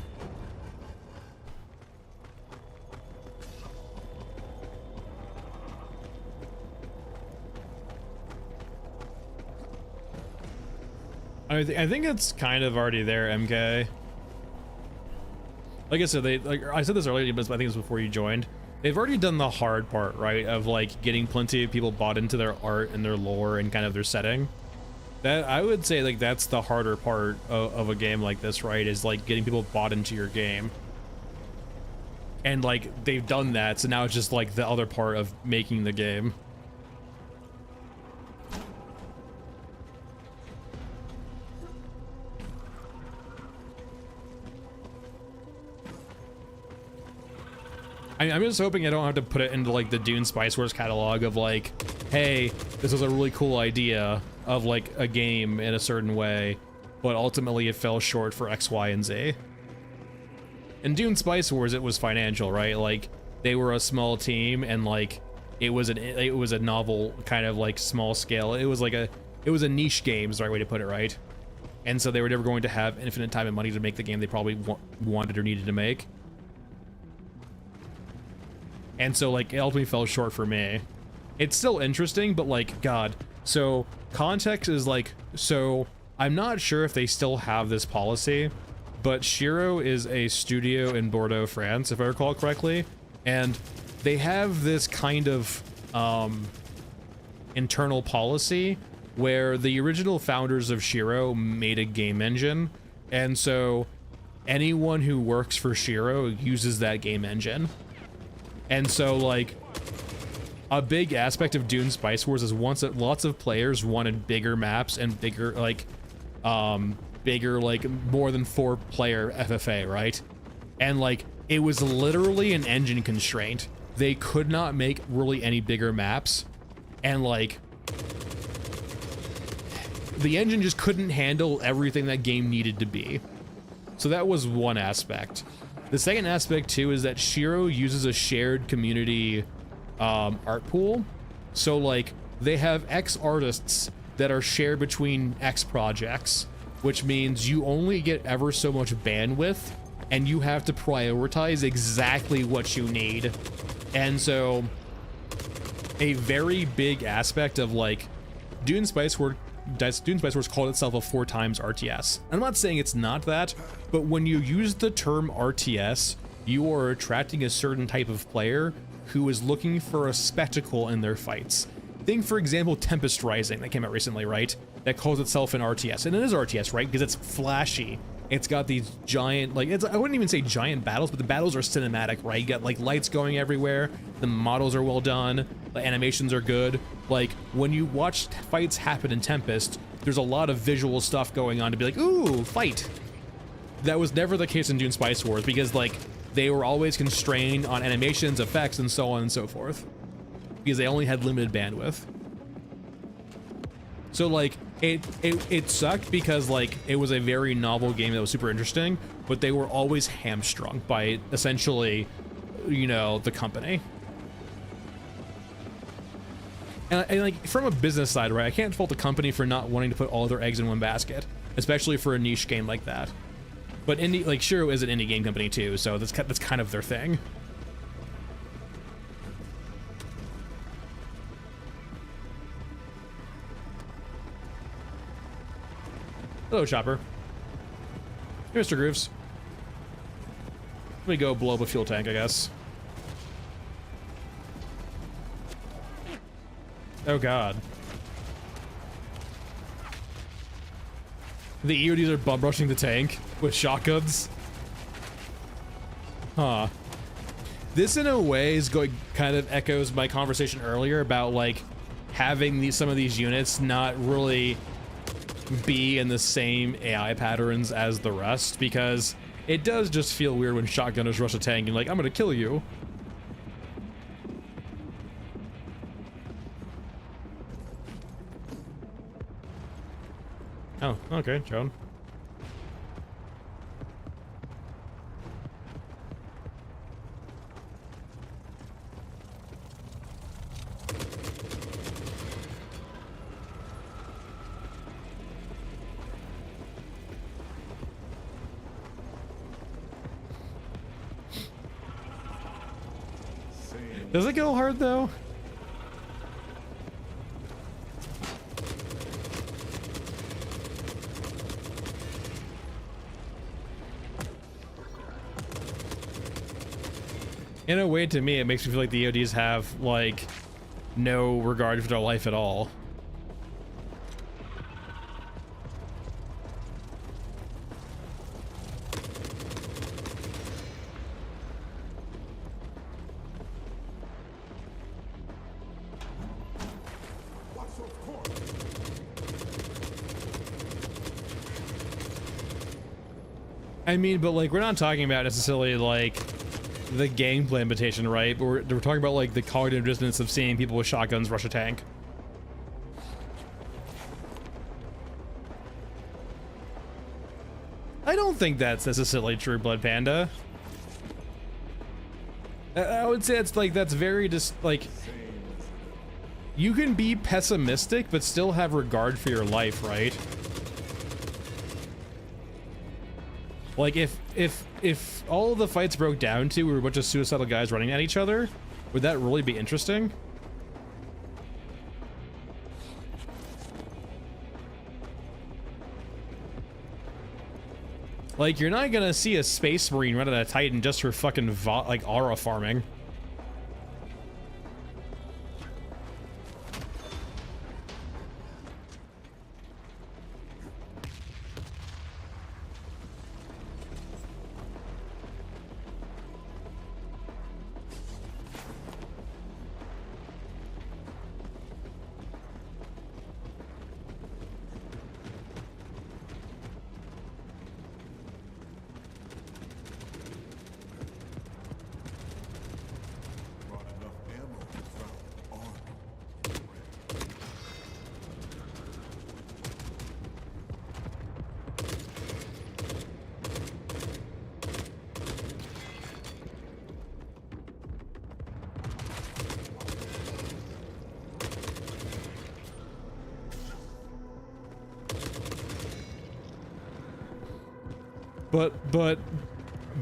I think it's kind of already there, MK. Like I said, I said this earlier, but I think it was before you joined. They've already done the hard part, right? Of like getting plenty of people bought into their art and their lore and kind of their setting. That I would say like that's the harder part of a game like this, right? Is like getting people bought into your game. And like they've done that, so now it's just like the other part of making the game. I'm just hoping I don't have to put it into like the Dune Spice Wars catalog of like, hey, this was a really cool idea of like a game in a certain way, but ultimately it fell short for X, Y, and Z. In Dune Spice Wars, it was financial, right? Like they were a small team and like it was a novel kind of like small scale. It was a niche game is the right way to put it, right? And so they were never going to have infinite time and money to make the game they probably wanted or needed to make. And so like it ultimately fell short for me. It's still interesting, but like, God. So context is like, so I'm not sure if they still have this policy, but Shiro is a studio in Bordeaux, France, if I recall correctly. And they have this kind of internal policy where the original founders of Shiro made a game engine. And so anyone who works for Shiro uses that game engine. And so, like, a big aspect of Dune Spice Wars is lots of players wanted bigger maps and bigger, like, more than 4-player FFA, right? And, like, it was literally an engine constraint. They could not make really any bigger maps. And, like, the engine just couldn't handle everything that game needed to be. So that was one aspect. The second aspect too is that Shiro uses a shared community art pool. So like they have X artists that are shared between X projects, which means you only get ever so much bandwidth and you have to prioritize exactly what you need. And so a very big aspect of like Dune Spice Wars called itself a 4x RTS. I'm not saying it's not that, but when you use the term RTS, you are attracting a certain type of player who is looking for a spectacle in their fights. Think, for example, Tempest Rising that came out recently, right? That calls itself an RTS, and it is RTS, right? Because it's flashy. It's got these giant, like, I wouldn't even say giant battles, but the battles are cinematic, right? You got like lights going everywhere. The models are well done. The animations are good. Like when you watch fights happen in Tempest, there's a lot of visual stuff going on to be like, ooh, fight. That was never the case in Dune Spice Wars because like they were always constrained on animations, effects, and so on and so forth, because they only had limited bandwidth. So like it sucked because like it was a very novel game that was super interesting, but they were always hamstrung by essentially, you know, the company. And like from a business side, right, I can't fault the company for not wanting to put all their eggs in one basket, especially for a niche game like that. But indie, like Shiro is an indie game company too, so that's kind of their thing. Hello, Chopper. Hey, Mr. Grooves. Let me go blow up a fuel tank, I guess. Oh god. The EODs are bum rushing the tank with shotguns. Huh. This in a way is going kind of echoes my conversation earlier about like having some of these units not really be in the same AI patterns as the rest, because it does just feel weird when shotgunners rush a tank and like, I'm gonna kill you. Oh, okay, Joan. Does it go hard though? In a way, to me, it makes me feel like the EODs have, like, no regard for their life at all. I mean, but like, we're not talking about necessarily like the gameplay limitation, right? But we're talking about like the cognitive dissonance of seeing people with shotguns rush a tank. I don't think that's necessarily true, Blood Panda. I would say it's like, that's very just like, you can be pessimistic but still have regard for your life, right? Like if all of the fights broke down to were a bunch of suicidal guys running at each other, would that really be interesting? Like, you're not gonna see a space marine run at a Titan just for fucking like aura farming.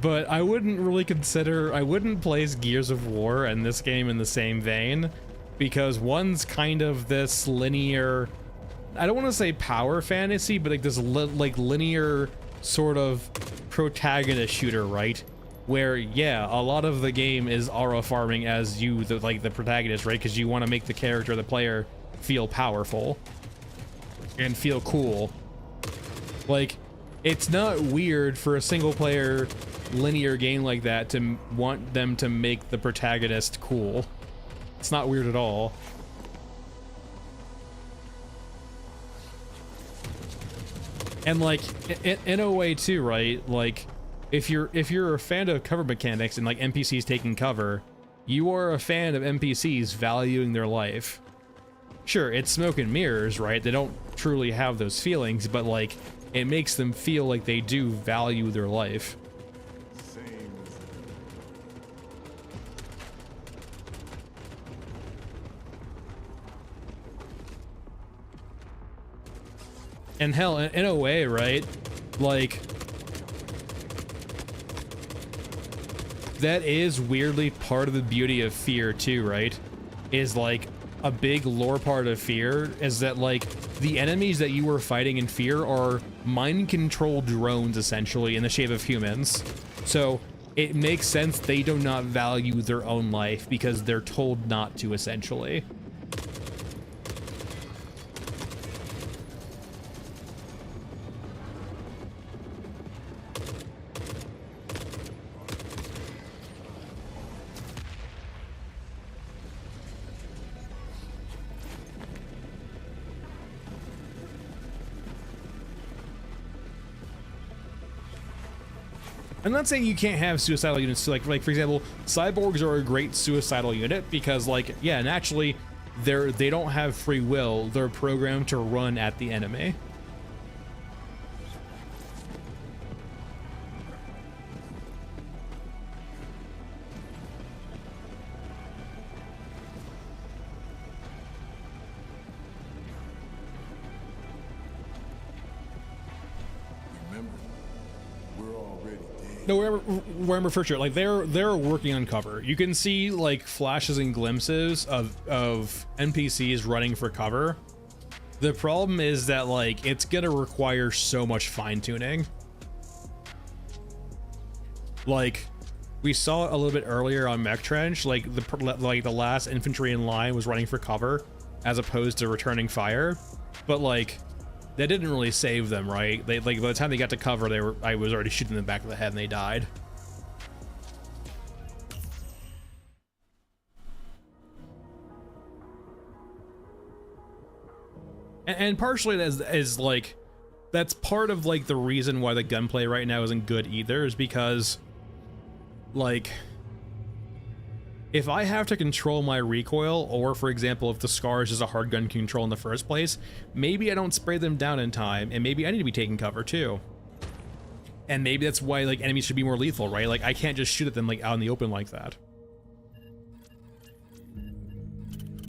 But I wouldn't really consider, I wouldn't place Gears of War and this game in the same vein, because one's kind of this linear, I don't want to say power fantasy, but like this like linear sort of protagonist shooter, right? Where, yeah, a lot of the game is aura farming as you, the protagonist, right? Because you want to make the character, the player, feel powerful and feel cool. Like, it's not weird for a single player linear game like that to want them to make the protagonist cool. It's not weird at all. And like, in a way too, right? Like, if you're a fan of cover mechanics and like NPCs taking cover, you are a fan of NPCs valuing their life. Sure, it's smoke and mirrors, right? They don't truly have those feelings, but like it makes them feel like they do value their life. And hell, in a way, right? Like, that is weirdly part of the beauty of Fear too, right? Is like a big lore part of Fear is that like the enemies that you were fighting in Fear are mind-controlled drones essentially in the shape of humans. So it makes sense they do not value their own life because they're told not to essentially. I'm not saying you can't have suicidal units. Like for example, cyborgs are a great suicidal unit because, like, yeah, naturally, they don't have free will. They're programmed to run at the enemy. No, remember for sure. Like they're working on cover. You can see like flashes and glimpses of NPCs running for cover. The problem is that like it's gonna require so much fine tuning. Like we saw a little bit earlier on Mech Trench, like the last infantry in line was running for cover as opposed to returning fire, but like that didn't really save them, right? They like by the time they got to cover, I was already shooting them in the back of the head and they died. And partially that is like that's part of like the reason why the gunplay right now isn't good either, is because like if I have to control my recoil, or for example, if the SCAR is just a hard gun control in the first place, maybe I don't spray them down in time, and maybe I need to be taking cover too. And maybe that's why like enemies should be more lethal, right? Like I can't just shoot at them like out in the open like that.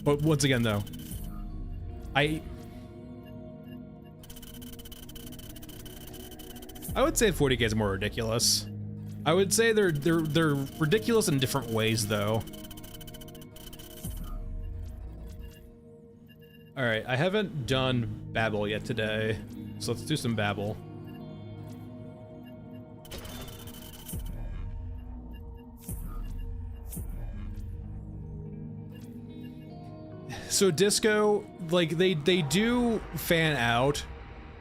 But once again though, I would say 40k is more ridiculous. I would say they're ridiculous in different ways though. All right, I haven't done Babel yet today, so let's do some Babel. So Disco, like they do fan out,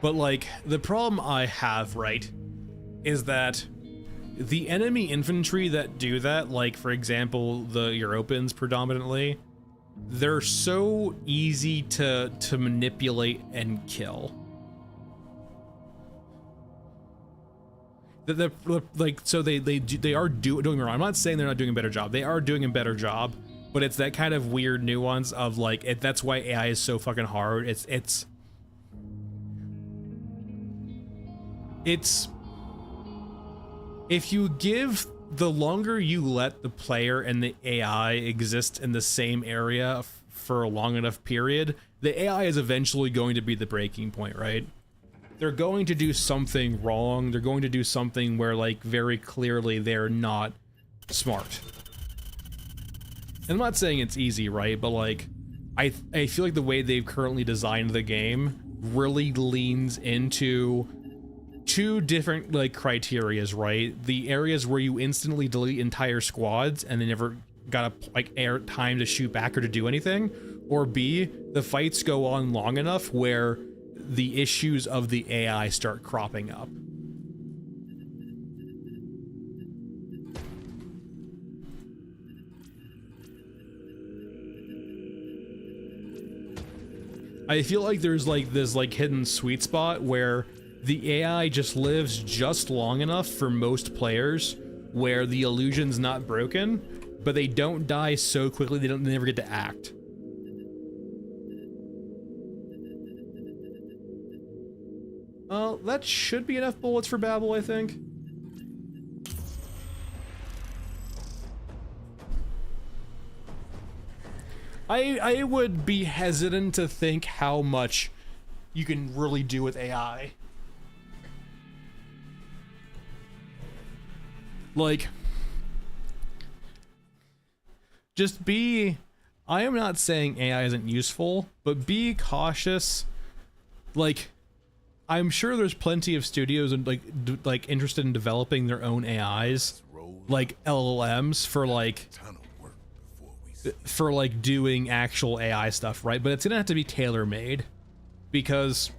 but like the problem I have, right, is that the enemy infantry that do that, like for example the Europans predominantly, they're so easy to manipulate and kill. Like so they are doing wrong. I'm not saying they're not doing a better job. They are doing a better job, but it's that kind of weird nuance of like that's why AI is so fucking hard. It's if you give, the longer you let the player and the AI exist in the same area for a long enough period, the AI is eventually going to be the breaking point, right? They're going to do something wrong. They're going to do something where like very clearly they're not smart. And I'm not saying it's easy, right? But like, I feel like the way they've currently designed the game really leans into two different like criterias, right? The areas where you instantly delete entire squads and they never got a like air time to shoot back or to do anything, or B, the fights go on long enough where the issues of the AI start cropping up. I feel like there's like this like hidden sweet spot where the AI just lives just long enough for most players where the illusion's not broken, but they don't die so quickly they never get to act. That should be enough bullets for Babel, I think. I would be hesitant to think how much you can really do with AI. Like, just be, I am not saying AI isn't useful, but be cautious. Like, I'm sure there's plenty of studios and like interested in developing their own AIs, like LLMs for like doing actual AI stuff, right? But it's gonna have to be tailor-made because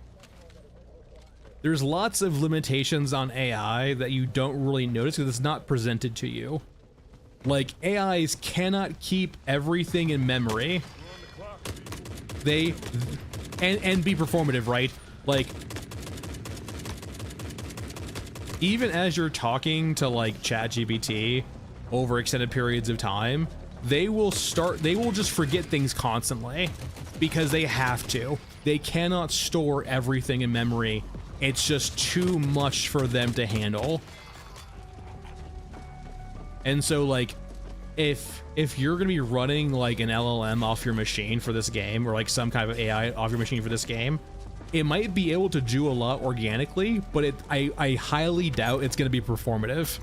there's lots of limitations on AI that you don't really notice because it's not presented to you. Like, AIs cannot keep everything in memory. They and be performative, right? Like, even as you're talking to like ChatGPT over extended periods of time, they will just forget things constantly because they have to. They cannot store everything in memory. It's just too much for them to handle. And so like, if you're gonna be running like an LLM off your machine for this game, or like some kind of AI off your machine for this game, it might be able to do a lot organically, but I highly doubt it's gonna be performative.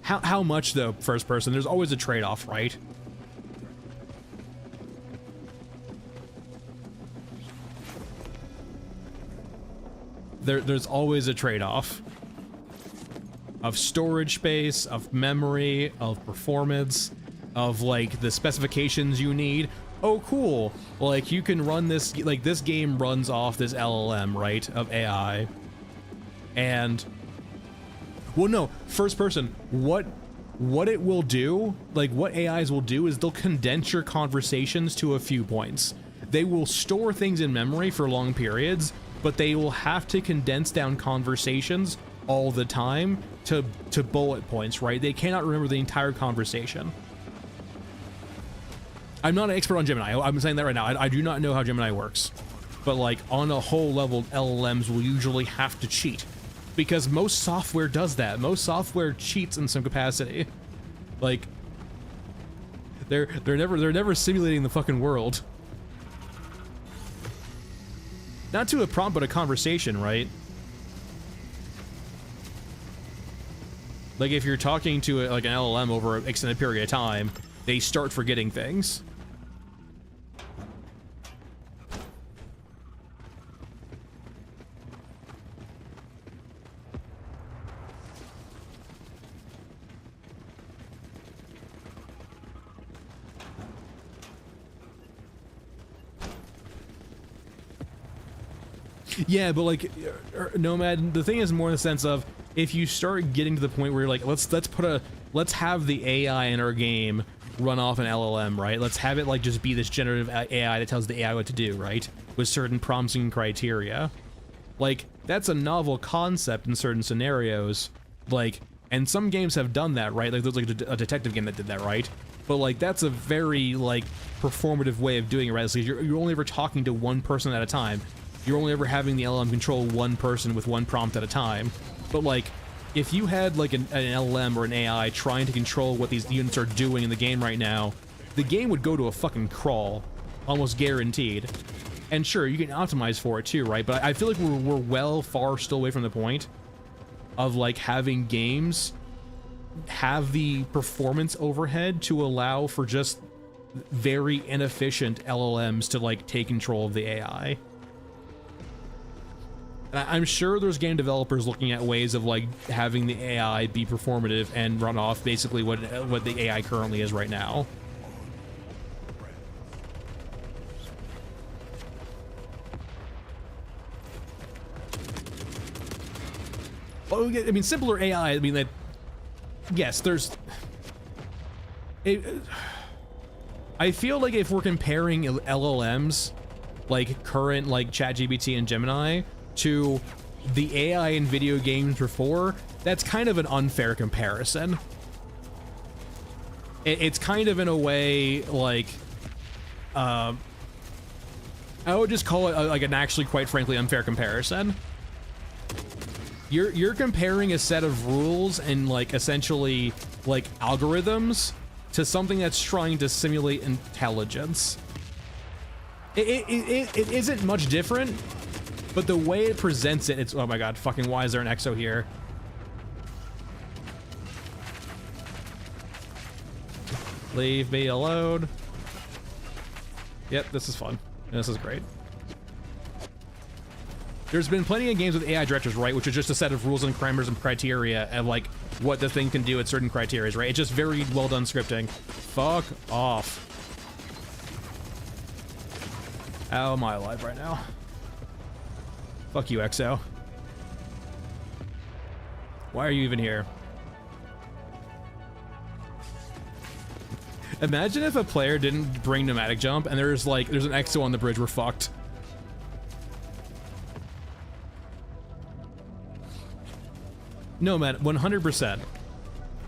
How much though, first person? There's always a trade-off, right? There's always a trade-off of storage space, of memory, of performance, of like the specifications you need. Oh, cool. Like, you can run this, like, this game runs off this LLM, right, of AI. And, well, no, first person, what it will do, like, what AIs will do is they'll condense your conversations to a few points. They will store things in memory for long periods, but they will have to condense down conversations all the time to bullet points, right? They cannot remember the entire conversation. I'm not an expert on Gemini. I'm saying that right now. I do not know how Gemini works. But like, on a whole level, LLMs will usually have to cheat. Because most software does that. Most software cheats in some capacity. Like, they're never simulating the fucking world. Not to a prompt, but a conversation, right? Like, if you're talking to like an LLM over an extended period of time, they start forgetting things. Yeah, but like, Nomad, the thing is more in the sense of, if you start getting to the point where you're like, let's have the AI in our game run off an LLM, right? Let's have it like just be this generative AI that tells the AI what to do, right? With certain prompts and criteria. Like, that's a novel concept in certain scenarios. Like, and some games have done that, right? Like, there's like a detective game that did that, right? But like, that's a very like performative way of doing it, right? So you're only ever talking to one person at a time. You're only ever having the LLM control one person with one prompt at a time. But like, if you had like an LLM or an AI trying to control what these units are doing in the game right now, the game would go to a fucking crawl, almost guaranteed. And sure, you can optimize for it too, right? But I feel like we're far still away from the point of like having games have the performance overhead to allow for just very inefficient LLMs to like take control of the AI. I'm sure there's game developers looking at ways of like having the AI be performative and run off basically what the AI currently is right now. Well, I mean, simpler AI, I mean, that, yes, there's... I feel like if we're comparing LLMs like current like ChatGPT and Gemini to the AI in video games before, that's kind of an unfair comparison. It's kind of in a way like, I would just call it like an actually quite frankly unfair comparison. You're comparing a set of rules and like essentially like algorithms to something that's trying to simulate intelligence. It isn't much different, but the way it presents it, it's, oh my god, fucking why is there an exo here? Leave me alone. Yep, this is fun. This is great. There's been plenty of games with AI directors, right? Which is just a set of rules and parameters and criteria of like what the thing can do at certain criteria, right? It's just very well done scripting. Fuck off. How am I alive right now? Fuck you, XO. Why are you even here? Imagine if a player didn't bring pneumatic jump and there's an XO on the bridge, we're fucked. No, man, 100%.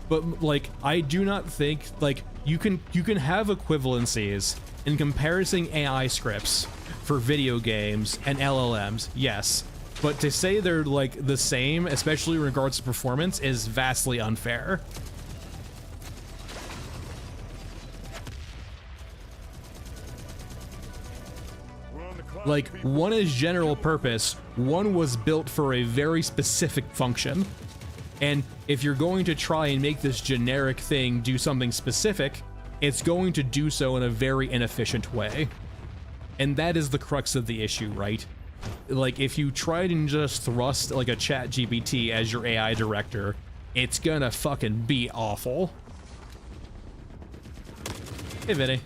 But like, I do not think like you can have equivalencies in comparison AI scripts for video games and LLMs, yes. But to say they're like the same, especially in regards to performance, is vastly unfair. Like, one is general purpose, one was built for a very specific function. And if you're going to try and make this generic thing do something specific, it's going to do so in a very inefficient way. And that is the crux of the issue, right? Like, if you try and just thrust like a ChatGPT as your AI director, it's gonna fucking be awful. Hey, Vinny.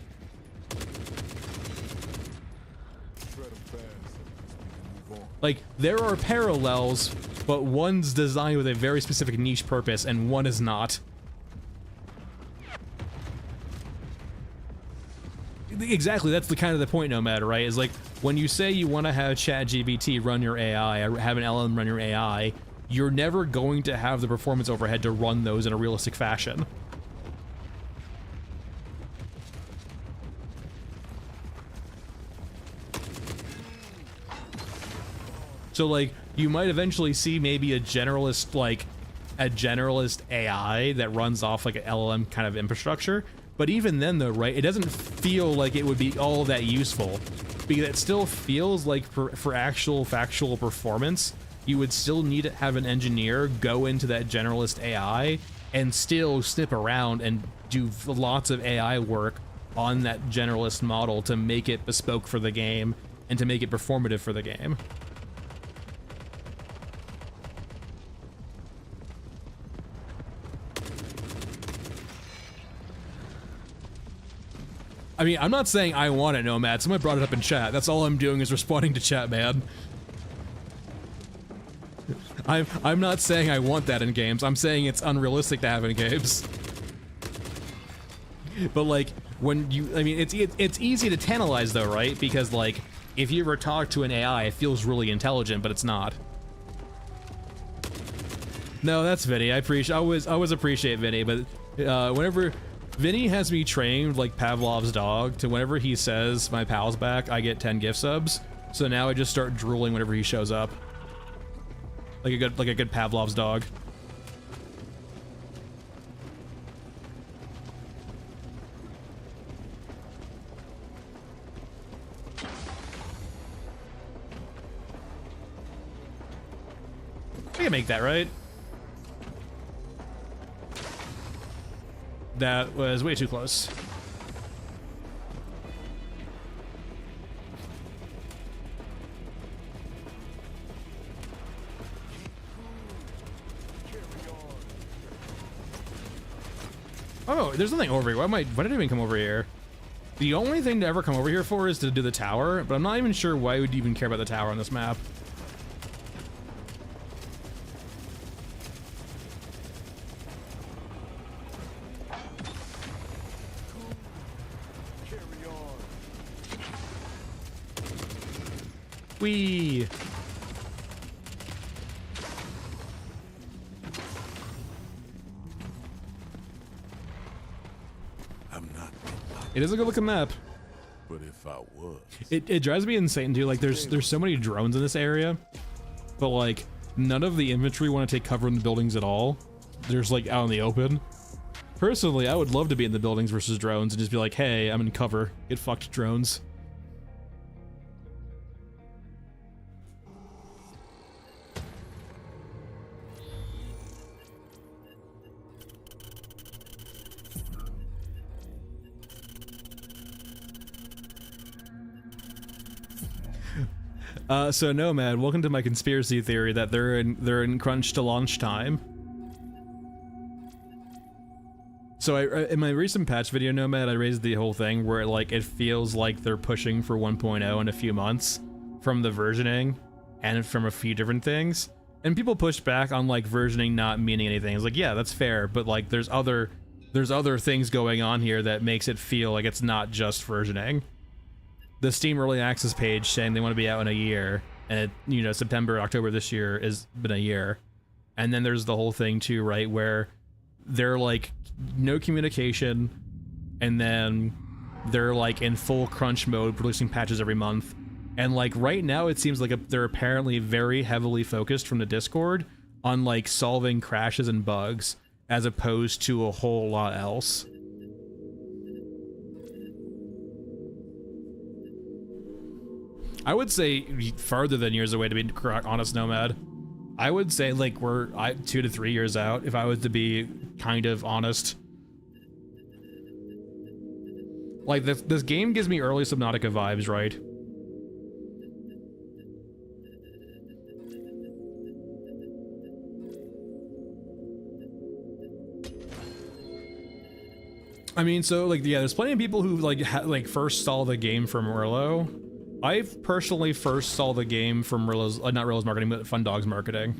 Like, there are parallels, but one's designed with a very specific niche purpose and one is not. Exactly, that's the kind of the point, no matter, right? Is like, when you say you want to have ChatGPT run your AI, or have an LM run your AI, you're never going to have the performance overhead to run those in a realistic fashion. So like, you might eventually see maybe a generalist AI that runs off like an LLM kind of infrastructure. But even then though, right, it doesn't feel like it would be all that useful, because it still feels like for actual factual performance, you would still need to have an engineer go into that generalist AI and still snip around and do lots of AI work on that generalist model to make it bespoke for the game and to make it performative for the game. I mean, I'm not saying I want it, Nomad. Someone brought it up in chat. That's all I'm doing is responding to chat, man. I'm not saying I want that in games. I'm saying it's unrealistic to have in games. But like, when you, I mean, it's easy to tantalize though, right? Because like, if you ever talk to an AI, it feels really intelligent, but it's not. No, that's Vinny. I always appreciate Vinny, but whenever Vinny has me trained like Pavlov's dog to whenever he says my pal's back, I get 10 gift subs. So now I just start drooling whenever he shows up. Like a good Pavlov's dog. I can make that, right? That was way too close. Oh, there's nothing over here. Why did I even come over here? The only thing to ever come over here for is to do the tower, but I'm not even sure why we'd even care about the tower on this map. Whee! I'm not. It is a good looking map. But if I was, It drives me insane too. Like there's so many drones in this area, but like none of the infantry want to take cover in the buildings at all. There's like out in the open. Personally, I would love to be in the buildings versus drones and just be like, hey, I'm in cover. Get fucked, drones. So Nomad, welcome to my conspiracy theory that they're in crunch to launch time. So in my recent patch video, Nomad, I raised the whole thing where like it feels like they're pushing for 1.0 in a few months from the versioning and from a few different things. And people pushed back on like versioning not meaning anything. It's like, yeah, that's fair, but like there's other things going on here that makes it feel like it's not just versioning. The Steam Early Access page saying they want to be out in a year, and it, you know, September, October this year has been a year. And then there's the whole thing too, right, where they're like no communication, and then they're like in full crunch mode, producing patches every month. And like right now it seems like they're apparently very heavily focused from the Discord on like solving crashes and bugs as opposed to a whole lot else. I would say farther than years away, to be honest, Nomad. I would say like we're 2 to 3 years out, if I was to be kind of honest. Like this game gives me early Subnautica vibes, right? I mean, so like, yeah, there's plenty of people who like first saw the game from Merlo. I personally first saw the game from Rilla's, not Rilla's marketing, but Fun Dogs marketing.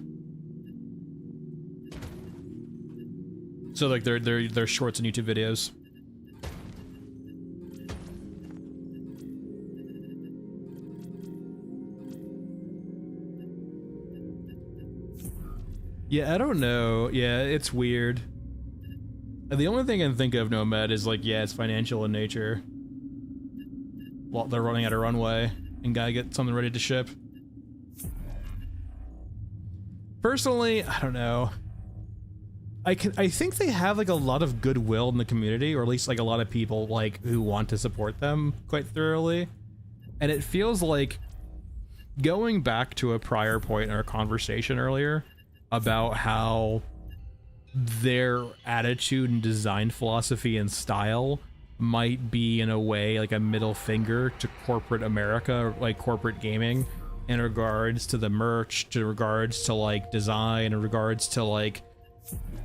So like they're shorts and YouTube videos. Yeah, I don't know. Yeah, it's weird. The only thing I can think of, Nomad, is like, yeah, it's financial in nature. Well, they're running out of runway and gotta get something ready to ship. Personally, I don't know. I think they have like a lot of goodwill in the community, or at least like a lot of people like who want to support them quite thoroughly. And it feels like, going back to a prior point in our conversation earlier about how their attitude and design philosophy and style might be in a way like a middle finger to corporate America, like corporate gaming, in regards to the merch, to regards to like design, in regards to like,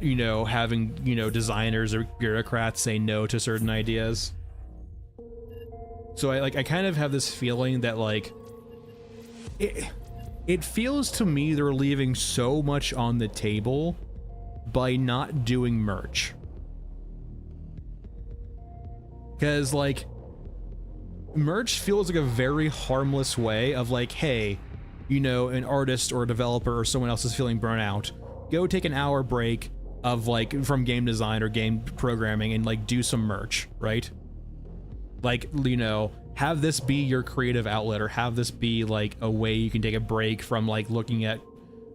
you know, having, you know, designers or bureaucrats say no to certain ideas. So I kind of have this feeling that like it feels to me they're leaving so much on the table by not doing merch. Because, like, merch feels like a very harmless way of, like, hey, you know, an artist or a developer or someone else is feeling burnout. Go take an hour break of, like, from game design or game programming and, like, do some merch, right? Like, you know, have this be your creative outlet, or have this be, like, a way you can take a break from, like, looking at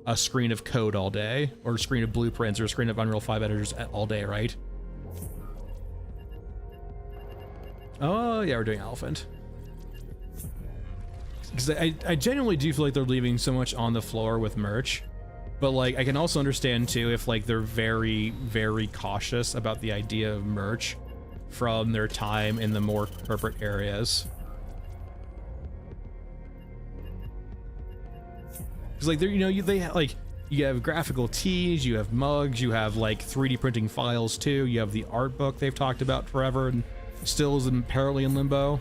a screen of code all day, or a screen of blueprints, or a screen of Unreal 5 editors all day, right? Oh, yeah, we're doing Elephant. Because I genuinely do feel like they're leaving so much on the floor with merch. But, like, I can also understand, too, if, like, they're very, very cautious about the idea of merch from their time in the more corporate areas. Because, like, you know, you have graphical tees, you have mugs, you have, like, 3D printing files, too. You have the art book they've talked about forever and still is apparently in limbo.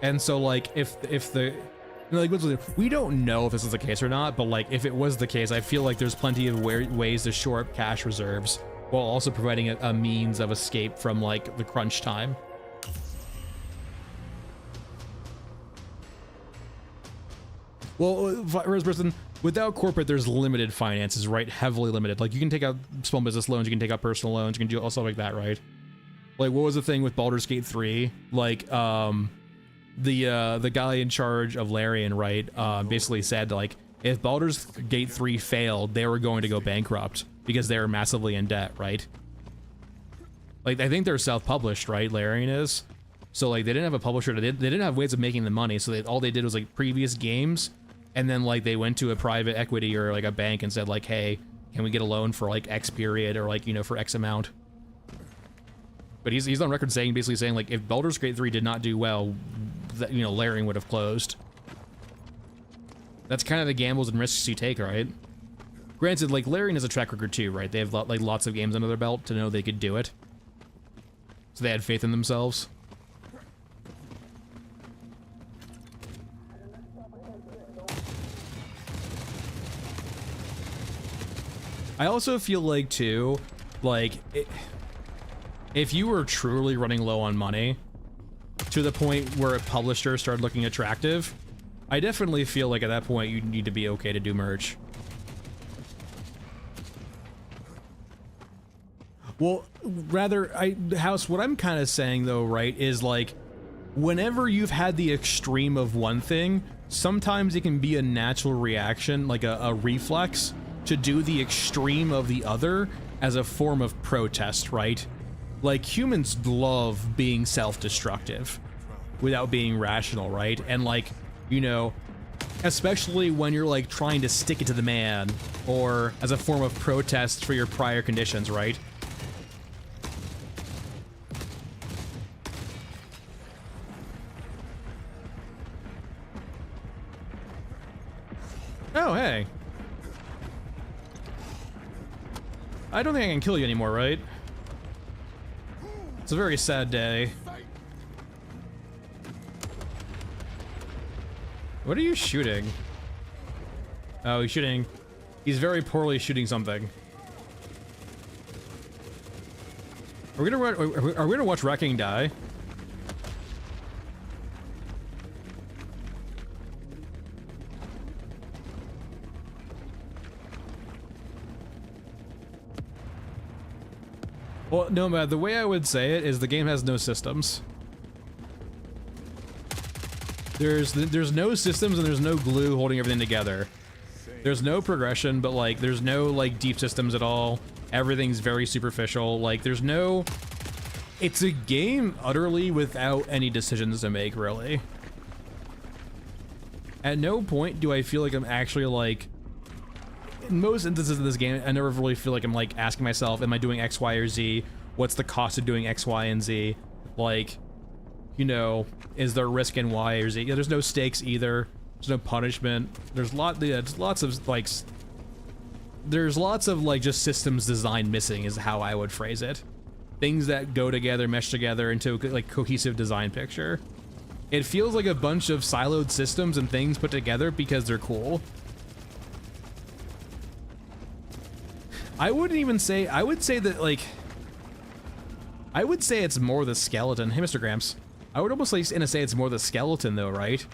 And so, like, if the... Like, we don't know if this is the case or not, but, like, if it was the case, I feel like there's plenty of ways to shore up cash reserves while also providing a means of escape from, like, the crunch time. Well, first person, without corporate, there's limited finances, right? Heavily limited. Like, you can take out small business loans, you can take out personal loans, you can do all stuff like that, right? Like, what was the thing with Baldur's Gate 3? Like, the guy in charge of Larian, right, basically said, like, if Baldur's Gate 3 failed, they were going to go bankrupt because they were massively in debt, right? Like, I think they're self-published, right? Larian is. So, like, they didn't have a publisher. They didn't have ways of making the money, so all they did was, like, previous games, and then, like, they went to a private equity or, like, a bank and said, like, hey, can we get a loan for, like, X period or, like, you know, for X amount? But he's on record saying, basically saying, like, if Baldur's Gate 3 did not do well, that, you know, Larian would have closed. That's kind of the gambles and risks you take, right? Granted, like, Larian has a track record too, right? They have, like, lots of games under their belt to know they could do it. So they had faith in themselves. I also feel like, too, like, if you were truly running low on money, to the point where a publisher started looking attractive, I definitely feel like at that point you need to be okay to do merch. Well, rather, House, what I'm kind of saying, though, right, is, like, whenever you've had the extreme of one thing, sometimes it can be a natural reaction, like a reflex, to do the extreme of the other as a form of protest, right? Like, humans love being self-destructive without being rational, right? And, like, you know, especially when you're, like, trying to stick it to the man, or as a form of protest for your prior conditions, right? Oh, hey. I don't think I can kill you anymore, right? It's a very sad day. What are you shooting? Oh, he's shooting. He's very poorly shooting something. Are we gonna watch Wrecking die? Well, no, man, the way I would say it is the game has no systems. There's no systems and there's no glue holding everything together. There's no progression, but, like, there's no, like, deep systems at all. Everything's very superficial. Like, there's no... It's a game utterly without any decisions to make, really. At no point do I feel like I'm actually, like... In most instances of this game, I never really feel like I'm, like, asking myself, am I doing X, Y, or Z? What's the cost of doing X, Y, and Z? Like, you know, is there risk in Y or Z? Yeah, there's no stakes either. There's no punishment. There's lots of, like, there's lots of, like, just systems design missing is how I would phrase it. Things that go together, mesh together into, like, cohesive design picture. It feels like a bunch of siloed systems and things put together because they're cool. I wouldn't even say, I would say that, like, I would say it's more the skeleton. Hey, Mr. Gramps. I would almost like say it's more the skeleton, though, right?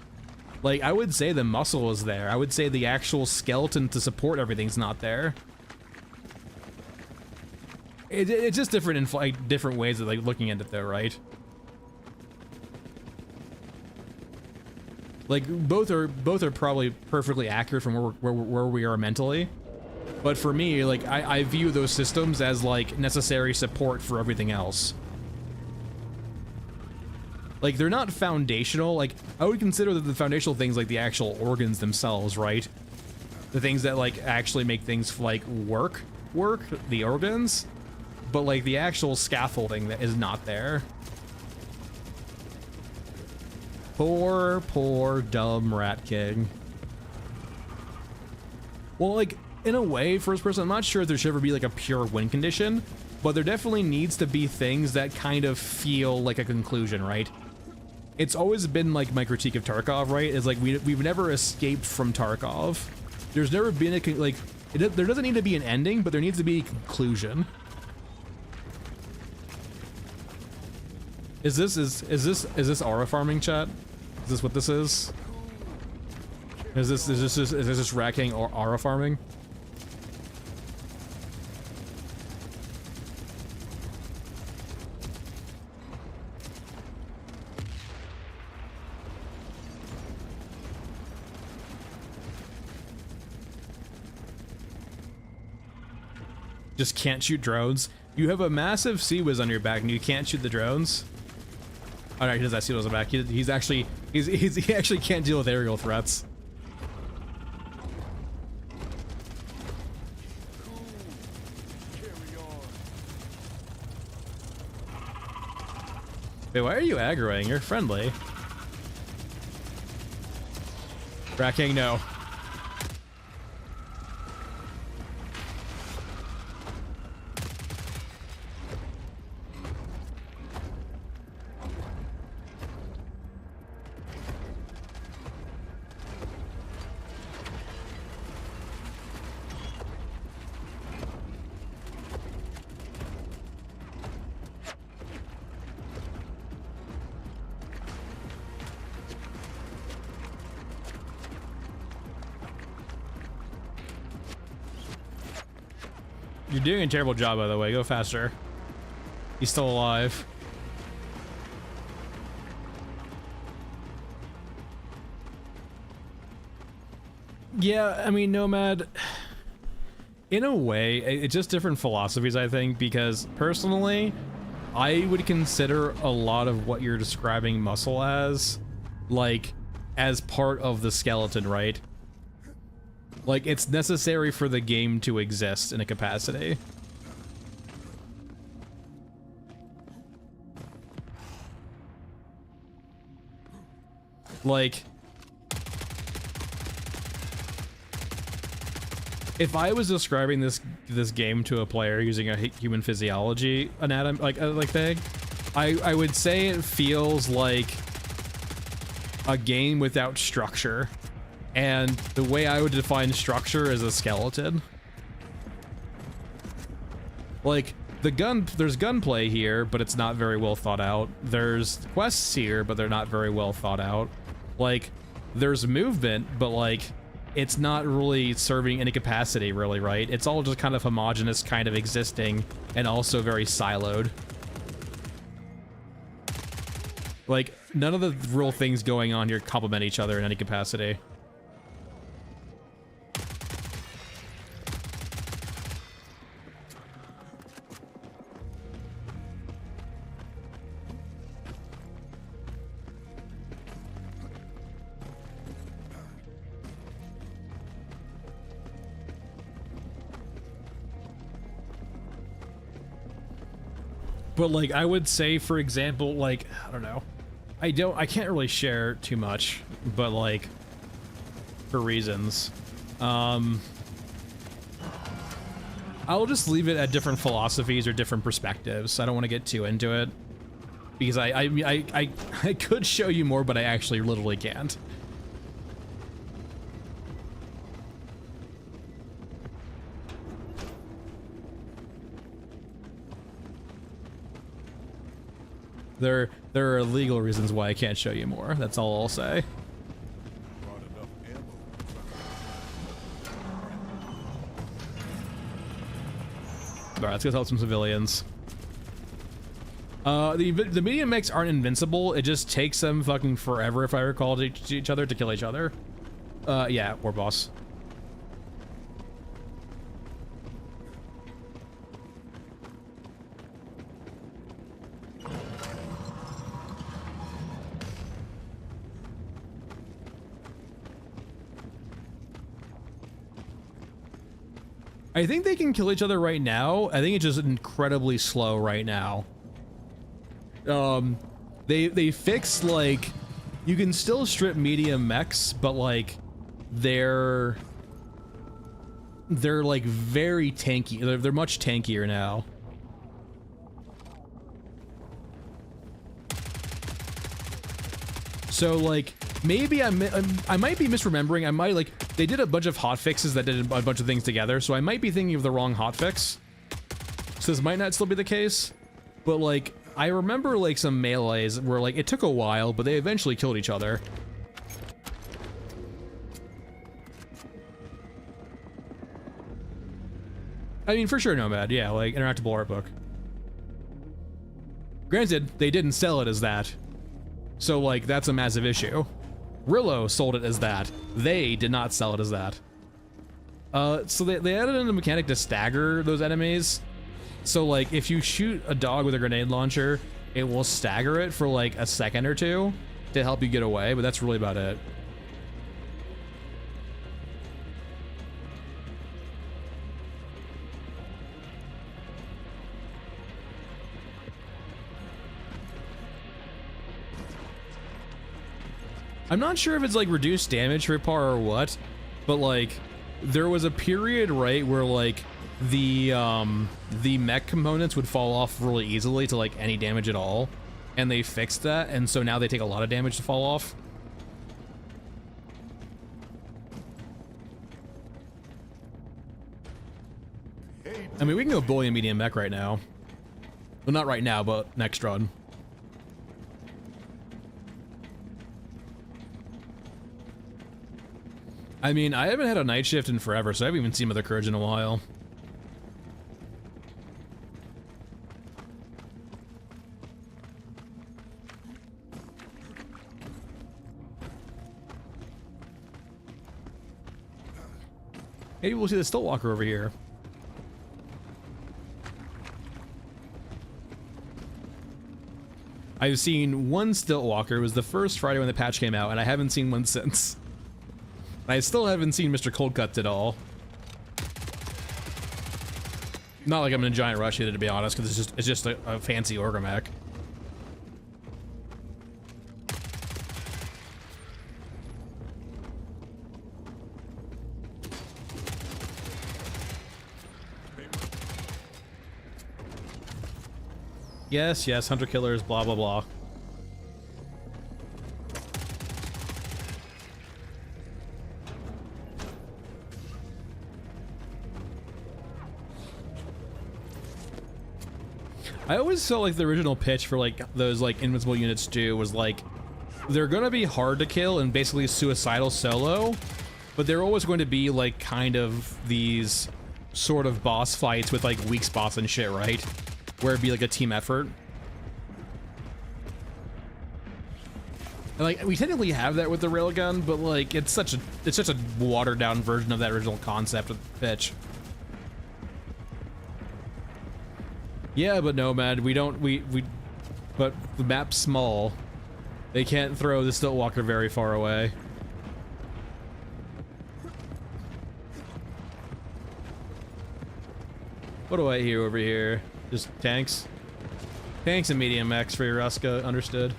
Like, I would say the muscle is there. I would say the actual skeleton to support everything's not there. It's just different in, like, different ways of, like, looking at it, though, right? Like, both are probably perfectly accurate from where we are mentally. But for me, like, I view those systems as, like, necessary support for everything else. Like, they're not foundational. Like, I would consider that the foundational things, like, the actual organs themselves, right? The things that, like, actually make things, like, work, the organs. But, like, the actual scaffolding that is not there. Poor, dumb Rat King. Well, like... In a way, first person, I'm not sure if there should ever be like a pure win condition, but there definitely needs to be things that kind of feel like a conclusion, right? It's always been like my critique of Tarkov, right? Is like we've never escaped from Tarkov. There's never been a there doesn't need to be an ending, but there needs to be a conclusion. Is this aura farming, chat? Is this what this is? Is this just racking or aura farming? Just can't shoot drones. You have a massive sea whiz on your back and you can't shoot the drones. Oh no, he does that sea whiz on the back. He actually can't deal with aerial threats. Wait, why are you aggroing? You're friendly. Racking, no. You're doing a terrible job, by the way. Go faster. He's still alive. Yeah, I mean, Nomad, in a way, it's just different philosophies, I think, because personally, I would consider a lot of what you're describing muscle as, like, as part of the skeleton, right? Like, it's necessary for the game to exist in a capacity. Like, if I was describing this game to a player using a human physiology anatomy like thing, I would say it feels like a game without structure. And the way I would define structure is a skeleton. Like, there's gunplay here, but it's not very well thought out. There's quests here, but they're not very well thought out. Like, there's movement, but like, it's not really serving any capacity, really, right? It's all just kind of homogenous, kind of existing, and also very siloed. Like, none of the real things going on here complement each other in any capacity. But like, I would say, for example, like, I don't know, I can't really share too much, but like, for reasons, I'll just leave it at different philosophies or different perspectives. I don't want to get too into it, because I could show you more, but I actually literally can't. There are legal reasons why I can't show you more. That's all I'll say. Alright, let's go help some civilians. The medium mechs aren't invincible. It just takes them fucking forever, if I recall, to each other to kill each other. Yeah, war boss. I think they can kill each other right now. I think it's just incredibly slow right now. They fixed, like, you can still strip medium mechs, but like they're like very tanky. They're much tankier now. So like, maybe I might be misremembering. I might, like, they did a bunch of hotfixes that did a bunch of things together, so I might be thinking of the wrong hotfix. So this might not still be the case, but like, I remember like some melees where like it took a while, but they eventually killed each other. I mean, for sure, Nomad. Yeah, like interactable art book. Granted, they didn't sell it as that, so like that's a massive issue. Rillo sold it as that. They did not sell it as that. So they added in a mechanic to stagger those enemies. So like if you shoot a dog with a grenade launcher, it will stagger it for like a second or two to help you get away, but that's really about it. I'm not sure if it's like reduced damage for par or what, but like there was a period, right, where like the mech components would fall off really easily to like any damage at all, and they fixed that, and so now they take a lot of damage to fall off. I mean, we can go bully a medium mech right now. Well, not right now, but next run. I mean, I haven't had a night shift in forever, so I haven't even seen Mother Courage in a while. Maybe we'll see the Stiltwalker over here. I've seen one Stiltwalker. It was the first Friday when the patch came out, and I haven't seen one since. I still haven't seen Mr. Coldcut at all. Not like I'm in a giant rush either, to be honest, because it's just a fancy Orgamech. Yes, yes, hunter killers, blah blah blah. I always felt like the original pitch for like those like invincible units do was like they're gonna be hard to kill and basically suicidal solo, but they're always going to be like kind of these sort of boss fights with like weak spots and shit, right? Where it'd be like a team effort. And like we technically have that with the railgun, but like it's such a watered down version of that original concept of the pitch. Yeah, but Nomad, but the map's small. They can't throw the Stiltwalker very far away. What do I hear over here? Just tanks? Tanks and medium mechs for your Ruska, understood.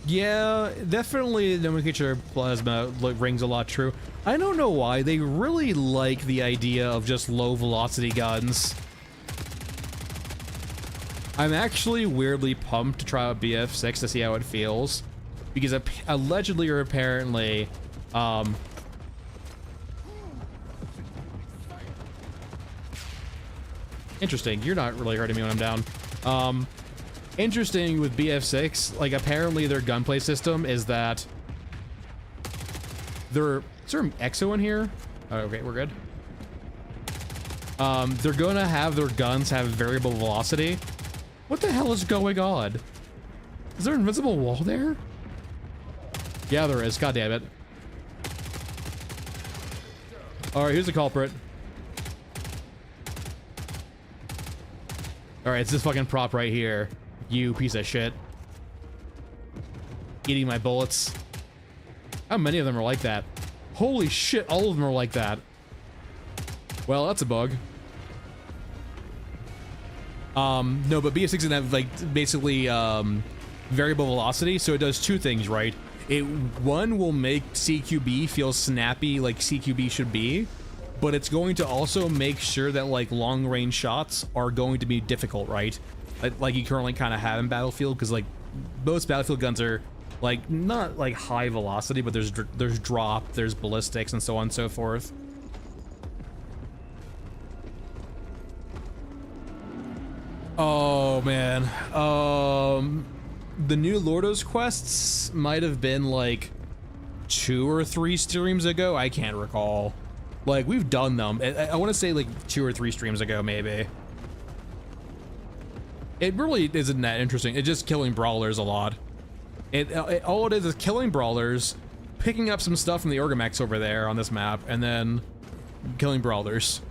Yeah, definitely the nomenclature plasma rings a lot true. I don't know why, they really like the idea of just low velocity guns. I'm actually weirdly pumped to try out BF6 to see how it feels. Because allegedly or apparently, interesting, you're not really hurting me when I'm down. Interesting with BF6, like apparently their gunplay system is that is there an EXO in here? Oh, okay, we're good. They're gonna have their guns have variable velocity. What the hell is going on? Is there an invisible wall there? Yeah, there is. God damn it. All right, here's the culprit. All right, it's this fucking prop right here. You piece of shit. Eating my bullets. How many of them are like that? Holy shit, all of them are like that. Well, that's a bug. No, but BF6 doesn't have, like, basically, variable velocity, so it does two things, right? One will make CQB feel snappy like CQB should be, but it's going to also make sure that, like, long-range shots are going to be difficult, right? Like you currently kind of have in Battlefield, because, like, most Battlefield guns are, like, not, like, high velocity, but there's drop, there's ballistics, and so on and so forth. Oh man. The new Lordo's quests might have been like 2 or 3 streams ago. I can't recall. Like, we've done them. I want to say like 2 or 3 streams ago, maybe. It really isn't that interesting. It's just killing brawlers a lot. All it is killing brawlers, picking up some stuff from the Orgamax over there on this map, and then killing brawlers.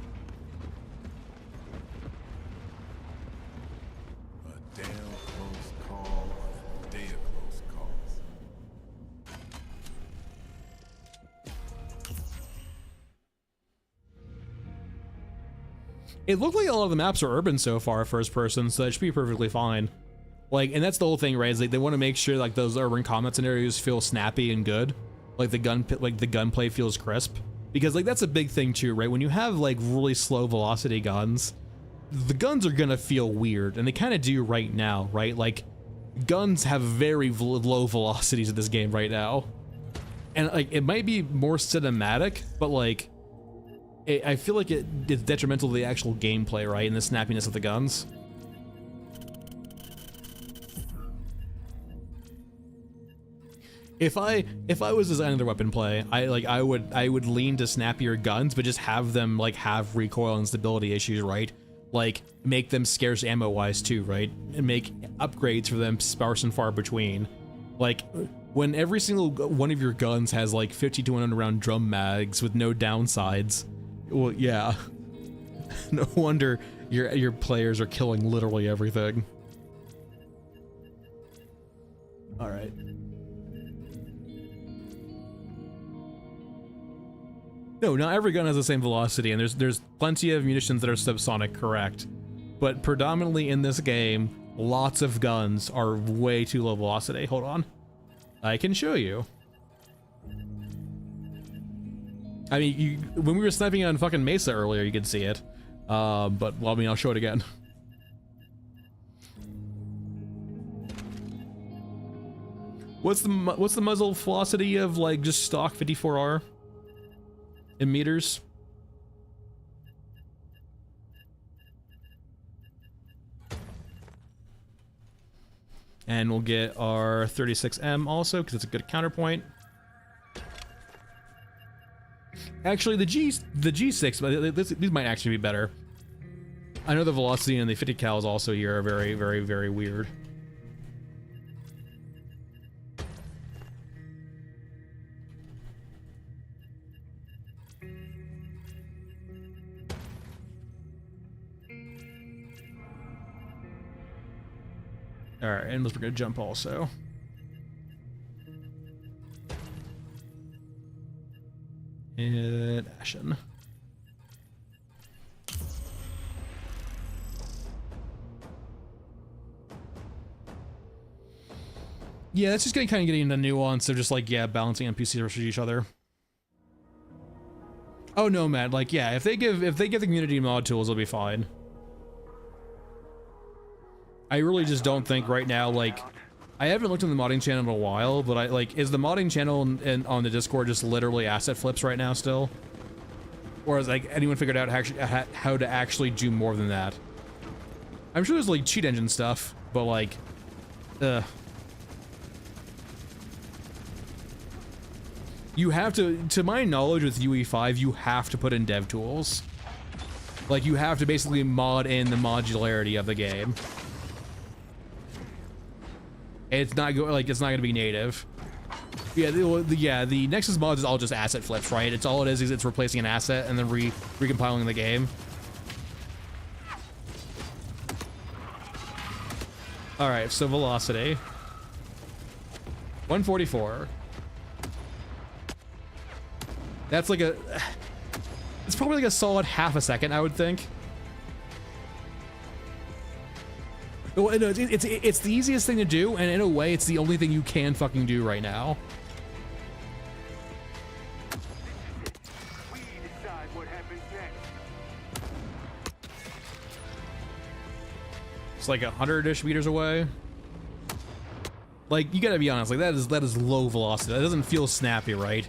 A damn close call on a day of close calls. It looked like a lot of the maps are urban so far, first person, so it should be perfectly fine. Like, and that's the whole thing, right? Is like they want to make sure like those urban combat scenarios feel snappy and good, like the gunplay feels crisp, because like that's a big thing too, right? When you have like really slow velocity guns, the guns are gonna feel weird, and they kind of do right now, right? Like, guns have very low velocities in this game right now, and like it might be more cinematic, but like I feel like it's detrimental to the actual gameplay, right? And the snappiness of the guns. If I was designing their weapon play, I would lean to snappier guns, but just have them like have recoil and stability issues, right? Like make them scarce ammo wise too, right? And make upgrades for them sparse and far between. Like when every single one of your guns has like 50 to 100 round drum mags with no downsides. Well, yeah. No wonder your players are killing literally everything. All right. No, not every gun has the same velocity, and there's plenty of munitions that are subsonic, correct. But predominantly in this game, lots of guns are way too low velocity. Hold on. I can show you. I mean, when we were sniping on fucking Mesa earlier, you could see it. But, well, I mean, I'll show it again. What's the muzzle velocity of, like, just stock 54R? In meters? And we'll get our 36M also, because it's a good counterpoint. Actually, the G6, but these might actually be better. I know the velocity and the 50 cals also here are very, very, very weird. Alright, and we're gonna jump also. And Ashen. Yeah, that's just kind of getting into nuance of just like, yeah, balancing NPCs versus each other. Oh no, man, like, yeah, if they give the community mod tools, it'll be fine. I really just don't think right now, like, I haven't looked at the modding channel in a while, but is the modding channel on the Discord just literally asset flips right now still? Or has, like, anyone figured out how to actually do more than that? I'm sure there's, like, cheat engine stuff, but, like, you have to my knowledge with UE5, you have to put in dev tools. Like, you have to basically mod in the modularity of the game. It's not gonna be native. Yeah, the Nexus mods is all just asset flips, right? It's all it is it's replacing an asset and then recompiling the game. All right, so velocity. 144. That's like it's probably like a solid half a second, I would think. Well, no, it's the easiest thing to do, and in a way, it's the only thing you can fucking do right now. We decide what happens next. It's like 100-ish meters away. Like, you gotta be honest, like that is low velocity. That doesn't feel snappy, right?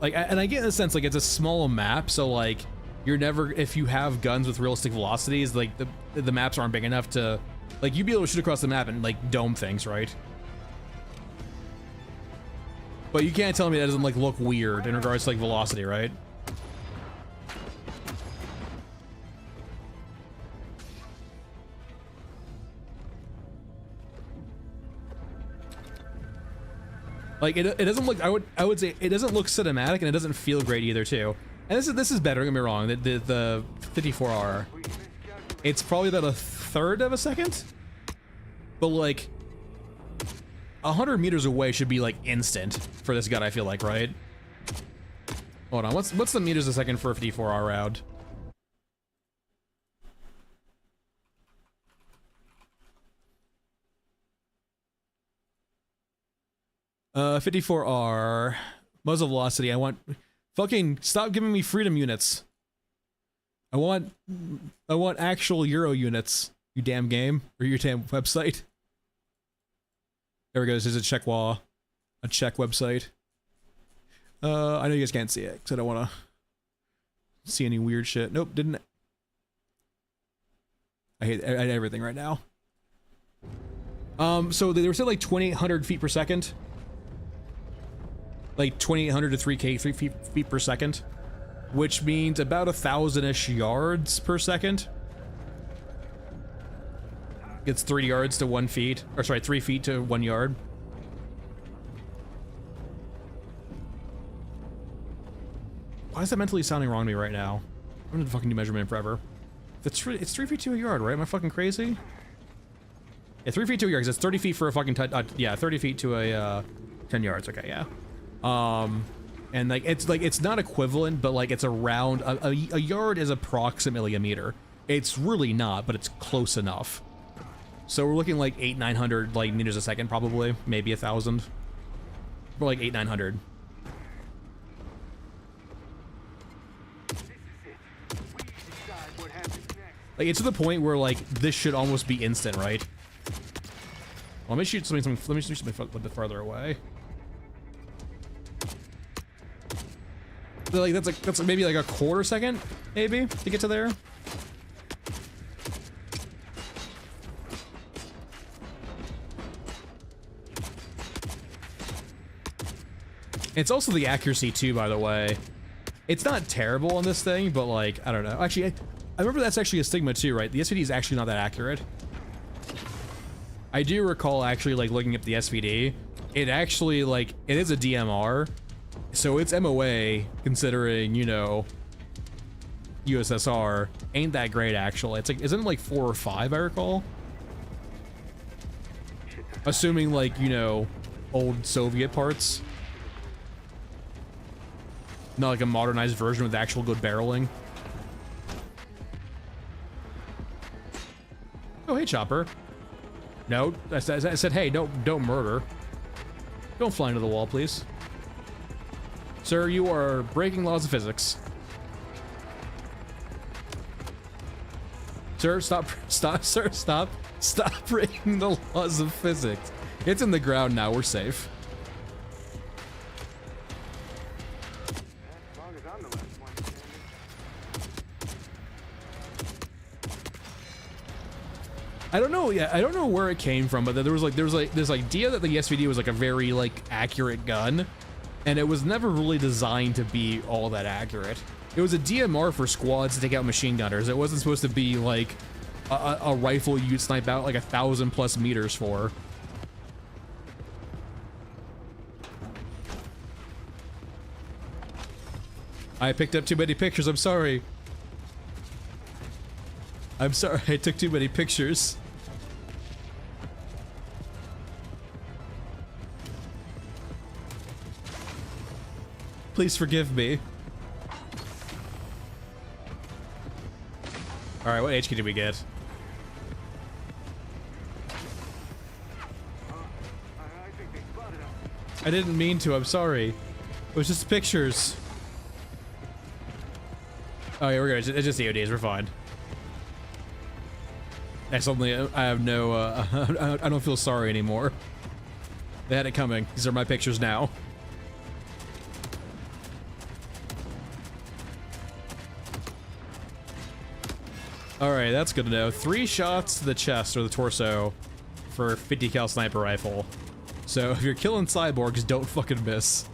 Like, and I get in the sense like it's a small map, so like you're never, if you have guns with realistic velocities, like the maps aren't big enough to, like you'd be able to shoot across the map and like dome things, right? But you can't tell me that doesn't like look weird in regards to like velocity, right? Like it doesn't look, I would say it doesn't look cinematic and it doesn't feel great either too. And this is better, don't get me wrong. The 54R, it's probably about a third of a second, but like 100 meters away should be like instant for this gun, I feel like, right? Hold on, what's the meters a second for a 54R round? Uh, 54R, muzzle velocity. I want, fucking stop giving me freedom units. I want actual Euro units, you damn game, or your damn website. There we go, this is a Czech website. I know you guys can't see it, because I don't want to see any weird shit. Nope, didn't. I hate everything right now. So they were saying like 2,800 feet per second. Like 2,800 to 3K, 3 feet per second, which means about 1,000-ish yards per second. It's 3 yards to 1 feet, or sorry, 3 feet to 1 yard. Why is that mentally sounding wrong to me right now? I'm gonna fucking do measurement forever. It's 3 feet to a yard, right? Am I fucking crazy? Yeah, 3 feet to a yard, because it's 30 feet for a fucking, yeah, 30 feet to a, 10 yards, okay, yeah. And it's not equivalent, but like it's around a yard is approximately a meter. It's really not, but it's close enough. So we're looking like 800-900 like meters a second, probably, maybe 1,000. More like 800-900. Like it's to the point where like this should almost be instant, right? Well, let me shoot something. Let me shoot something a little bit farther away. So like that's like maybe like a quarter second, maybe, to get to there. It's also the accuracy too, by the way. It's not terrible on this thing, but like I don't know. Actually, I remember that's actually a stigma too, right? The SVD is actually not that accurate. I do recall actually like looking up the SVD. It actually like it is a DMR. So its MOA, considering, you know, USSR, ain't that great actually. It's like, isn't it like 4 or 5, I recall? Assuming like, you know, old Soviet parts. Not like a modernized version with actual good barreling. Oh, hey, Chopper. No, I said, hey, don't murder. Don't fly into the wall, please. Sir, you are breaking laws of physics. Sir, stop, sir, stop breaking the laws of physics. It's in the ground now, we're safe. As long as I'm the last one standing. I don't know, yeah, I don't know where it came from, but there was like this idea that the SVD was like a very like accurate gun. And it was never really designed to be all that accurate. It was a DMR for squads to take out machine gunners. It wasn't supposed to be like a rifle you'd snipe out like 1,000+ meters for. I picked up too many pictures, I'm sorry. I'm sorry, I took too many pictures. Please forgive me. Alright, what HQ did we get? I think they spotted us. I didn't mean to, I'm sorry. It was just pictures. Oh yeah, we're good. It's just EODs, we're fine. I have no, I don't feel sorry anymore. They had it coming. These are my pictures now. Alright, that's good to know. 3 shots to the chest or the torso for 50 cal sniper rifle. So if you're killing cyborgs, don't fucking miss.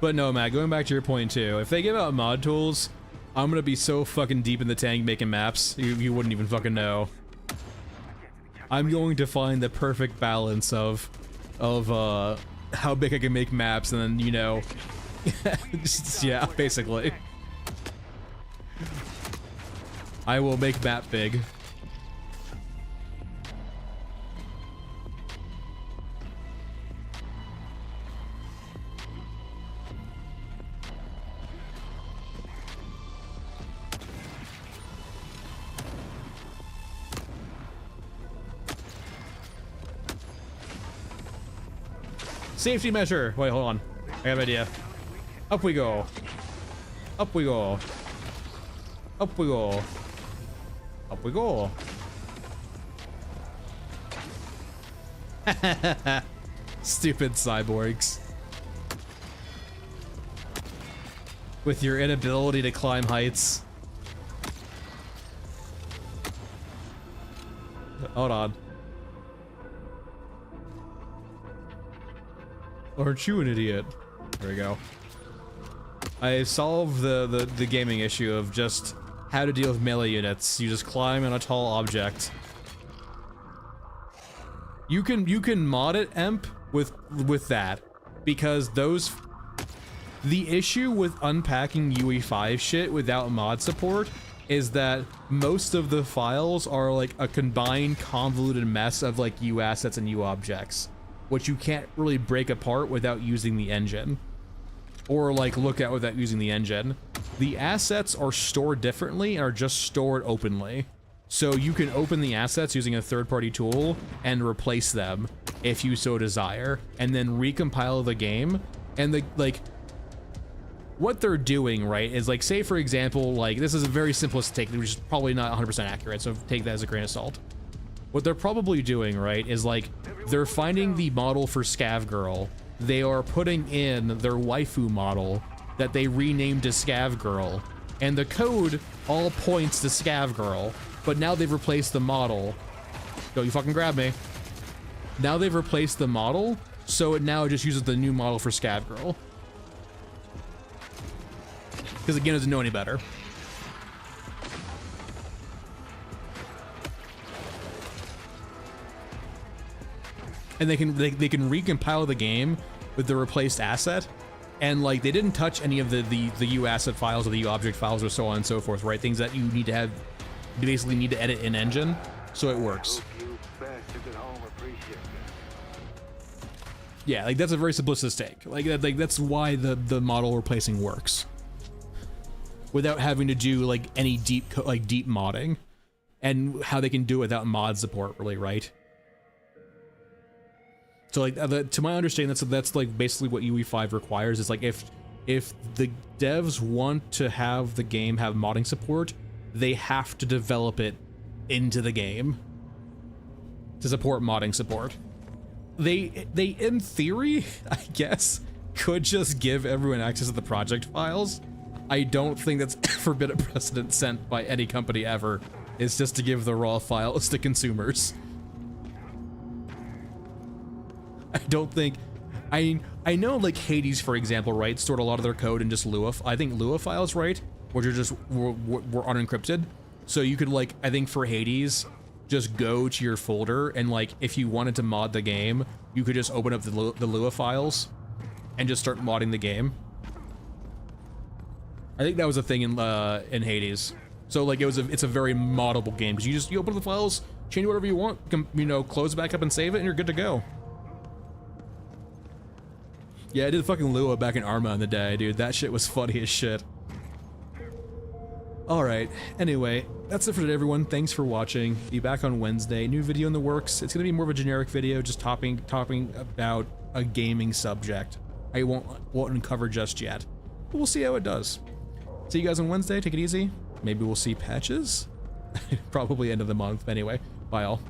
But no, Matt, going back to your point too, if they give out mod tools, I'm gonna be so fucking deep in the tank making maps, you wouldn't even fucking know. I'm going to find the perfect balance of how big I can make maps and then, you know, yeah, basically. I will make map big. Safety measure. Wait, hold on. I have an idea. Up we go. Up we go. Up we go. Up we go. Stupid cyborgs. With your inability to climb heights. Hold on. Aren't you an idiot? There we go. I solved the gaming issue of just how to deal with melee units. You just climb on a tall object. You can mod it, Emp, with that, because the issue with unpacking UE5 shit without mod support is that most of the files are like a combined convoluted mess of like U assets and U objects, which you can't really break apart without using the engine. Or like look at without using the engine. The assets are stored differently and are just stored openly. So you can open the assets using a third-party tool and replace them if you so desire, and then recompile the game. And what they're doing, right, is like, say for example, like this is a very simplest take, which is probably not 100% accurate, so take that as a grain of salt. What they're probably doing, right, is like they're finding the model for Scav Girl. They are putting in their waifu model that they renamed to Scav Girl, and the code all points to Scav Girl, but now they've replaced the model. Don't you fucking grab me. Now they've replaced the model, so it now just uses the new model for Scav Girl. Because again, it doesn't know any better. And they can recompile the game with the replaced asset, and like they didn't touch any of the U asset files or the U object files or so on and so forth, right? Things that you need to have, you basically need to edit in engine, so it works. Yeah, like that's a very simplistic take. Like that's why the model replacing works, without having to do like any deep modding, and how they can do it without mod support, really, right? So like, to my understanding, that's like basically what UE5 requires. Is like if the devs want to have the game have modding support, they have to develop it into the game to support modding support. They in theory, I guess, could just give everyone access to the project files. I don't think that's ever been a precedent sent by any company ever. It's just to give the raw files to consumers. I don't think, I know like Hades, for example, right, stored a lot of their code in just Lua, I think Lua files, right, which are just, were unencrypted. So you could like, I think for Hades, just go to your folder and like, if you wanted to mod the game, you could just open up the Lua files and just start modding the game. I think that was a thing in Hades. So like it's a very moddable game, because you open the files, change whatever you want, you know, close it back up and save it, and you're good to go. Yeah, I did fucking Lua back in Arma in the day, dude. That shit was funny as shit. Alright, anyway, that's it for today, everyone. Thanks for watching. Be back on Wednesday. New video in the works. It's gonna be more of a generic video, just talking about a gaming subject. I won't uncover just yet, but we'll see how it does. See you guys on Wednesday. Take it easy. Maybe we'll see patches. Probably end of the month. Anyway, bye all.